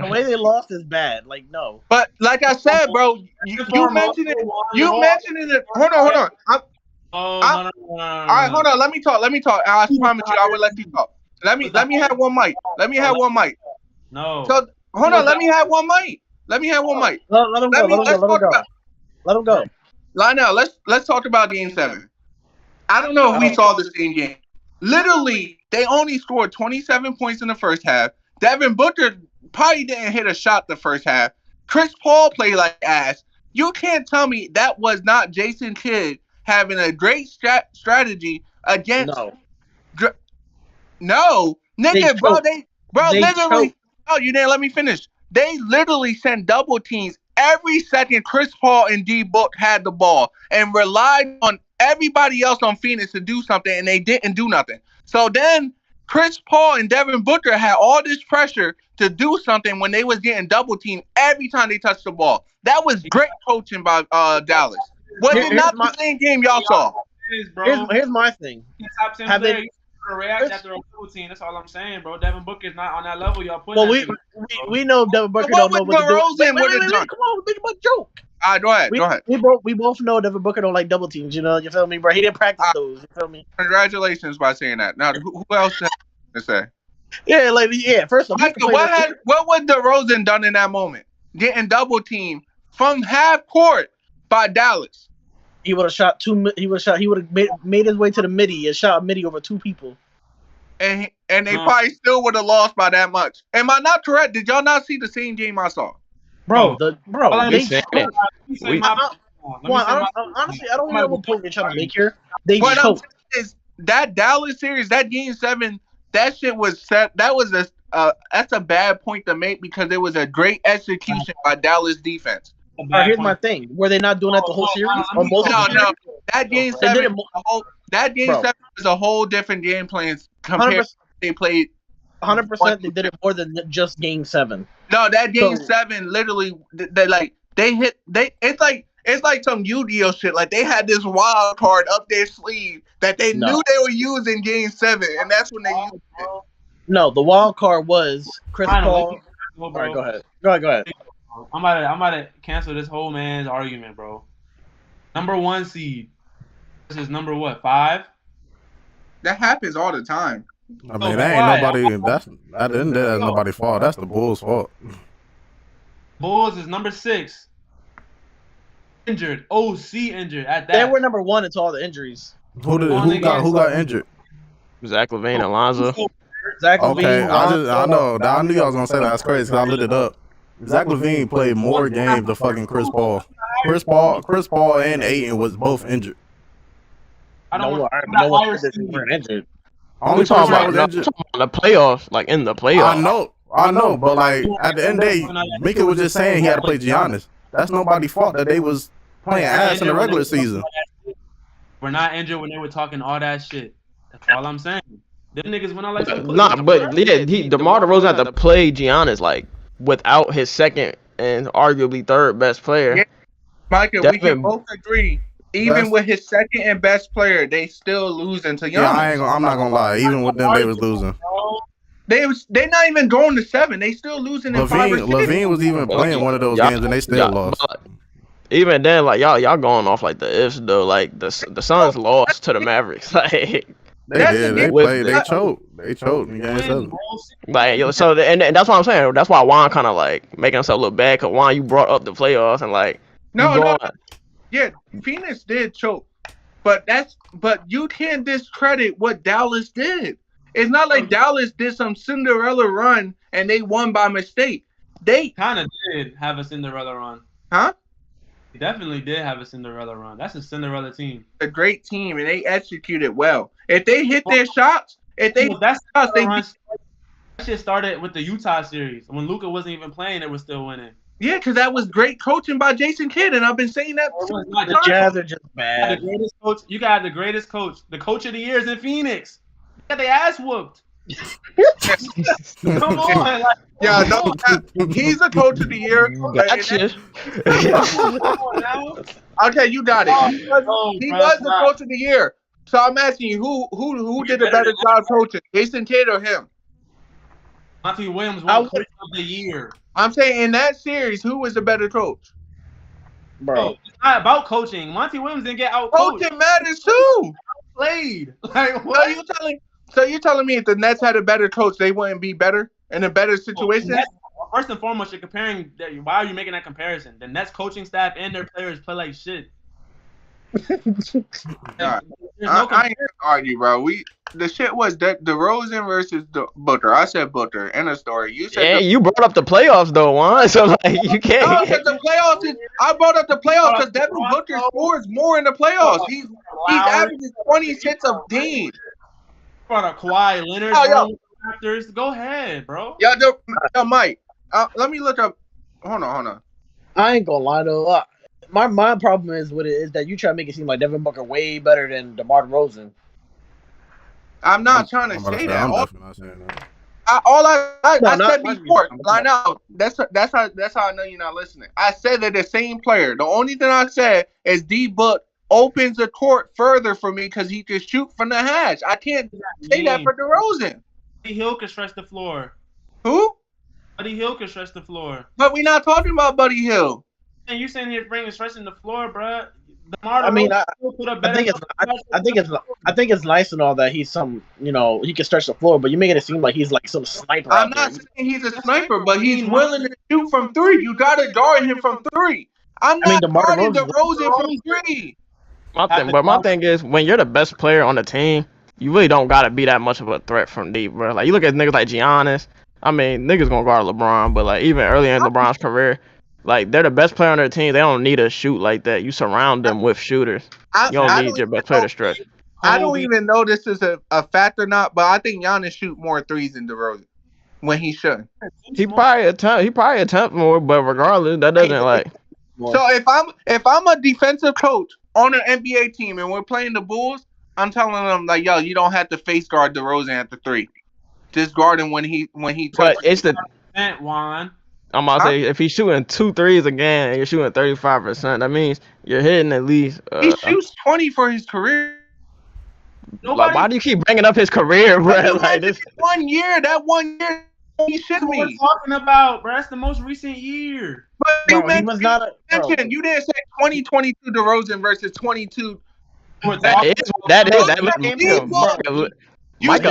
way they lost is bad. Like no. But like I said, bro, you mentioned it. You mentioned it. Hold on. All right, hold on. Let me talk. I promise you, I will let you talk. Let me have one mic. No. So hold on. Let me have one mic. Let him go. Lionel, let's talk about Game 7. I don't know if we saw the same game. Literally, they only scored 27 points in the first half. Devin Booker probably didn't hit a shot the first half. Chris Paul played like ass. You can't tell me that was not Jason Kidd having a great strategy against. No, nigga, literally. Oh, you didn't let me finish. They literally sent double teams every second Chris Paul and D Book had the ball and relied on everybody else on Phoenix to do something, and they didn't do nothing. So then Chris Paul and Devin Booker had all this pressure to do something when they was getting double teamed every time they touched the ball. That was great coaching by Dallas. Was it not the same game y'all saw? Here's my thing. Have they react after a double team? That's all I'm saying, bro. Devin Booker's not on that level y'all put. Well, we know Devin Booker don't know what to do. Wait, come on, make a joke. All right, go ahead. We both know Devin Booker don't like double teams. You feel me, bro? He didn't practice those. You feel me? Congratulations by saying that. Now, who else to say? Yeah, First of all, what was DeRozan done in that moment? Getting double teamed from half court by Dallas. He would have shot two. He would have made his way to the midi and shot a midi over two people. And they probably still would have lost by that much. Am I not correct? Did y'all not see the same game I saw? Honestly, honestly, I don't know what point they're trying to make here. They choked. That Dallas series, that Game 7, that shit was set. That was that's a bad point to make because it was a great execution by Dallas defense. Here's my thing: were they not doing that the whole series? No. That Game 7, is a whole different game plan compared to they played. 100%, they did it more than just Game 7. No, that Game 7 literally, it's like some Yu-Gi-Oh shit. Like they had this wild card up their sleeve that they knew they were using Game 7, and that's when they used it. No, the wild card was Chris Paul. All right, go ahead. I'm about to cancel this whole man's argument, bro. Number 1 seed versus number 5? That happens all the time. I mean, that ain't nobody. That's at the end. That's nobody's fault. That's the Bulls' fault. Bulls is number 6. Injured. OC injured at that. They were number 1 until all the injuries. Who got injured? Zach LaVine and Lonzo. Okay, I know. I knew y'all was gonna say that. That's crazy because I looked it up. Zach LaVine played more games than fucking Chris Paul. Chris Paul and Ayton was both injured. No one were injured. Only talking about the playoffs, like in the playoffs. I know, but like at the end of the day, Mika was just saying he had to play Giannis. That's nobody's fault that they was playing ass in the regular season. We're not injured when they were talking all that shit. That's all I'm saying. Them niggas went out like DeMar DeRozan had to play Giannis like without his second and arguably third best player. Yeah. Micah, we can both agree. Even with his second and best player, they still losing to Giannis. Yeah, I'm not gonna lie. Even with them, they was losing. They not even going to 7. They still losing in 5 or 6. LaVine was even playing one of those games and they still lost. Even then, like y'all going off like the ifs though. Like the Suns lost to the Mavericks. Like they did. They played. They choked. They choked in Game 7. Like so, and that's what I'm saying. That's why Juan kind of like making himself look bad. Cause Juan, you brought up the playoffs and like no. Yeah, Phoenix did choke, but you can't discredit what Dallas did. It's not like Dallas did some Cinderella run and they won by mistake. They kind of did have a Cinderella run. Huh? He definitely did have a Cinderella run. That's a Cinderella team. A great team, and they executed well. If they hit their shots, that shit started with the Utah series when Luka wasn't even playing. It was still winning. Yeah, because that was great coaching by Jason Kidd, and I've been saying that. The Jazz are just bad. The greatest coach. You got the greatest coach. The coach of the year is in Phoenix. You got their ass whooped. Come on, like, yeah, no, he's the coach of the year. Gotcha. Okay, you got it. He was the coach of the year. So I'm asking you, who did a better job coaching, Jason Kidd or him? Monty Williams won coach of the year. I'm saying in that series, who was the better coach? Bro, it's not about coaching. Monty Williams didn't get out. Coaching matters too. Played. Like, what? So you're telling me if the Nets had a better coach, they wouldn't be better in a better situation? First and foremost, you're comparing. Why are you making that comparison? The Nets coaching staff and their players play like shit. I ain't gonna argue, bro. The shit was that DeRozan versus Booker. I said Booker. End of story. You said you brought up the playoffs though, Juan. So like you can't. No, the playoffs. I brought up the playoffs because Devin Booker scores more in the playoffs. He's averaging 26 of game. For a Kawhi Leonard, Raptors. Go ahead, bro. Yo, Mike. Let me look up. Hold on. I ain't gonna lie though. My problem is with it is that you try to make it seem like Devin Booker way better than DeMar DeRozan. I'm not trying to say that. I'm definitely not saying that. I said before. I know that's how I know you're not listening. I said they're the same player. The only thing I said is D Book opens the court further for me because he can shoot from the hash. I can't say that for DeRozan. Buddy Hield can stretch the floor. Who? Buddy Hield can stretch the floor. But we're not talking about Buddy Hield. And you saying he's bringing stretching the floor, bro? I think it's nice and all that he's some, he can stretch the floor, but you're making it seem like he's like some sniper. I'm not saying he's a sniper, but he's willing to shoot from three. You gotta guard him from three. I'm not guarding DeRozan from three. My thing is, when you're the best player on the team, you really don't gotta be that much of a threat from deep, bro. Like you look at niggas like Giannis. I mean, niggas gonna guard LeBron, but like even early in LeBron's career, like they're the best player on their team. They don't need to shoot like that. You surround them with shooters. You don't need your best player to stretch. I don't even know this is a fact or not, but I think Giannis shoot more threes than DeRozan when he should. He probably attempt more, but regardless, that doesn't like. So if I'm a defensive coach on an NBA team and we're playing the Bulls, I'm telling them like, yo, you don't have to face guard DeRozan at the three. Just guard him when he. But it's the Juan. I'm about to say if he's shooting 2 threes a game and you're shooting 35%, that means you're hitting at least. He shoots 20 for his career. Like, why do you keep bringing up his career, bro? Like this 1 year, he should be. What we're talking about, bro? That's the most recent year. But bro, you mentioned you didn't say 2022 DeRozan versus 22. Mike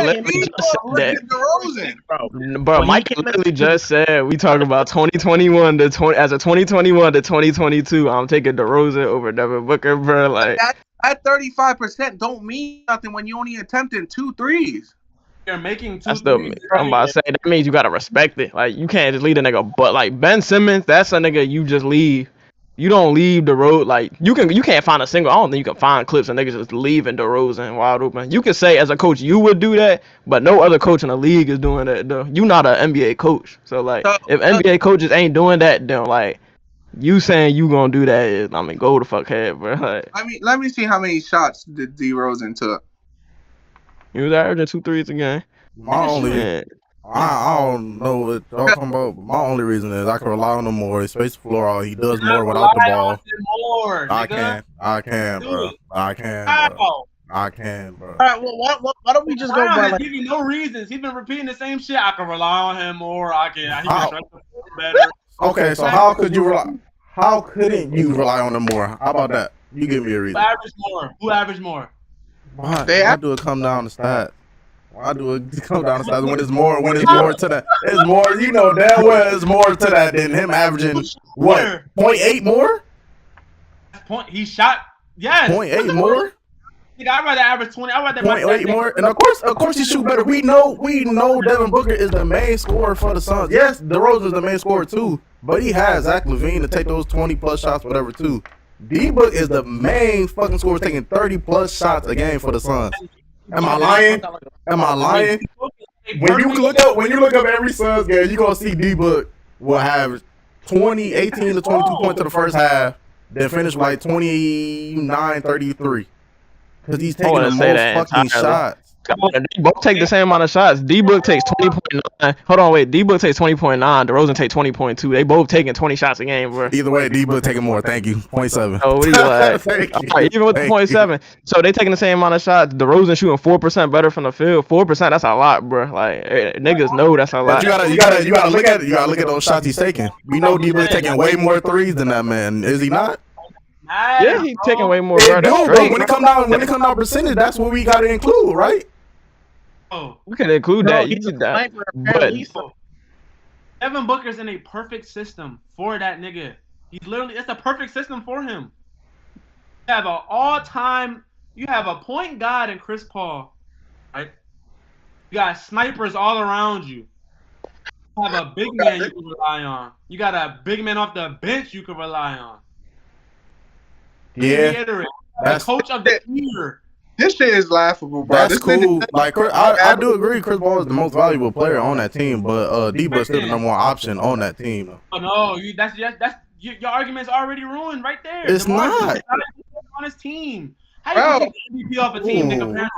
literally just said we talking about 2021 to 2021 to 2022. I'm taking DeRozan over Devin Booker, bro. Like that 35% don't mean nothing when you only attempting 2 threes. You're making 2 I'm about to say that means you gotta respect it. Like you can't just leave a nigga. But like Ben Simmons, that's a nigga you just leave. You don't leave the road like you can't find a single. I don't think you can find clips of niggas just leaving DeRozan wide open. You can say as a coach you would do that, but no other coach in the league is doing that though. You not an NBA coach, so like if NBA coaches ain't doing that, then like you saying you gonna do that is go the fuck ahead, bro. Like, let me see how many shots did DeRozan took. He was averaging 2 threes a game. I don't know what y'all talking about. But my only reason is I can rely on him more. He space the floor out. He does more without the ball. I can, bro. I can, bro. All right, well, why don't we just go by like... give you no reasons. He's been repeating the same shit. I can rely on him more. He can stretch the floor better. Okay, so how couldn't you rely on him more? How about that? You give me a reason. Who averaged more? Why do it come down to stats? Why do it come down to stats when it's more to that? It's more, you know damn well it's more to that than him averaging what? 0.8 more? He shot 0.8 more? I'd rather average 20. I'd rather 0.8 more, and of course he shoot better. We know Devin Booker is the main scorer for the Suns. Yes, DeRozan is the main scorer too, but he has Zach LaVine to take those 20+ shots, whatever too. D-Book is the main fucking scorer, taking 30+ shots a game for the Suns. Am I lying? When you look up every Suns game, you gonna see D-Book will have 18 to 22 points to the first half, then finish like 29, 33. Because he's taking the most fucking shots. They both take the same amount of shots. D-Book takes 20.9. Hold on, wait. D-Book takes 20.9. DeRozan takes 20.2. They both taking 20 shots a game, bro. Either way, D-Book taking more. Thank you. 0.7. Oh, what are you like? All right, even with the 0.7. So they taking the same amount of shots. DeRozan shooting 4% better from the field. 4%, that's a lot, bro. Like, niggas know that's a lot. But you gotta look at it. You gotta look at those shots he's taking. We know D-Book taking way more threes than that man. Is he not? Yeah, he's taking way more. Bro, but when it come down percentage, that's what we gotta include, right? Oh, we can include that. You did that. But Devin Booker's in a perfect system for that nigga. He's literally, it's a perfect system for him. You have you have a point guard in Chris Paul, right? You got snipers all around you. You have a big man you can rely on. You got a big man off the bench you can rely on. Yeah. That's coach of the year. This shit is laughable, bro. That's cool. Like, I do agree Chris Paul is the most valuable player on that team, but D-Book's still the number one option on that team. Oh no, that's your argument's already ruined right there. It's not on his team. How do you take MVP off a team, nigga?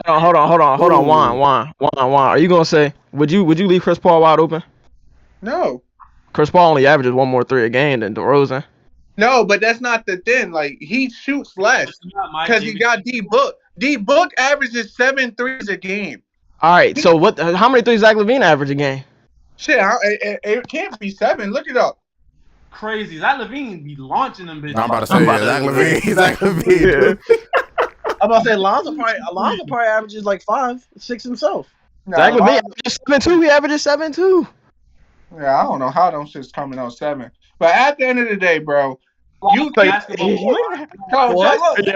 Hold on, Juan. Are you gonna say would you leave Chris Paul wide open? No. Chris Paul only averages 1 more 3 a game than DeRozan. No, but that's not the thing. Like, he shoots less because he got D-Book. D-Book averages 7 threes a game. All right, so how many threes Zach LaVine average a game? Shit, it can't be 7. Look it up. Crazy. Zach LaVine be launching them bitches. I'm about to say Zach LaVine. I'm about to say Alonzo probably averages like 5, 6 himself. No, Zach LaVine averages 7-2. He averages 7-2. Yeah, I don't know how them shit's coming on 7. But at the end of the day, bro, yeah,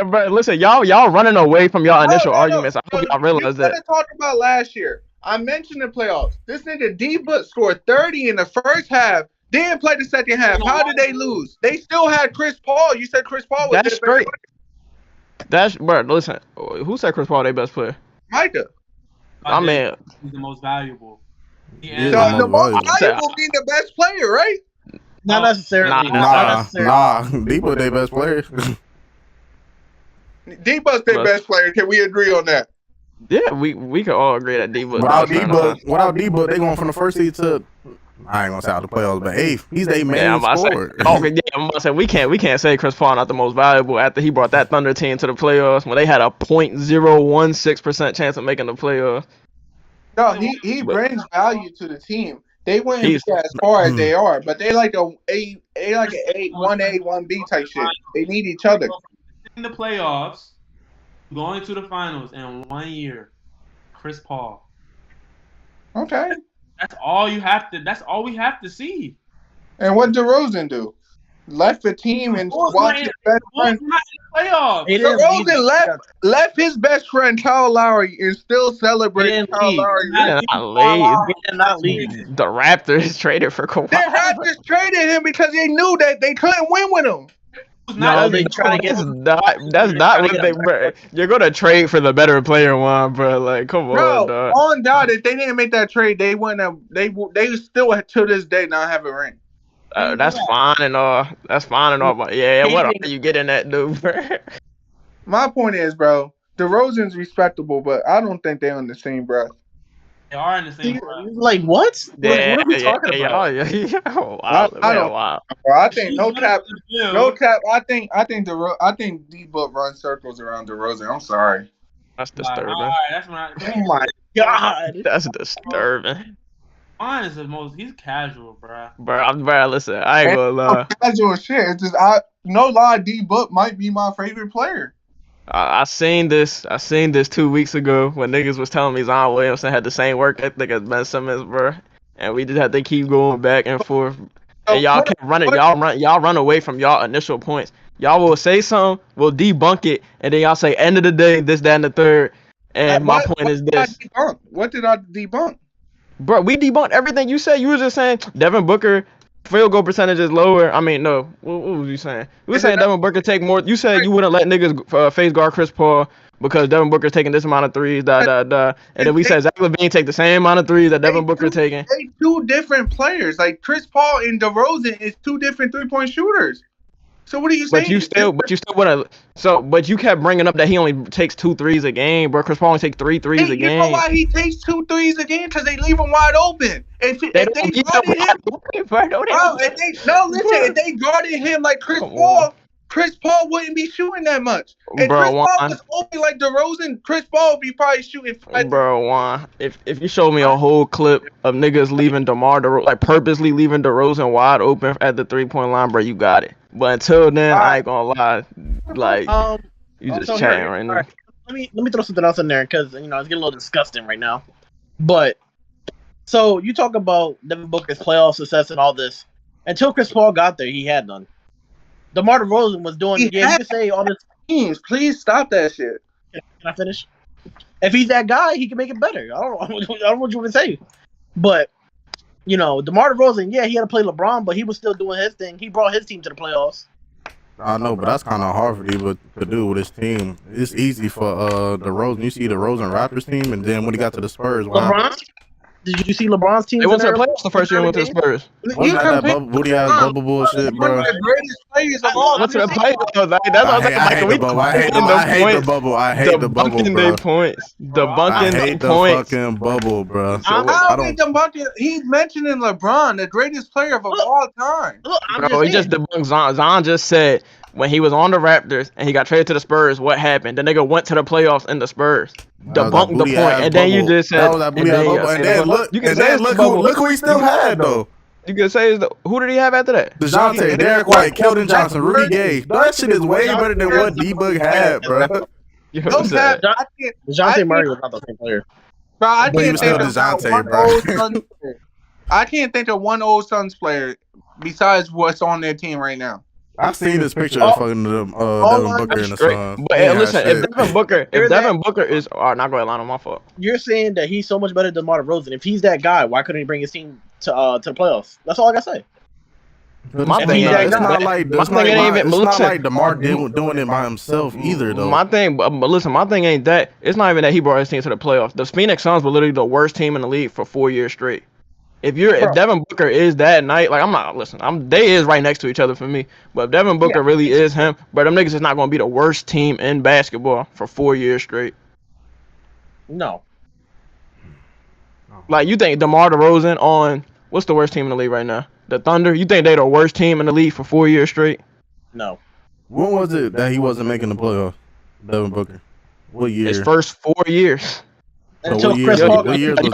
bro. Listen, y'all running away from y'all initial arguments. I hope y'all realize that. You talk about last year. I mentioned the playoffs. This nigga D-Book scored 30 in the first half. Didn't play the second half. How did they lose? They still had Chris Paul. You said Chris Paul was That's great. Bro, listen. Who said Chris Paul their best player? Micah. I mean, he's the most valuable. The most valuable being the best player, right? Not necessarily. Nah. D-Book their best player. D-Book's their best player. Can we agree on that? Yeah, we can all agree that D-Book. Without D-Book, they going from the first seed to, I ain't gonna say out the playoffs, but 8th. He's their main scorer. I'm about to say we can't say Chris Paul not the most valuable after he brought that Thunder team to the playoffs when they had a 0.016% chance of making the playoffs. No, he brings value to the team. They wouldn't be as far as they are, but they like a 1A, 1B type shit. They need each other. In the playoffs, going to the finals in 1 year, Chris Paul. Okay. That's all we have to see. And what DeRozan do? Left the team and watched his best friend. DeRozan left his best friend Kyle Lowry and still celebrating Kyle Lowry. He did not leave. The Raptors traded for Kawhi. The Raptors traded him because they knew that they couldn't win with him. That's not what they. Bro, you're gonna trade for the better player, one, bro. Like, come on, dog. On doubt, if they didn't make that trade, they wouldn't have. They still to this day not have a ring. That's fine and all. But what are you getting at, dude? My point is, bro, DeRozan's respectable, but I don't think they're on the same breath. They are in the same breath. Like what? What are we talking about? Wow. I think no cap. I think D-Book runs circles around DeRozan. I'm sorry. That's disturbing. Oh my god. That's disturbing. Mine is the most. He's casual, bro. Bro, listen. I ain't gonna lie. Casual shit. It's just no lie. D-Book might be my favorite player. I seen this 2 weeks ago when niggas was telling me Zion Williamson had the same work ethic as Ben Simmons, bro, and we just had to keep going back and forth. And y'all kept running. Y'all run away from y'all initial points. Y'all will say something, we'll debunk it, and then y'all say end of the day, this, that, and the third. And my point is this. What did I debunk? Bro, we debunked everything you said. You were just saying Devin Booker field goal percentage is lower. I mean, no. What was you saying? You were saying Devin Booker take more. You said you wouldn't let niggas face guard Chris Paul because Devin Booker's taking this amount of threes, And then we said Zach LaVine take the same amount of threes that Devin Booker taking. They two different players. Like Chris Paul and DeRozan is two different 3-point shooters. So what are you saying? But you still wouldn't. But you kept bringing up that he only takes 2 threes a game, bro. Chris Paul only takes 3 threes a game. You know why he takes 2 threes a game? Because they leave him wide open. If they guarded him, if they guarded him like Chris Paul wouldn't be shooting that much. And bro, Chris Paul was open like DeRozan. Chris Paul would be probably shooting 5. Bro, Juan, if you show me a whole clip of niggas leaving purposely leaving DeRozan wide open at the 3-point line, bro, you got it. But until then, I ain't gonna lie, like you just chatting right now. Right. Let me throw something else in there because it's getting a little disgusting right now. But so you talk about Devin Booker's playoff success and all this. Until Chris Paul got there, he had none. DeMar DeRozan was doing. You can say all this. Teams, please stop that shit. Can I finish? If he's that guy, he can make it better. I don't know what you want to say, but DeMar DeRozan, he had to play LeBron, but he was still doing his thing. He brought his team to the playoffs. I know, but that's kind of hard for you to do with his team. It's easy for DeRozan. You see the DeRozan Raptors team, and then when he got to the Spurs, LeBron. Did you see LeBron's team? They went to the playoffs the first year. Went to the Spurs. Wasn't that booty ass bubble bullshit, bro? The greatest players of all. Went to the playoffs. That's what I hate the bubble. I hate the bubble. I hate the bubble, bro. Points. I hate the fucking bubble, bro. I don't think debunking. He's mentioning LeBron, the greatest player of all time. Bro, he just debunked Zon. Zon just said when he was on the Raptors and he got traded to the Spurs, what happened? The nigga went to the playoffs in the Spurs. Debunked the point, and then you just said, and then look who he still had though. You can say who did he have after that? DeJounte, Derek White, Keldon Johnson, Rudy Gay. That shit is way better than what D-Book had, bro. DeJounte Murray was not the same player. Bro, I can't think of one old Suns player besides what's on their team right now. I've seen this picture of fucking Devin Booker in the Suns. But listen, if Devin Booker is, not going to line on my fault. You're saying that he's so much better than DeMar DeRozan. If he's that guy, why couldn't he bring his team to the playoffs? That's all I gotta say. My thing, it's not like DeMar doing it by himself either, though. My thing ain't that. It's not even that he brought his team to the playoffs. The Phoenix Suns were literally the worst team in the league for 4 years straight. If Devin Booker is that night, like they is right next to each other for me. But if Devin Booker really is him, but them niggas is not gonna be the worst team in basketball for 4 years straight. No. Like you think DeMar DeRozan on what's the worst team in the league right now? The Thunder. You think they the worst team in the league for 4 years straight? No. When was it that he wasn't making the playoffs? Devin Booker. What year? His first 4 years. So until Chris Paul got there. You don't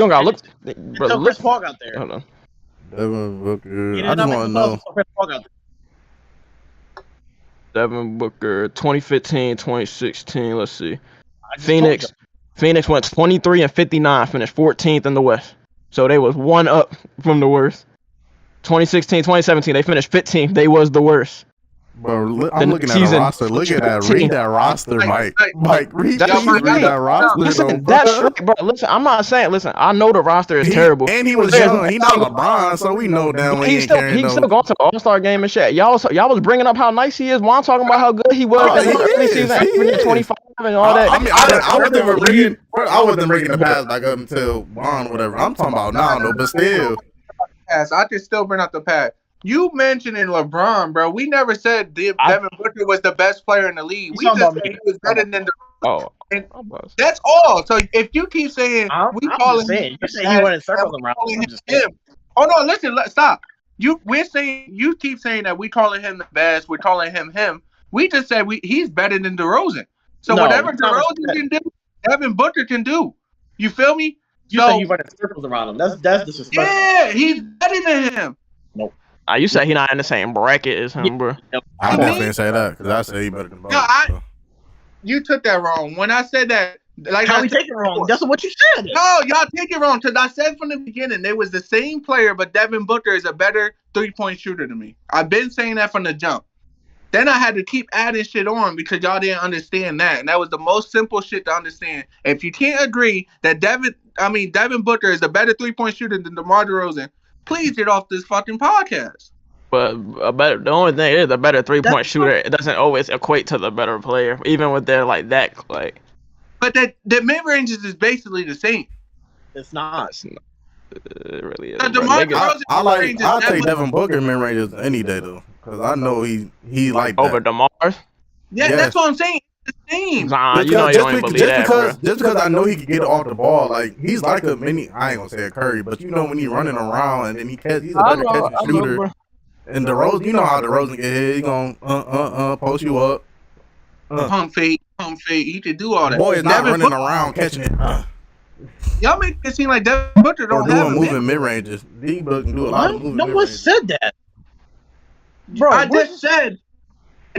gotta look. Until Chris Paul got there. Hold on. Devin Booker. I just want to know. Devin Booker, 2015, 2016. Let's see. Phoenix went 23-59, finished 14th in the West. So they was one up from the worst. 2016, 2017, they finished 15th. They was the worst. Bro, I'm looking at the roster. Look at that. Read that roster, Mike. Mike, read that roster. Listen, that's right, bro. Listen, I'm not saying. Listen, I know the roster is terrible. And he was young. He not LeBron, so we know damn well he ain't carrying no. He's still going to the All-Star game and shit. Y'all was bringing up how nice he is while I'm talking about how good he was in the early season, 25 and all that. I mean, I wasn't bringing the pass back up until Bond, whatever. I'm talking about now, though, but still. I can still bring up the pass. You mentioned in LeBron, bro. We never said Devin Booker was the best player in the league. We just said he was better than that's all. So if you keep saying you're saying he went in circles around him. Oh no, listen, stop. You keep saying that we calling him the best. We're calling him. We just said he's better than DeRozan. So whatever DeRozan can do, Devin Booker can do. You feel me? You say you running circles around him. That's disrespectful. Yeah, he's better than him. Nope. You say he not in the same bracket as him, bro. I definitely say that because I say he better than both. You took that wrong. When I said that, like how we take it wrong? That's what you said. No, y'all take it wrong because I said from the beginning they was the same player, but Devin Booker is a better 3-point shooter than me. I've been saying that from the jump. Then I had to keep adding shit on because y'all didn't understand that. And that was the most simple shit to understand. If you can't agree that Devin Booker is a better 3-point shooter than DeMar DeRozan, please get off this fucking podcast. But the only thing is a better 3-point shooter. It doesn't always equate to the better player, even with their like that like. But the mid ranges is basically the same. It's not. It really is. I'll take Devin Booker mid ranges any day though, because I know he like over DeMar's. Yeah, yes. That's what I'm saying. It's the same. Nah, you know you don't even believe that, just because I know he can get off the ball, like he's like a mini. I ain't gonna say a Curry, but you know when he's running around and then he's a better catching shooter. And DeRozan, you know how DeRozan get hit. He gonna post you up. Pump fake. He can do all that. Boy is not running around catching it. Y'all make it seem like Devin Booker don't have moving mid ranges. D-Book can do a lot of moving. No one said that, bro. I just said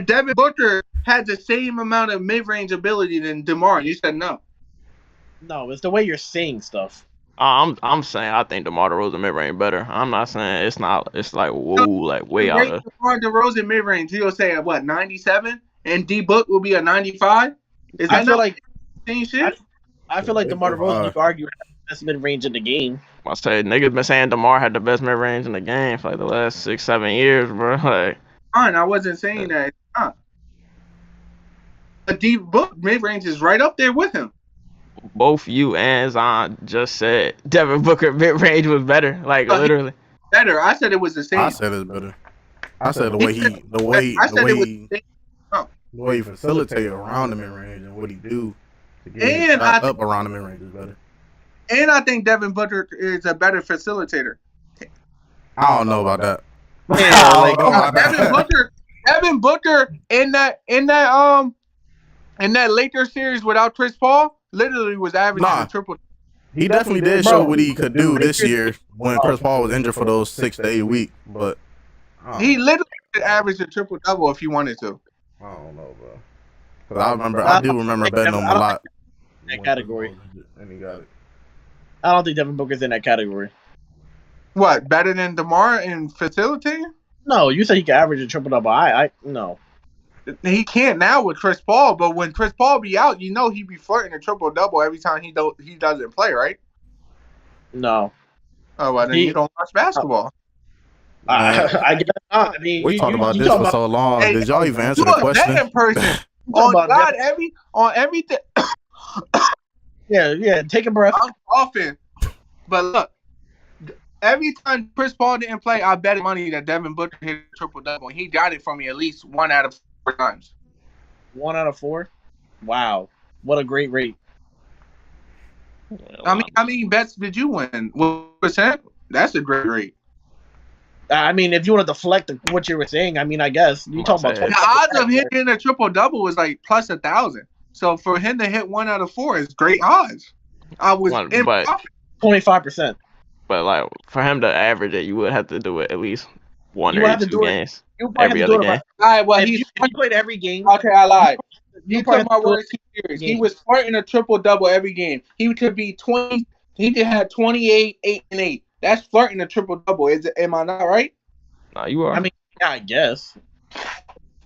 Devin Booker had the same amount of mid range ability than DeMar. You said no. No, it's the way you're saying stuff. I'm saying I think DeMar DeRozan mid range better. I'm not saying it's not. It's like whoa, like way out of. DeMar DeRozan mid range, he'll say at what 97, and D-Book will be a 95. Is that not like same shit? I feel like DeMar DeRozan, you could argue, has the best mid range in the game. I say niggas been saying DeMar had the best mid range in the game for like the last 6-7 years, bro. Like, I wasn't saying that. The D-Book mid range is right up there with him. Both you and Zon just said Devin Booker mid range was better, like literally. Better. I said it was the same. I said it's better. I said the way he facilitate around the mid range and what he do to get up around the mid range is better. And I think Devin Booker is a better facilitator. I don't know about that. Devin Booker in that Lakers series without Chris Paul literally was averaging a triple. He definitely did show what he could do this year when Chris Paul was injured for those 6 to 8 weeks. But he literally could average a triple double if he wanted to. I don't know, bro. Because I do remember betting him a lot. That category. And he got it. I don't think Devin Booker's in that category. What, better than DeMar in facilitating? No, you said he could average a triple double. I no. He can't now with Chris Paul, but when Chris Paul be out, you know he be flirting a triple double every time he doesn't play, right? No. Oh, well, then you don't watch basketball. I guess not. I mean, we talked about this for so long. Hey, did y'all even answer the question? In person. on everything. Yeah. Take a breath. I'm coughing, but look. Every time Chris Paul didn't play, I bet money that Devin Booker hit a triple double. He got it from me at least 1 out of 4 times. 1 out of 4? Wow, what a great rate! How many bets did you win? 1%? That's a great rate. I mean, if you want to deflect what you were saying, I mean, I guess you talk about the odds of him hitting a triple double was like plus 1,000. So for him to hit 1 out of 4 is great odds. I was 25%. But like for him to average it, you would have to do it at least 1 or 2 games. Every other game. All right, well, he played every game. Okay, I lied. You took my words serious. He was flirting a triple double every game. He could be 20. He could have 28, 8, and 8. That's flirting a triple double. Am I not right? No, you are. I mean, yeah, I guess.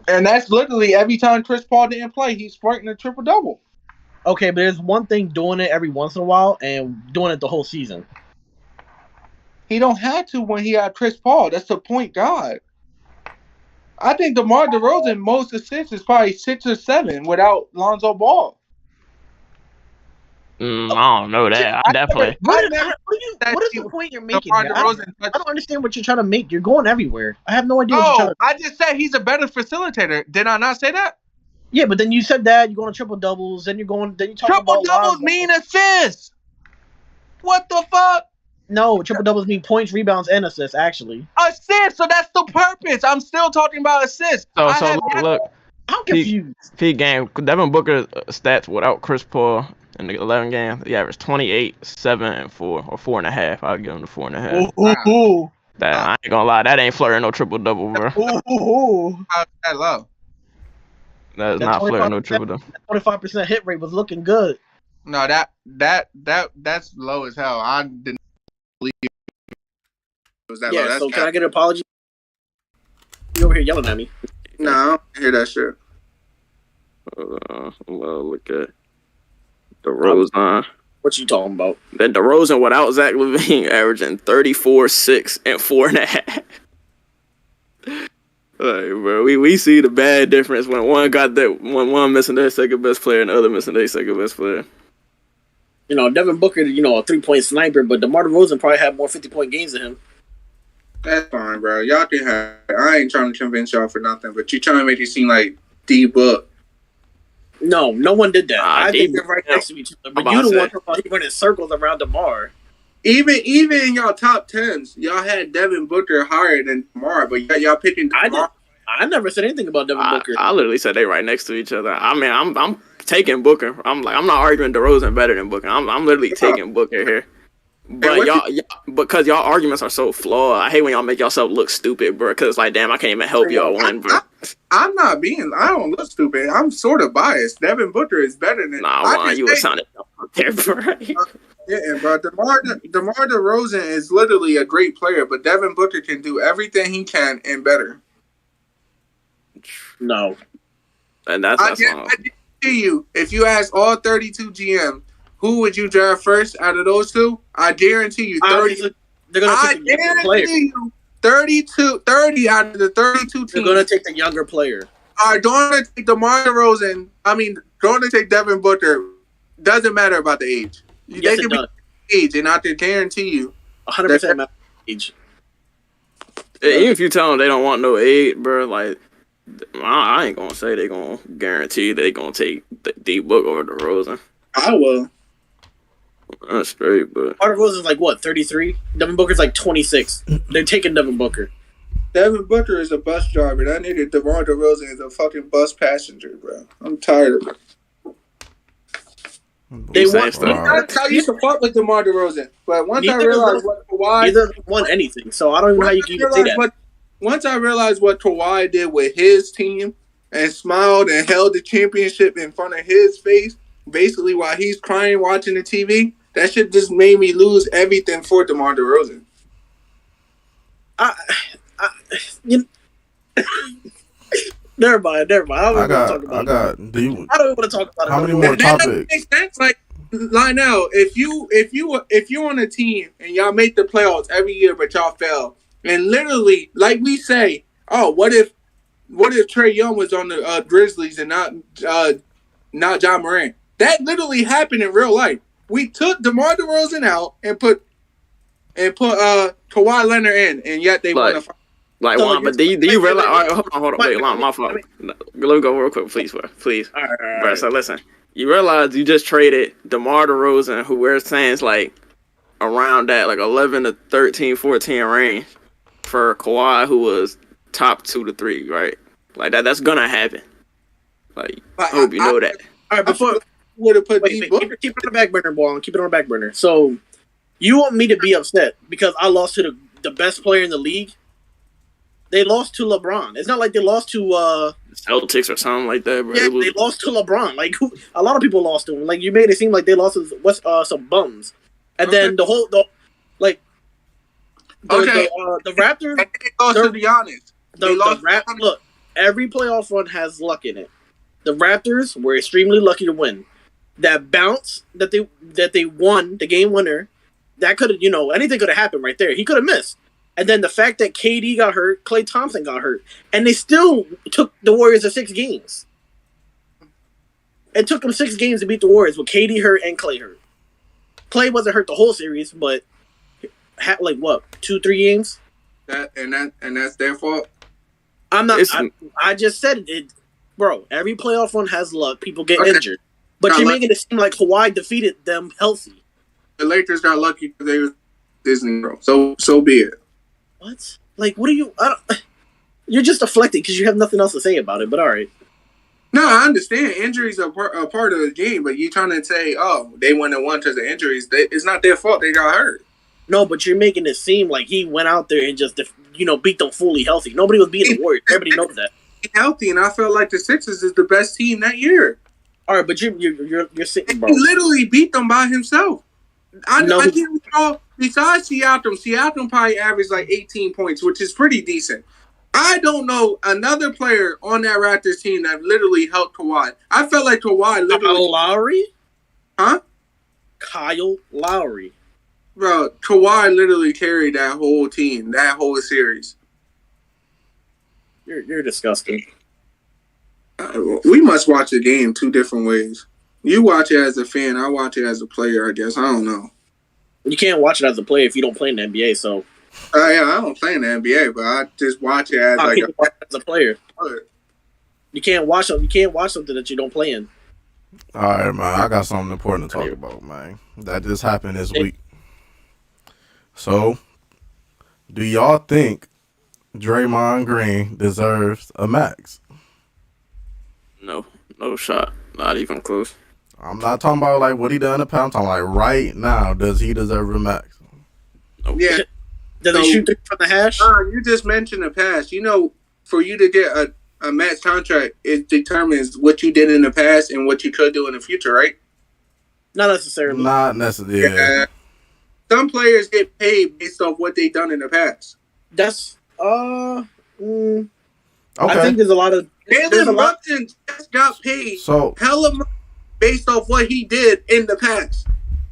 And that's literally every time Chris Paul didn't play, he's flirting a triple double. Okay, but there's one thing doing it every once in a while and doing it the whole season. He don't have to when he had Chris Paul. That's the point guard. I think DeMar DeRozan most assists is probably 6 or 7 without Lonzo Ball. I don't know that. I definitely. What is the point you're making? I don't understand what you're trying to make. You're going everywhere. I have no idea. I just said he's a better facilitator. Did I not say that? Yeah, but then you said that you're going to triple doubles. Then you talk triple doubles mean assists. What the fuck? No, triple doubles mean points, rebounds, and assists. Actually, assists. So that's the purpose. I'm still talking about assists. So look. I'm confused. Peak game. Devin Booker's stats without Chris Paul in the 11 games, he averaged 28, 7, and 4, or 4.5. I'll give him the 4.5. Ooh. That I ain't gonna lie, that ain't flirting no triple double, bro. How's that low? That's not flirting no triple double. 25% hit rate was looking good. No, that's low as hell. I didn't believe it was that low. So can I get an apology? You over here yelling at me. No, I don't hear that shit. Well, look at DeRozan. What you talking about? That DeRozan without Zach LaVine averaging 34, 6, and 4.5. Like, bro, we see the bad difference when one missing their second best player and the other missing their second best player. Devin Booker, a 3-point sniper, but DeMar DeRozan probably had more 50-point games than him. That's fine, bro. Y'all can have. I ain't trying to convince y'all for nothing, but you trying to make it seem like D-Book. No one did that. I think they're right next to each other. But you the one talking about he running circles around DeMar. Even in y'all top 10s, y'all had Devin Booker higher than DeMar, but y'all picking DeMar. I never said anything about Devin Booker. I literally said they right next to each other. I mean, I'm taking Booker. I'm not arguing DeRozan better than Booker. I'm literally taking Booker here. But because y'all arguments are so flawed, I hate when y'all make yourself look stupid, bro. Because like, damn, I can't even help y'all win, bro. I don't look stupid. I'm sort of biased. Devin Booker is better than. Nah, you were sounding there, bro. Yeah, bro. DeMar DeRozan is literally a great player, but Devin Booker can do everything he can and better. No. And that's I guarantee you, if you ask all 32 GM, who would you draft first out of those two? I guarantee you 30. They're gonna take the younger player. 30 out of the 32 teams. They're gonna take the younger player. Are going to take DeMar DeRozan. Going to take Devin Booker. Doesn't matter about the age. Yes, they can be age, and I can guarantee you 100% matter age. Even if you tell them they don't want no age, bro, like, I ain't gonna say they gonna guarantee they gonna take the D-Book over DeRozan. I will. That's straight, but DeMar DeRozan's like what, 33? Devin Booker's like 26. They're taking Devin Booker. Devin Booker is a bus driver. That nigga DeMar DeRozan is a fucking bus passenger, bro. I'm tired of it. They want I used to fuck with DeMar DeRozan, but once I realized what Kawhi, neither won anything, so I don't even know how you can even say that. Once I realized what Kawhi did with his team and smiled and held the championship in front of his face, basically while he's crying watching the TV, that shit just made me lose everything for DeMar DeRozan. Never mind. I don't want to talk about it. I don't want to talk about it. How many more topics? Makes sense. Like now, if you on a team and y'all make the playoffs every year, but y'all fail, and literally, like we say, oh, what if Trae Young was on the Grizzlies and not John Morant? That literally happened in real life. We took DeMar DeRozan out and put Kawhi Leonard in, and yet they won a fight. Like, so, but do you realize? All right, hold on. Wait, my fault. Let me go real quick, please, bro. Please. All right. Bro, so listen. You realize you just traded DeMar DeRozan, who we're saying is like around that, like 11 to 13, 14 range, for Kawhi, who was top 2 to 3, right? Like that's gonna happen. Like, I hope you know that. All right, before would have put keep it on the back burner, ball, and keep it on the back burner. So, you want me to be upset because I lost to the best player in the league? They lost to LeBron. It's not like they lost to Celtics or something like that, bro. Yeah, they lost to LeBron. Like, a lot of people lost to him. Like, you made it seem like they lost to some bums. And then the Raptors. They lost to Giannis. Look, every playoff run has luck in it. The Raptors were extremely lucky to win. That bounce that they won, the game winner, that could have, anything could have happened right there. He could have missed. And then the fact that KD got hurt, Klay Thompson got hurt, and they still took the Warriors to 6 games. It took them 6 games to beat the Warriors with KD hurt and Klay hurt. Klay wasn't hurt the whole series, but 2-3 games. And that's their fault. I'm not. I just said it, bro. Every playoff run has luck. People get injured, but you're making it seem like Kawhi defeated them healthy. The Lakers got lucky because they were Disney, bro. So be it. What? Like, what are you? You're just deflecting because you have nothing else to say about it. But all right. No, I understand. Injuries are a part of the game, but you're trying to say, oh, they won and won because of injuries. It's not their fault they got hurt. No, but you're making it seem like he went out there and just, beat them fully healthy. Nobody was beating the Warriors. Everybody knows that. Healthy, and I felt like the Sixers is the best team that year. All right, but you're sitting, bro. He literally beat them by himself. I can't recall. Besides Siakam probably averaged like 18 points, which is pretty decent. I don't know another player on that Raptors team that literally helped Kawhi. I felt like Kawhi literally. Kyle Lowry? Huh? Kyle Lowry. Bro, Kawhi literally carried that whole team, that whole series. You're disgusting. We must watch the game two different ways. You watch it as a fan. I watch it as a player, I guess. I don't know. You can't watch it as a player if you don't play in the NBA, so. Yeah, I don't play in the NBA, but I just watch it as as a player. You can't watch something that you don't play in. All right, man. I got something important to talk about, man. That just happened this week. So, do y'all think Draymond Green deserves a max? No shot. Not even close. I'm not talking about like what he done in the past. I'm talking like right now. Does he deserve a max? Nope. Yeah. Does he shoot from the hash? You just mentioned the past. You know, for you to get a max contract, it determines what you did in the past and what you could do in the future, right? Not necessarily. Not necessarily. Yeah. Some players get paid based off what they've done in the past. That's Okay. I think there's a lot of Jalen Brunson just got paid hella money based off what he did in the past.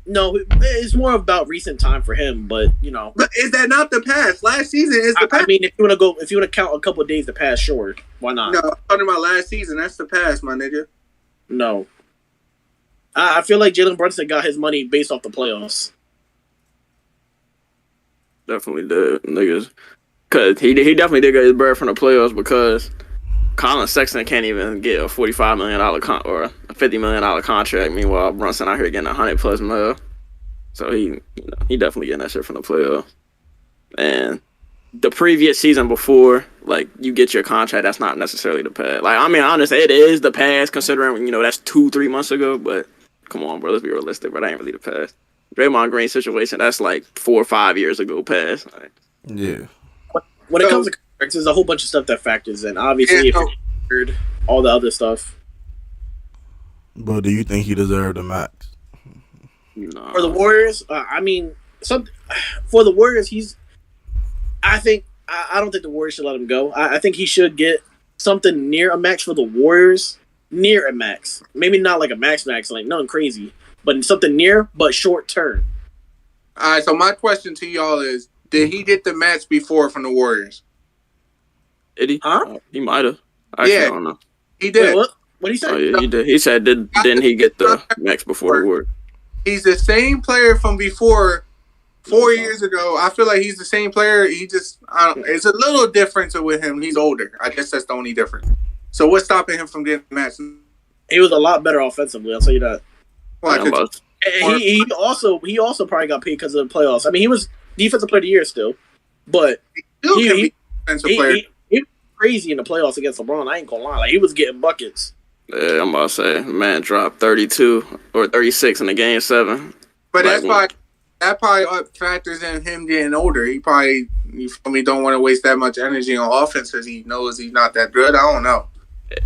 No, it's more about recent time for him, but you know. But is that not the past? Last season is the past. I mean, if you want to count a couple of days to pass, sure, why not? No, I'm talking about last season. That's the past, my nigga. No, I feel like Jalen Brunson got his money based off the playoffs. Definitely did, niggas. Cause he definitely did get his bread from the playoffs because Colin Sexton can't even get a $45 million or a $50 million contract. Meanwhile, Brunson out here getting $100+ mil. So he definitely getting that shit from the playoffs. And the previous season before, like, you get your contract, that's not necessarily the past. Like, I mean, honestly, it is the past considering, that's 2-3 months ago. But come on, bro, let's be realistic. But that ain't really the past. Draymond Green situation, that's like 4 or 5 years ago past. Like, yeah. When it comes to contracts, there's a whole bunch of stuff that factors in. Obviously, if you're injured, all the other stuff. But do you think he deserved a max? No. For the Warriors, I mean, for the Warriors, I don't think the Warriors should let him go. I think he should get something near a max for the Warriors. Near a max. Maybe not like a max, like nothing crazy. But something near, but short term. All right, so my question to y'all is, did he get the max before from the Warriors? Did he? Huh? He might have. I don't know. He did. Wait, what did he say? Oh, yeah, he did. He said, didn't he get the max before the Warriors? He's the same player from before 4 years ago. I feel like he's the same player. He just, it's a little difference with him. He's older. I guess that's the only difference. So what's stopping him from getting the max? He was a lot better offensively, I'll tell you that. Well, he also probably got paid because of the playoffs. I mean, he was defensive player of the year still, but he was crazy in the playoffs against LeBron. I ain't gonna lie, like he was getting buckets. Yeah, I'm about to say, man dropped 32 or 36 in the game 7. But that probably factors in him getting older. He probably, don't want to waste that much energy on offense because he knows he's not that good. I don't know.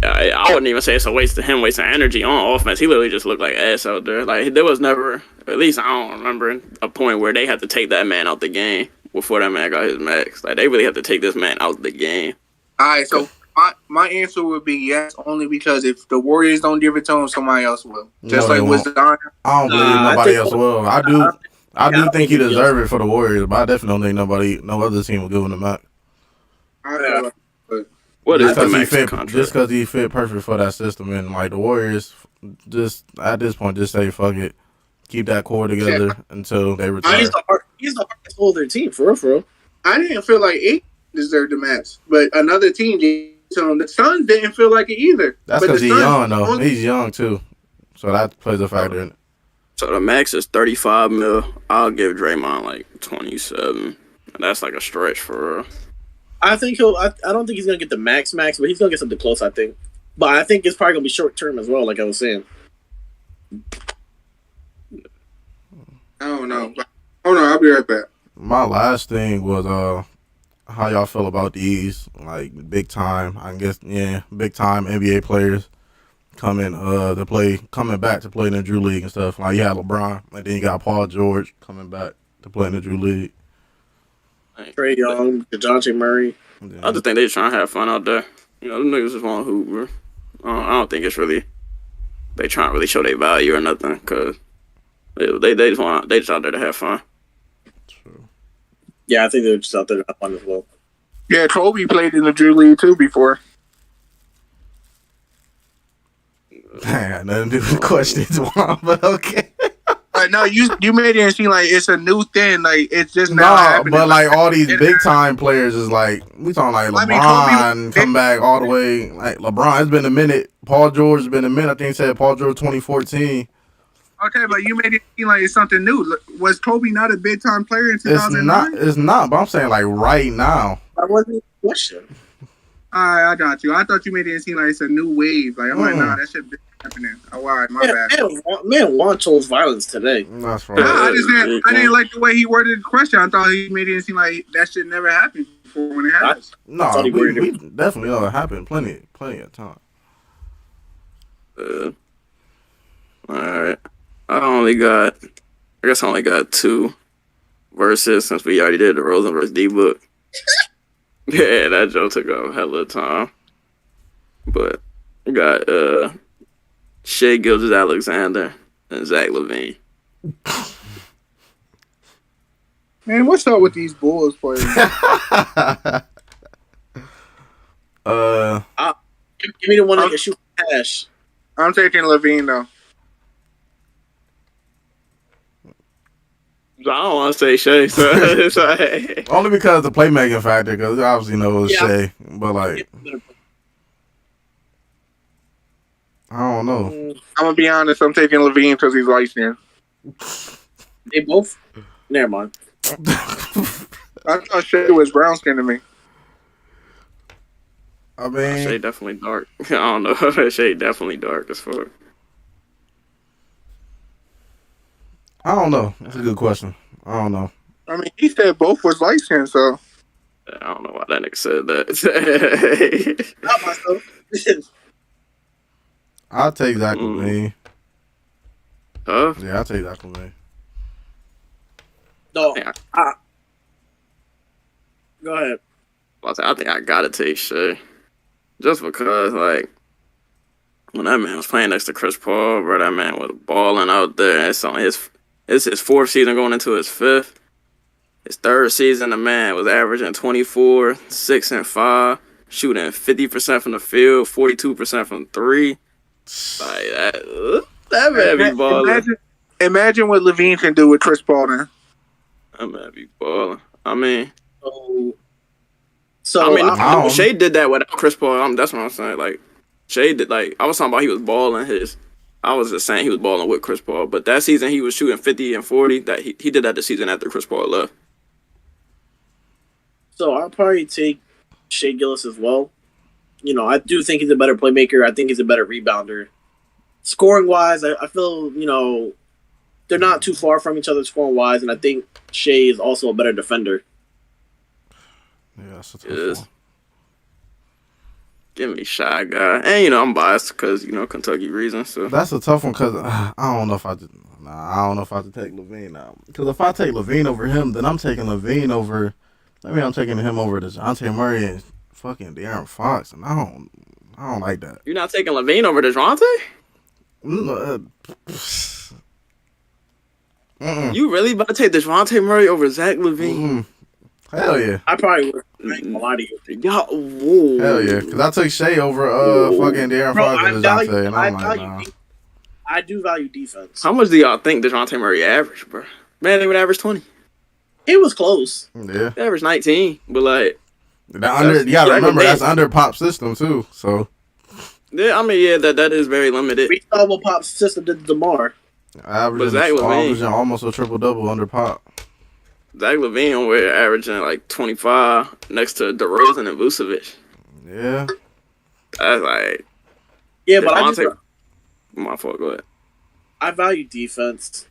I wouldn't even say it's a waste of him wasting energy on offense. He literally just looked like ass out there. Like, there was never, at least I don't remember, a point where they had to take that man out the game before that man got his max. Like, they really have to take this man out the game. All right, so my answer would be yes, only because if the Warriors don't give it to him, somebody else will. Just like with Zion. I don't believe nobody else will. I do think he deserves it for the Warriors, but I definitely don't think no other team will give him the max. What is the max contract? Just because he fit perfect for that system, and like the Warriors, just at this point, just say fuck it, keep that core together until they retire. He's the hardest hold their team for real. I didn't feel like eight deserved the max, but another team gave it to him. The Suns didn't feel like it either. That's because he's young though. He's young too, so that plays a factor in it. So the max is 35 mil. I'll give Draymond like 27. That's like a stretch for real. I think I don't think he's gonna get the max, but he's gonna get something close. I think, but I think it's probably gonna be short term as well. Like I was saying. I don't know. Hold on, I'll be right back. My last thing was how y'all feel about these like big time? I guess big time NBA players coming back to play in the Drew League and stuff. Like you had LeBron, and then you got Paul George coming back to play in the Drew League. Trae Young, DeJounte Murray. Yeah. I just think they trying to have fun out there. You know, them niggas just want to hoop, bro. I don't think it's really they trying to really show their value or nothing, cause they just out there to have fun. True. Yeah, I think they're just out there to have fun as well. Yeah, Kobe played in the Drew League too before. Man, nothing to do with the questions, but okay. No, you made it seem like it's a new thing. Like it's just now happening. But like all these big time players is like we talking like LeBron come back all the way. Like LeBron, it's been a minute. Paul George has been a minute. I think he said Paul George 2014. Okay, but you made it seem like it's something new. Was Kobe not a big time player in 2009? It's not. But I'm saying like right now. That wasn't the question. I got you. I thought you made it seem like it's a new wave. Like I'm like, nah, that shit been happening. Oh, all right, my bad. Man, Juan chose violence today. That's right. Nah, I didn't like the way he worded the question. I thought he made it seem like that shit never happened before when it happens. No, we definitely know it happened plenty of time. All right. I guess I only got 2 verses since we already did the Rosen versus D-Book. Yeah, that joke took a hell of a time. But we got Shea Gilgeous-Alexander and Zach LaVine. Man, what's up with these Bulls players? Give me the one that can shoot cash. I'm taking LaVine though. I don't want to say Shea, so it's like... Only because of the playmaking factor, because obviously know it's Shea, but like I don't know. I'm gonna be honest. I'm taking LaVine because he's light skinned. They both. Never mind. I thought Shea was brown skinned to me. I mean, Shea definitely dark. I don't know. Shea definitely dark as fuck. I don't know. That's a good question. I don't know. I mean, he said both was light skinned, so I don't know why that nigga said that. Not myself. I'll take Zach LaVine. Huh? Yeah, I'll take Zach LaVine. No. Go ahead. I think I gotta take Shea. Just because, like, when that man was playing next to Chris Paul, bro, that man was balling out there. It's his 4th season going into his 5th. His 3rd season, the man was averaging 24, 6 and 5, shooting 50% from the field, 42% from 3. Like that man be balling. Imagine what LaVine can do with Chris Paul then. That man be balling. I mean, Shea did that without Chris Paul. That's what I'm saying. Like, Shea did, like, I was talking about he was balling I was just saying he was balling with Chris Paul. But that season he was shooting 50 and 40. That he did that the season after Chris Paul left. So I'll probably take Shea Gillis as well. You know, I do think he's a better playmaker. I think he's a better rebounder. Scoring wise, I feel, you know, they're not too far from each other scoring wise, and I think Shea is also a better defender. Yeah, that's a tough one. Give me Shy Guy. And, you know, I'm biased because, you know, Kentucky reasons. So. That's a tough one because I don't know if I have to take LaVine now. Because if I take LaVine over him, then I'm taking LaVine over. I'm taking him over DeJounte Murray and fucking De'Aaron Fox, and I don't like that. You're not taking LaVine over DeJounte? You really about to take DeJounte Murray over Zach LaVine? Hell yeah. I probably would. I ain't gonna lie to you. Whoa. Hell yeah, because I took Shea over fucking De'Aaron Fox and DeJounte, and I'm like, nah. I do value defense. How much do y'all think DeJounte Murray averaged, bro? Man, they would average 20. It was close. Yeah. They averaged 19, but like... you gotta remember, that's under Pop's system, too, so... Yeah, I mean, yeah, that is very limited. We saw what Pop's system did to DeMar. Averaging almost a triple-double under Pop. Zach LaVine over averaging like 25 next to DeRozan and Vucevic. Yeah. That's like... Yeah, but my fault, go ahead. I value defense.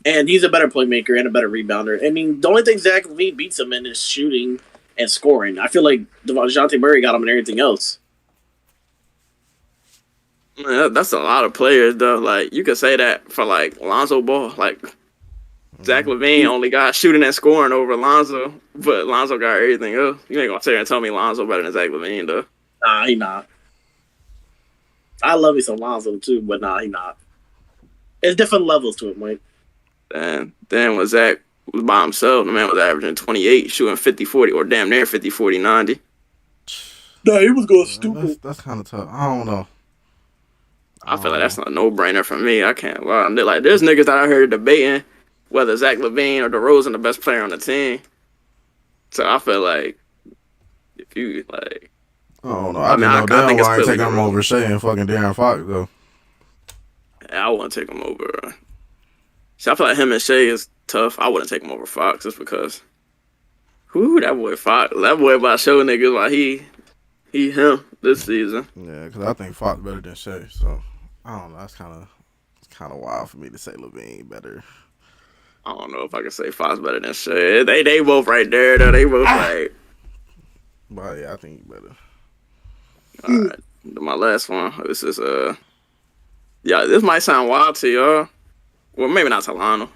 And he's a better playmaker and a better rebounder. I mean, the only thing Zach LaVine beats him in is shooting and scoring. I feel like DeJounte Murray got him in everything else. Man, that's a lot of players, though. Like, you could say that for, like, Lonzo Ball. Like, Zach LaVine only got shooting and scoring over Lonzo, but Lonzo got everything else. You ain't gonna sit here and tell me Lonzo better than Zach LaVine, though. Nah, he not. I love me some Lonzo too, but nah, he not. There's different levels to it, Mike. And then when Zach was by himself, the man was averaging 28, shooting 50-40, or damn near 50-40-90. Nah, he was going stupid. That's kind of tough. I don't know. I feel like that's a no-brainer for me. I can't lie. Like, there's niggas that I heard debating whether Zach LaVine or DeRozan the best player on the team. So I feel like if you like, I don't know. I think I ain't taking him over Shea and fucking De'Aaron Fox though. Yeah, I wouldn't take him over. See, I feel like him and Shea is tough. I wouldn't take him over Fox just because. Whoo, that boy Fox. That boy about to show niggas why he him this season. Yeah, because I think Fox better than Shea. So I don't know. That's kind of wild for me to say LaVine better. I don't know if I can say Fox better than Shea. They both right there though. They both like. But yeah, I think he better. All right, my last one. This is yeah, this might sound wild to y'all. Well, maybe not to Lionel,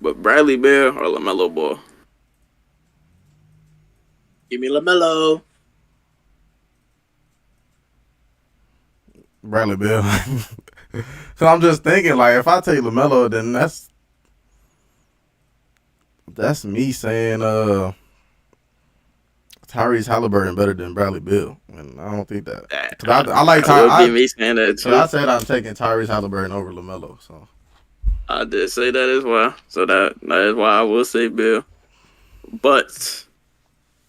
but Bradley Beal or LaMelo Ball. Give me LaMelo. Bradley Beal. So I'm just thinking, like, if I take LaMelo, then that's me saying Tyrese Halliburton better than Bradley Beal, and I don't think that. I like Tyrese. Me saying that too. So I said I'm taking Tyrese Halliburton over LaMelo. So I did say that as well. So that is why I will say Beal. But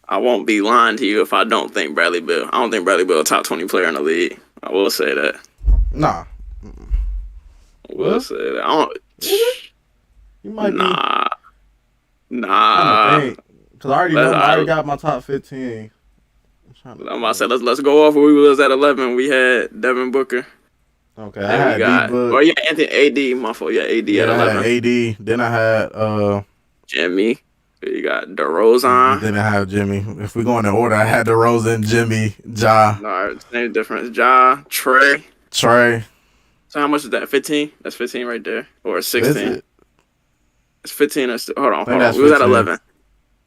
I won't be lying to you if I don't think Bradley Beal. I don't think Bradley Beal a top 20 player in the league. I will say that. Nah. I will say that. I don't. You might Nah. Because I already got my top 15. I'm about to say let's go off where we was at 11. We had Devin Booker. Okay, I had D-Book. Oh yeah, Anthony AD. My fault. Yeah, AD at 11. I had AD. Then I had Jimmy. You got DeRozan. Then I have Jimmy. If we go in the order, I had DeRozan, Jimmy, Ja. No, same difference. Ja, Trey. So how much is that? 15? That's 15 right there. Or 16? It's 15. Hold on. We was at 11.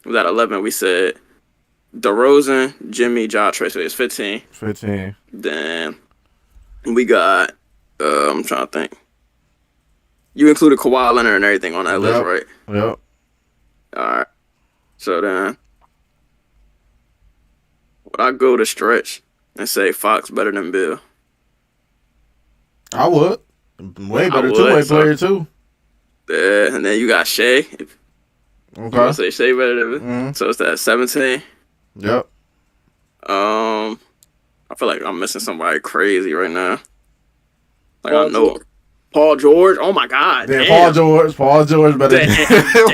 We was at 11. We said DeRozan, Jimmy, Ja, Trey. So it's 15. 15. Then we got, I'm trying to think. You included Kawhi Leonard and everything on that list, right? Yep. All right. So then, would I go to stretch and say Fox better than Bill? I would. Way better. Two-way player, too. Yeah, and then you got Shea. Okay. You want to say Shea better than Bill? Mm-hmm. So it's that 17. Yep. I feel like I'm missing somebody crazy right now. Like, I know Paul George. Oh, my God. Damn. Paul George better than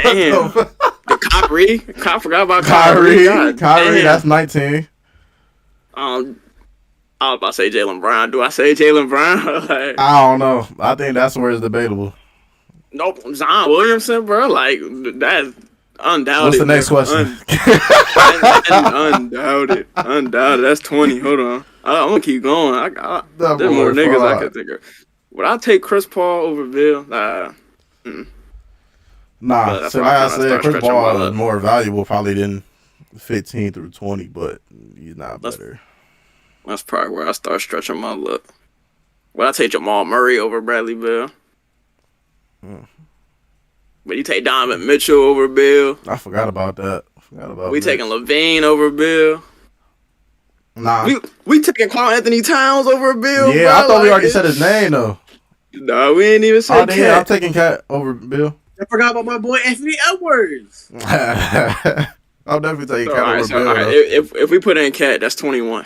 Damn. Kyrie. I forgot about Kyrie. Kyrie, that's 19. I was about to say Jaylen Brown. Do I say Jaylen Brown? Like, I don't know. I think that's where it's debatable. Nope. Zion Williamson, bro. Like, that's undoubted. What's the next question? Undoubted. That's 20. Hold on. I'm going to keep going. There's more niggas I could think of. Would I take Chris Paul over Bill? Nah, so like I said, Chris Paul is more valuable probably than 15 through 20, but he's not better. That's probably where I start stretching my luck. Would I take Jamal Murray over Bradley Beal? But you take Donovan Mitchell over Bill? I forgot about that. We taking LaVine over Bill? Nah. We taking Carl Anthony Towns over Bill? Yeah, bro? I thought we already said his name, though. No, we ain't even said Cat. Yeah, I'm taking Cat over Bill. I forgot about my boy Anthony Edwards. I'll definitely take Cat over Bill. Right. If we put in Cat, that's 21.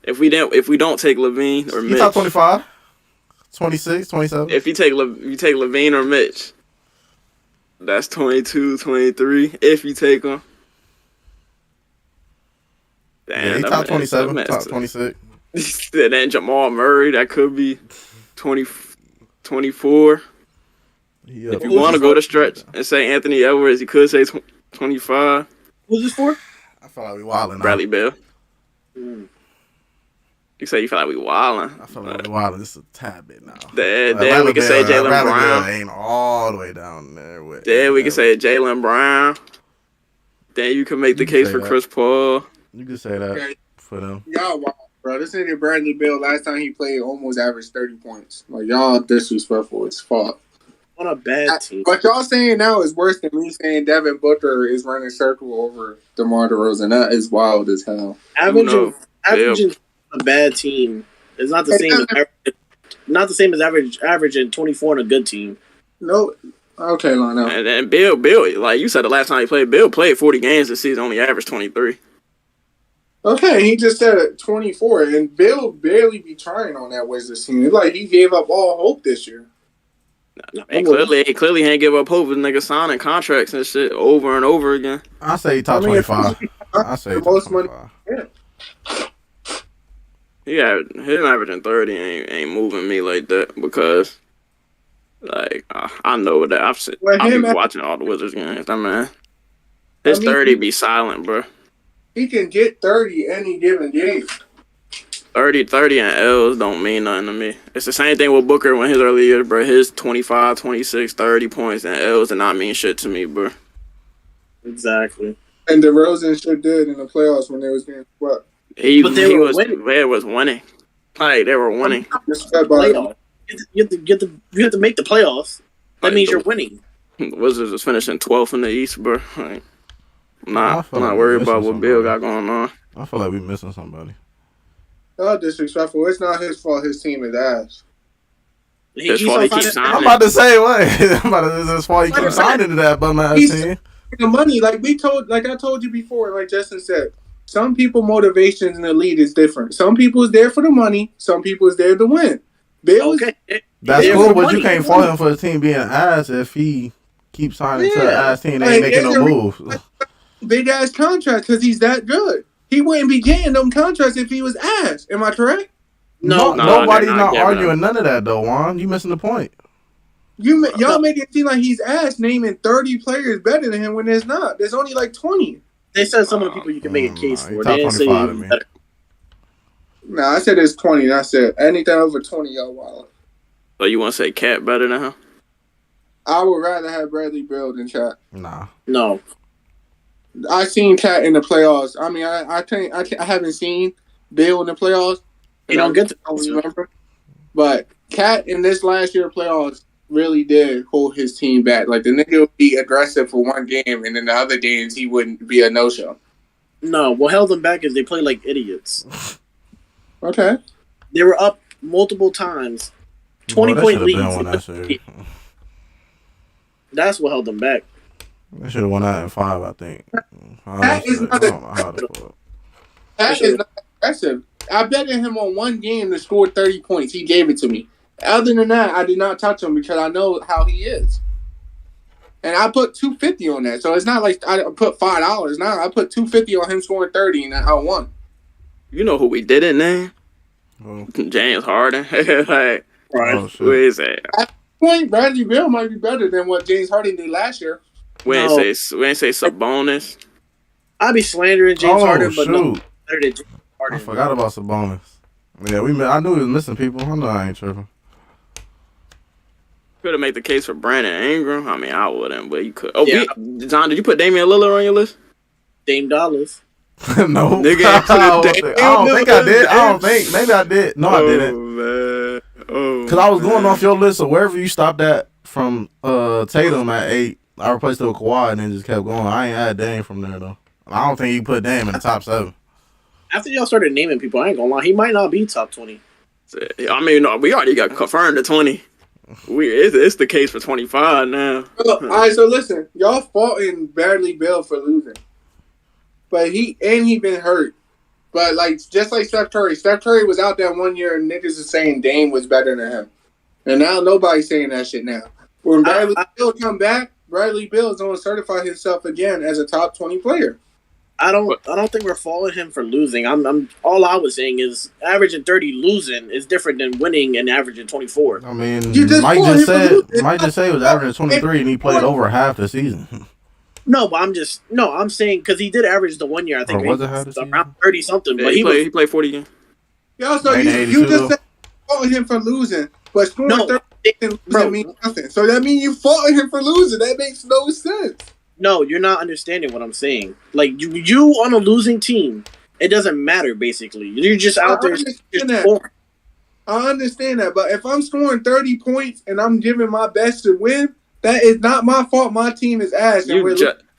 If we don't take LaVine or Mitch, he's top 25, 26, 27. If you take LaVine or Mitch, that's 22, 23. If you take them, damn, yeah, he's top 27, top 26. And then Jamal Murray, that could be 20, 24. If you want to go to stretch and say Anthony Edwards, you could say 25. Who's this for? I feel like we wilding. Bradley Beal. You say you feel like we wildin'. I feel like we wildin' just a tad bit now. Then we can say Jaylen Brown ain't all the way down there. Then we can say Jaylen Brown. Then you can make the case for Chris Paul. You can say that for them. Y'all wild, bro. This nigga Bradley Beal, last time he played, almost averaged 30 points. Like, y'all disrespectful as fuck. On a bad team. What y'all saying now is worse than me saying Devin Booker is running circle over DeMar DeRozan. That is wild as hell. Averaging a bad team is not the same as averaging 24 on a good team. No. Okay, Lionel. And Bill, like you said, the last time he played, Bill played 40 games this season, only averaged 23. Okay, he just said it 24, and Bill barely be trying on that Wizards team. It's like he gave up all hope this year. He clearly ain't give up hope with niggas signing contracts and shit over and over again. I say top 25. I say top 25. Yeah, him averaging 30 ain't moving me like that because, like, I know that I've been watching all the Wizards games. That man, his 30 be silent, bro. He can get 30 any given game. 30 and L's don't mean nothing to me. It's the same thing with Booker when his early years, bro. His 25, 26, 30 points and L's do not mean shit to me, bro. Exactly. And DeRozan sure did in the playoffs when they was getting swept. He was winning. Like, they were winning. You have to make the playoffs. That means you're winning. Wizards was finishing 12th in the East, bro. Like, I'm not worried about what Bill got going on. I feel like we missing somebody. Oh, disrespectful. It's not his fault. His team is ass. His fault he keeps signing. I'm about to say what? It's his fault he keeps signing to that bum ass team. The money, like I told you before, like Justin said, some people motivations in the league is different. Some people is there for the money. Some people is there to win. That's cool, but you can't fault him for the team being ass if he keeps signing to the ass team. They ain't making no moves. Big ass contract because he's that good. He wouldn't be getting them contracts if he was ass. Am I correct? No, nobody's not arguing none of that though, Juan. You missing the point. Y'all make it seem like he's ass naming 30 players better than him when there's not. There's only like 20. They said some of the people you can make a case for. They didn't say better. No, I said it's 20. I said anything over 20, y'all wild. So you want to say Cat better than him? I would rather have Bradley Beal than Cat. Nah. No. I seen Cat in the playoffs. I mean, I haven't seen Bill in the playoffs. You don't get to remember. But Cat in this last year playoffs really did hold his team back. Like, the nigga would be aggressive for one game, and then the other games he wouldn't be a no-show. No, what held them back is they played like idiots. Okay. They were up multiple times. 20-point leads. That's what held them back. They should have won that in 5, I think. Cat is not aggressive. I bet him on one game to score 30 points. He gave it to me. Other than that, I did not touch him because I know how he is. And I put $250 on that. So it's not like I put $5. Now I put $250 on him scoring 30 and I won. You know who we didn't name? James Harden. Like, right. Who is that? At this point, Bradley Beal might be better than what James Harden did last year. We ain't say Sabonis. I'd be slandering James Harden, but no better than James Harden. I forgot about Sabonis. Yeah, I knew he was missing people. I know I ain't tripping. Could have made the case for Brandon Ingram. I mean, I wouldn't, but you could. Oh, yeah. John, did you put Damian Lillard on your list? Dame Dollars. No. Nigga, I don't think I did. I don't think. Maybe I did. No, I didn't. Man. Because I was going off your list, so wherever you stopped at from Tatum at 8, I replaced it with Kawhi and then just kept going. I ain't had Dame from there, though. I don't think you put Dame in the top 7. After y'all started naming people, I ain't gonna lie, he might not be top 20. I mean, no, we already got confirmed to 20. It's the case for 25 now. All right, so listen. Y'all fought in Bradley Beal for losing. But he been hurt. But just like Steph Curry was out there 1 year and niggas is saying Dame was better than him. And now nobody's saying that shit now. When Bradley Beal come back, Bradley Beal is going to certify himself again as a top 20 player. I don't think we're faulting him for losing. All I was saying is averaging 30 losing is different than winning and averaging 24. I mean, Mike just said he was averaging 23 and he played over half the season. No, but I'm saying because he did average the 1 year. I think was it half the season? around 30 something. Yeah, but he played 40 games. Yo, so you just said faulting him for losing, but scoring 30 and losing means nothing. So that means you faulting him for losing. That makes no sense. No, you're not understanding what I'm saying. Like you on a losing team, it doesn't matter. Basically, you're just out there. I understand that, but if I'm scoring 30 points and I'm giving my best to win, that is not my fault. My team is ass.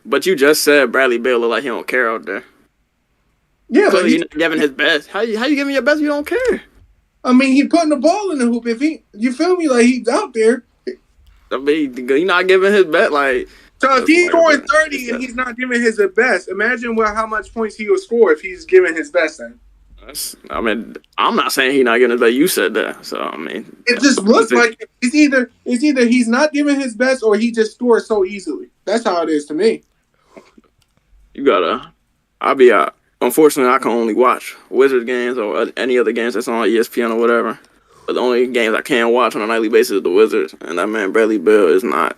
But you just said Bradley Beal look like he don't care out there. Yeah, but he's not giving his best. How you giving your best? You don't care. I mean, he putting the ball in the hoop. You feel me? Like he's out there. I mean, he's not giving his best. Like, so if he's scoring 30 and he's not giving his best, imagine how much points he will score if he's giving his best. Then. I mean, I'm not saying he's not giving his best. You said that, so I mean, it just looks like it's either he's not giving his best or he just scores so easily. That's how it is to me. I'll be out. Unfortunately, I can only watch Wizards games or any other games that's on ESPN or whatever. But the only games I can watch on a nightly basis is the Wizards. And that man, Bradley Beal, is not.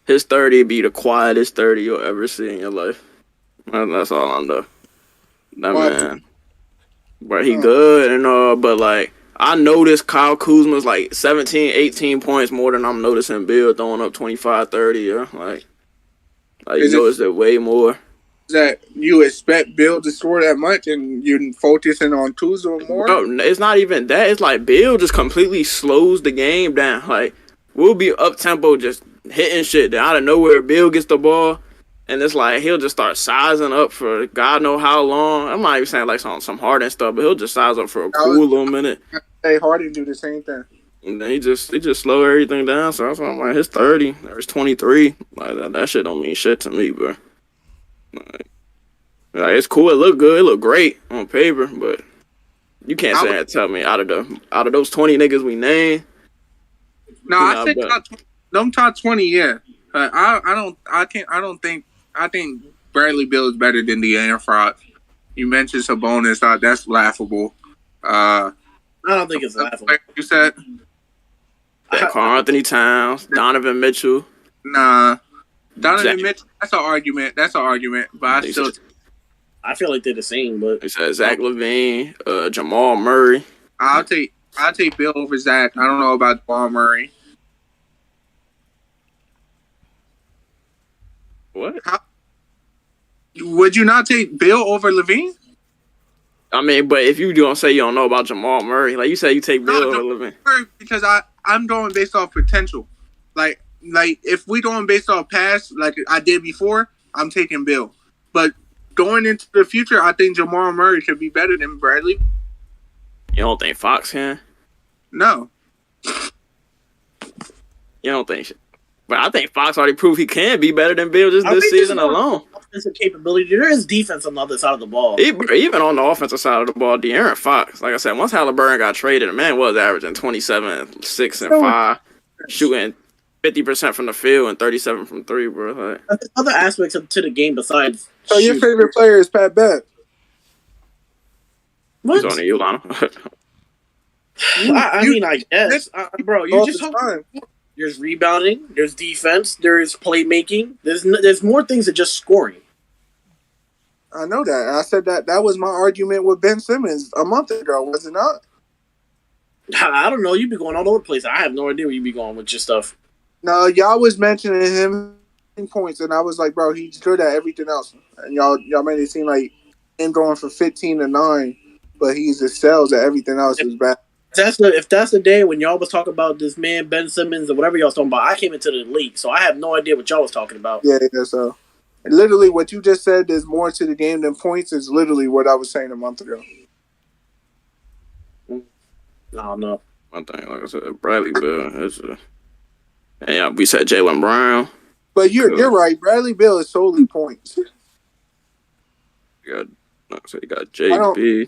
His 30 be the quietest 30 you'll ever see in your life. That's all I know. That man. But he good and all, but like, I noticed Kyle Kuzma's like 17, 18 points more than I'm noticing Beal throwing up 25, 30. Yeah? Like you notice it way more. That you expect Bill to score that much and you're focusing on Kuzma more? No, it's not even that. It's like Bill just completely slows the game down. Like, we'll be up tempo just hitting shit. Then out of nowhere, Bill gets the ball, and it's like he'll just start sizing up for God know how long. I'm not even saying like some Harden stuff, but he'll just size up for a cool little minute. Hey, Harden do the same thing. And then he just slow everything down. So that's why I'm like, his 30, there's 23. Like that shit don't mean shit to me, bro. Like, it's cool. It look good. It look great on paper, but you can't say that. Tell me out of those 20 niggas we named. No, I think top 20. Yeah, I think Bradley Beal is better than De'Aaron Fox. You mentioned Sabonis. That's laughable. I don't think it's laughable. You said Karl Anthony Towns, Donovan Mitchell. Nah. Donovan Mitchell, that's an argument. But I feel like they're the same. But he said Zach LaVine, Jamal Murray. I'll take Bill over Zach. I don't know about Jamal Murray. What? Would you not take Bill over LaVine? I mean, but if you don't say you don't know about Jamal Murray, like you say, you take Bill over LaVine. Because I'm going based off potential, like if we going based off past, like I did before, I'm taking Bill. But going into the future, I think Jamal Murray could be better than Bradley. You don't think Fox can? No. You don't think so? But I think Fox already proved he can be better than Bill just this season alone. Offensive capability. There is defense on the other side of the ball. Even on the offensive side of the ball, De'Aaron Fox, like I said, once Halliburton got traded, the man was averaging 27, 6, and 5, shooting 50% from the field and 37 from 3, bro. Like, there's other aspects to the game besides. So your favorite player is Pat Bev? What? He's on you, Lana. I mean, I guess, bro. You just there's rebounding, there's defense, there's playmaking. There's more things than just scoring. I know that. I said that was my argument with Ben Simmons a month ago, was it not? I don't know. You be going all over the place. I have no idea where you be going with your stuff. No, y'all was mentioning him in points, and I was like, bro, he's good at everything else. And y'all made it seem like him going from 15 to 9, but he just sells at everything else is bad. If that's the day when y'all was talking about this man Ben Simmons or whatever y'all was talking about, I came into the league, so I have no idea what y'all was talking about. Yeah. So literally, what you just said, there's more to the game than points, is literally what I was saying a month ago. I don't know. One thing, like I said, Bradley Beal. And we said Jaylen Brown. But you're right. Bradley Beal is solely points. You got JB.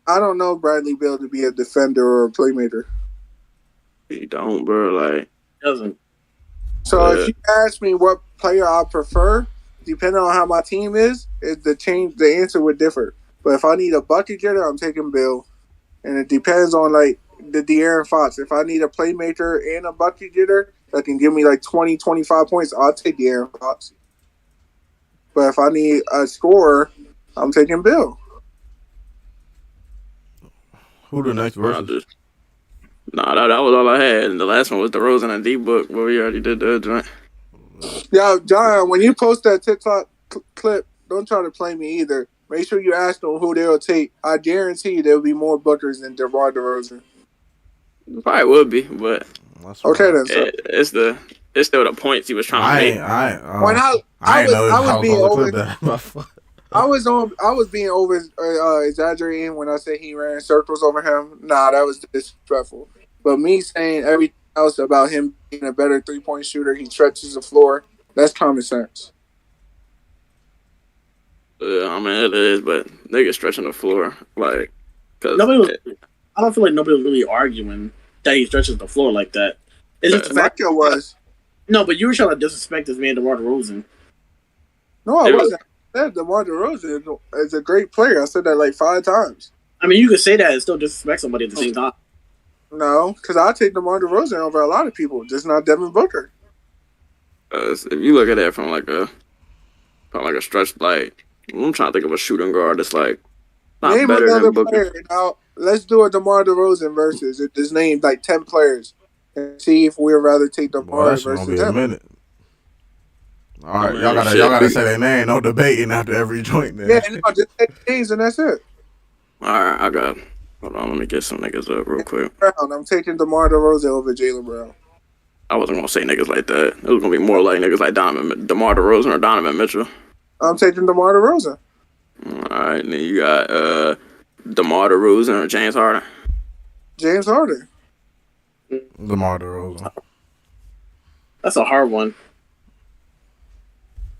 I don't know Bradley Beal to be a defender or a playmaker. He don't, bro. Like, doesn't. So if you ask me what player I prefer, depending on how my team is the answer would differ. But if I need a bucket getter, I'm taking Bill. And it depends on like the De'Aaron Fox. If I need a playmaker and a bucket getter that can give me like 20, 25 points, I'll take De'Aaron Fox. But if I need a scorer, I'm taking Bill. Who the next versus? Nah, that was all I had. And the last one was DeRozan and D-Book, but we already did that joint. Yo, John, when you post that TikTok clip, don't try to play me either. Make sure you ask them who they'll take. I guarantee there will be more Bookers than DeMar DeRozan. Probably would be, but okay then. So. It's still the points he was trying to make. I was being over exaggerating when I said he ran circles over him. Nah, that was disrespectful. But me saying everything else about him being a better 3-point shooter, he stretches the floor. That's common sense. I mean it is, but niggas stretching the floor like. I don't feel like nobody was really arguing that he stretches the floor like that. It's just the fact it was. No, but you were trying to disrespect this man, DeMar DeRozan. No, I wasn't. I said DeMar DeRozan is a great player. I said that like 5 times. I mean, you could say that and still disrespect somebody at the same time. No, because I take DeMar DeRozan over a lot of people, just not Devin Booker. If you look at it from like a stretch, like I'm trying to think of a shooting guard that's like not name better another than Booker. player. Now let's do a DeMar DeRozan versus. Just name like 10 players and see if we'd rather take DeMar versus him. All right, y'all gotta say their name. No debating after every joint. Then. Yeah, no, just say names and that's it. All right, I got. Hold on, let me get some niggas up real quick. I'm taking DeMar DeRozan over Jaylen Brown. I wasn't gonna say niggas like that. It was gonna be more like niggas like DeMar DeRozan or Donovan Mitchell. I'm taking DeMar DeRozan. All right, then you got DeMar DeRozan or James Harden. James Harden. DeMar DeRozan. That's a hard one.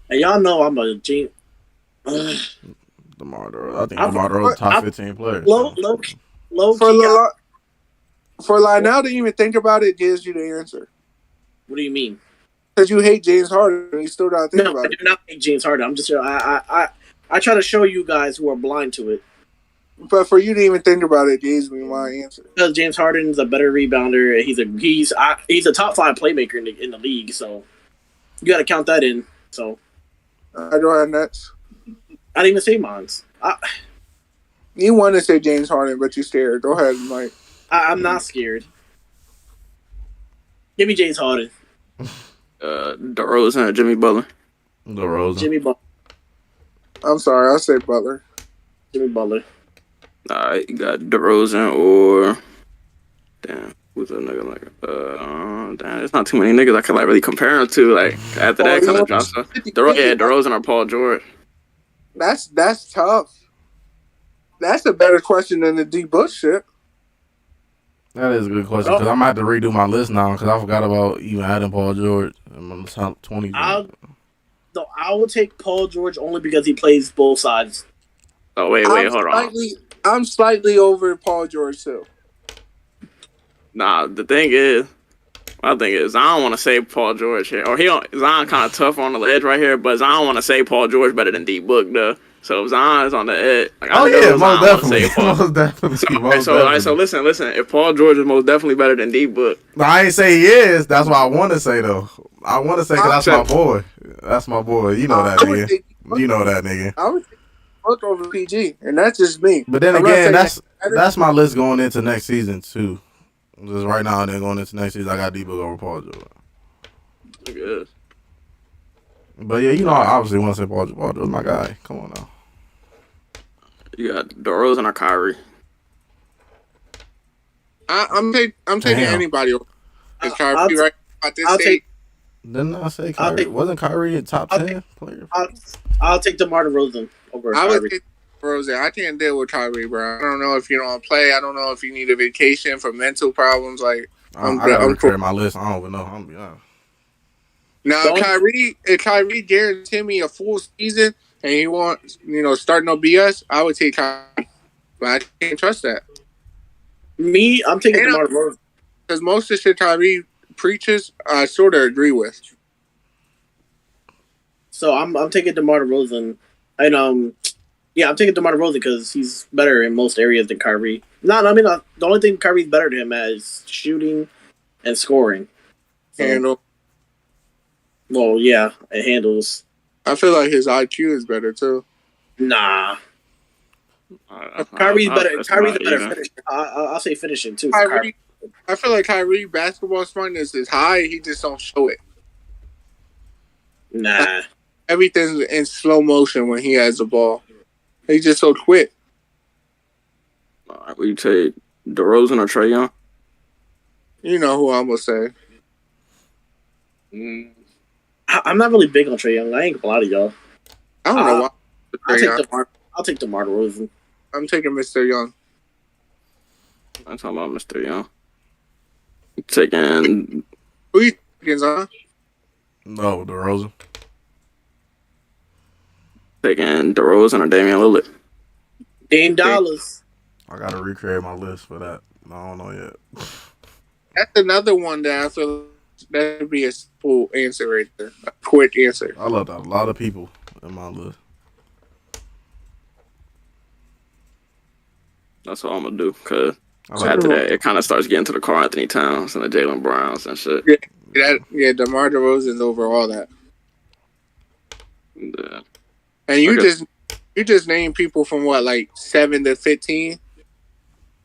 And y'all know I'm a James. DeMar DeRozan. I think DeMar DeRozan top 15 players. For like now to even think about it gives you the answer. What do you mean? Because you hate James Harden and you still gotta think about it. I do not hate James Harden. I'm just I try to show you guys who are blind to it. But for you to even think about it gives me my answer. Because James Harden's a better rebounder. He's a top 5 playmaker in the league. So you got to count that in. So I don't have nets. I didn't even say mines. You want to say James Harden, but you scared. Go ahead, Mike. I'm not scared. Give me James Harden. DeRozan or Jimmy Butler. DeRozan. Jimmy Butler. I'm sorry, I say Butler. Jimmy Butler. All right, you got DeRozan or damn, who's a nigga like? Damn, there's not too many niggas I can like really compare them to. Like after that kind of drop stuff. DeRozan or Paul George. That's tough. That's a better question than the D Bush shit. That is a good question because I'm gonna have to redo my list now because I forgot about even adding Paul George in my top 20. I will take Paul George only because he plays both sides. Oh wait, hold on. I'm slightly over Paul George too. Nah, my thing is, I don't want to say Paul George here, or Zion kind of tough on the edge right here, but Zion want to say Paul George better than D Book though. So if Zion is on the edge, like, most definitely. So listen. If Paul George is most definitely better than D Book, I ain't say he is. That's what I want to say though. I want to say because that's my boy. That's my boy. You know that nigga. You know that nigga. I would take Book over PG, and that's just me. But then again, that's my list going into next season too. Just right now, and then going into next season, I got D Book over Paul George. Good. But yeah, you know, I obviously want to say Paul George, my guy. Come on now. You got DeRozan or Kyrie. I'm taking anybody over. Is Kyrie right at this stage? Didn't I say Kyrie? Wasn't Kyrie a top 10 player? I'll take DeMar DeRozan over Kyrie. I would take DeRozan. I can't deal with Kyrie, bro. I don't know if you don't play. I don't know if you need a vacation for mental problems. Like I gotta clear my list. I don't even know. I'm gonna be honest. Now, if Kyrie guaranteed me a full season and he wants, start no BS, I would take Kyrie. But I can't trust that. I'm taking DeMar DeRozan. Because most of the shit Kyrie preaches, I sort of agree with. So I'm taking DeMar DeRozan. And, I'm taking DeMar DeRozan because he's better in most areas than Kyrie. The only thing Kyrie's better than him at is shooting and scoring. Handle. Well, yeah, it handles. I feel like his IQ is better, too. Nah. Kyrie's better. Kyrie's a better finisher. I'll say finishing too. Kyrie, I feel like Kyrie basketball smartness is high. He just don't show it. Nah. Like, everything's in slow motion when he has the ball. He just so quick. All right, will you take DeRozan or Trae Young? You know who I'm gonna say. I'm not really big on Trae Young. I ain't gonna lie to y'all. I don't know why. I'll take DeMar DeRozan. I'm taking Mr. Young. I'm talking about Mr. Young. Taking. Who you taking, huh? No, DeRozan. Taking DeRozan or Damian Lillard. Dame Dollars. I gotta recreate my list for that. I don't know yet. That's another one that I feel that would be a full answer right there. A quick answer. I left out a lot of people in my list. That's all I'm gonna do, cause after that it kind of starts getting to the Karl Anthony Towns and the Jaylen Browns and shit. Yeah, DeMar DeRozan's over all that. Yeah. And you just named people from what, like 7 to 15?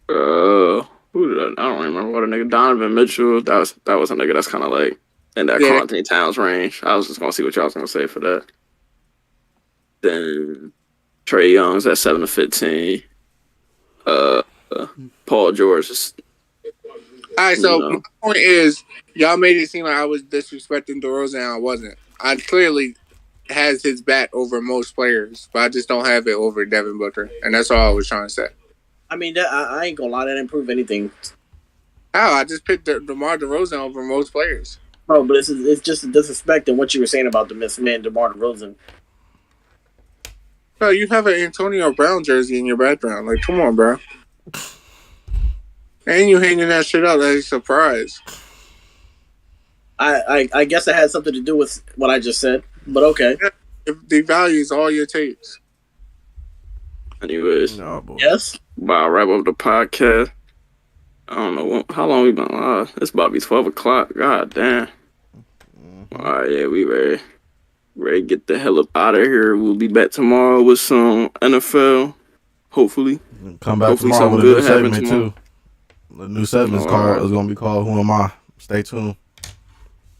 Who did I don't remember what a nigga. Donovan Mitchell. That was a nigga that's kind of like in that Karl Anthony Towns range. I was just gonna see what y'all was gonna say for that. Then Trae Young's at 7 to 15. Paul George is. All right, so my point is, y'all made it seem like I was disrespecting DeRozan, and I wasn't. I clearly has his bat over most players, but I just don't have it over Devin Booker, and that's all I was trying to say. I mean, I ain't gonna lie, that didn't prove anything. How? I just picked DeMar DeRozan over most players. Bro, but it's just a disrespect in what you were saying about the misman DeMar DeRozan. No, you have an Antonio Brown jersey in your background. Like, come on, bro. And you hanging that shit up as a surprise. I guess it had something to do with what I just said, but okay. It devalues all your takes. Anyways, yes. I'll wrap up the podcast. I don't know how long we been live. It's about to be 12 o'clock. God damn. All right, yeah, we ready. Ready to get the hell up out of here. We'll be back tomorrow with some NFL. Hopefully. Come back tomorrow with a new segment too. The new segment's called is gonna be called "Who Am I?" Stay tuned.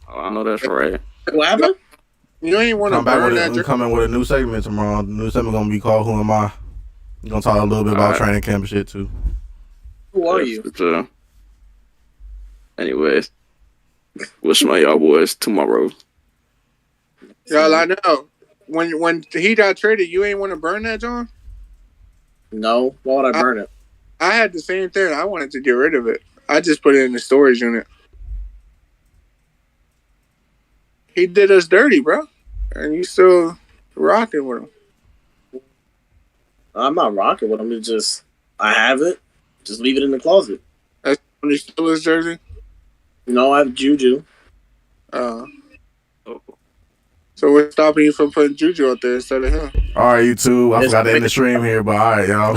Oh, I know that's right. What happened? You ain't want to burn that. We're coming with a new segment tomorrow. The new segment gonna be called "Who Am I?" We're gonna talk a little bit about training camp and shit too. Who are you? Anyways, we'll smell y'all boys tomorrow. Y'all, I know. When he got traded, you ain't want to burn that, John? No. Why would I burn it? I had the same thing. I wanted to get rid of it. I just put it in the storage unit. He did us dirty, bro. And you still rocking with him. I'm not rocking with him. It's just, I have it. Just leave it in the closet. That's when he stole his jersey? No, I have Juju. So what's stopping you from putting Juju out there instead of him? All right, you two. I forgot to end the stream here, but all right, y'all.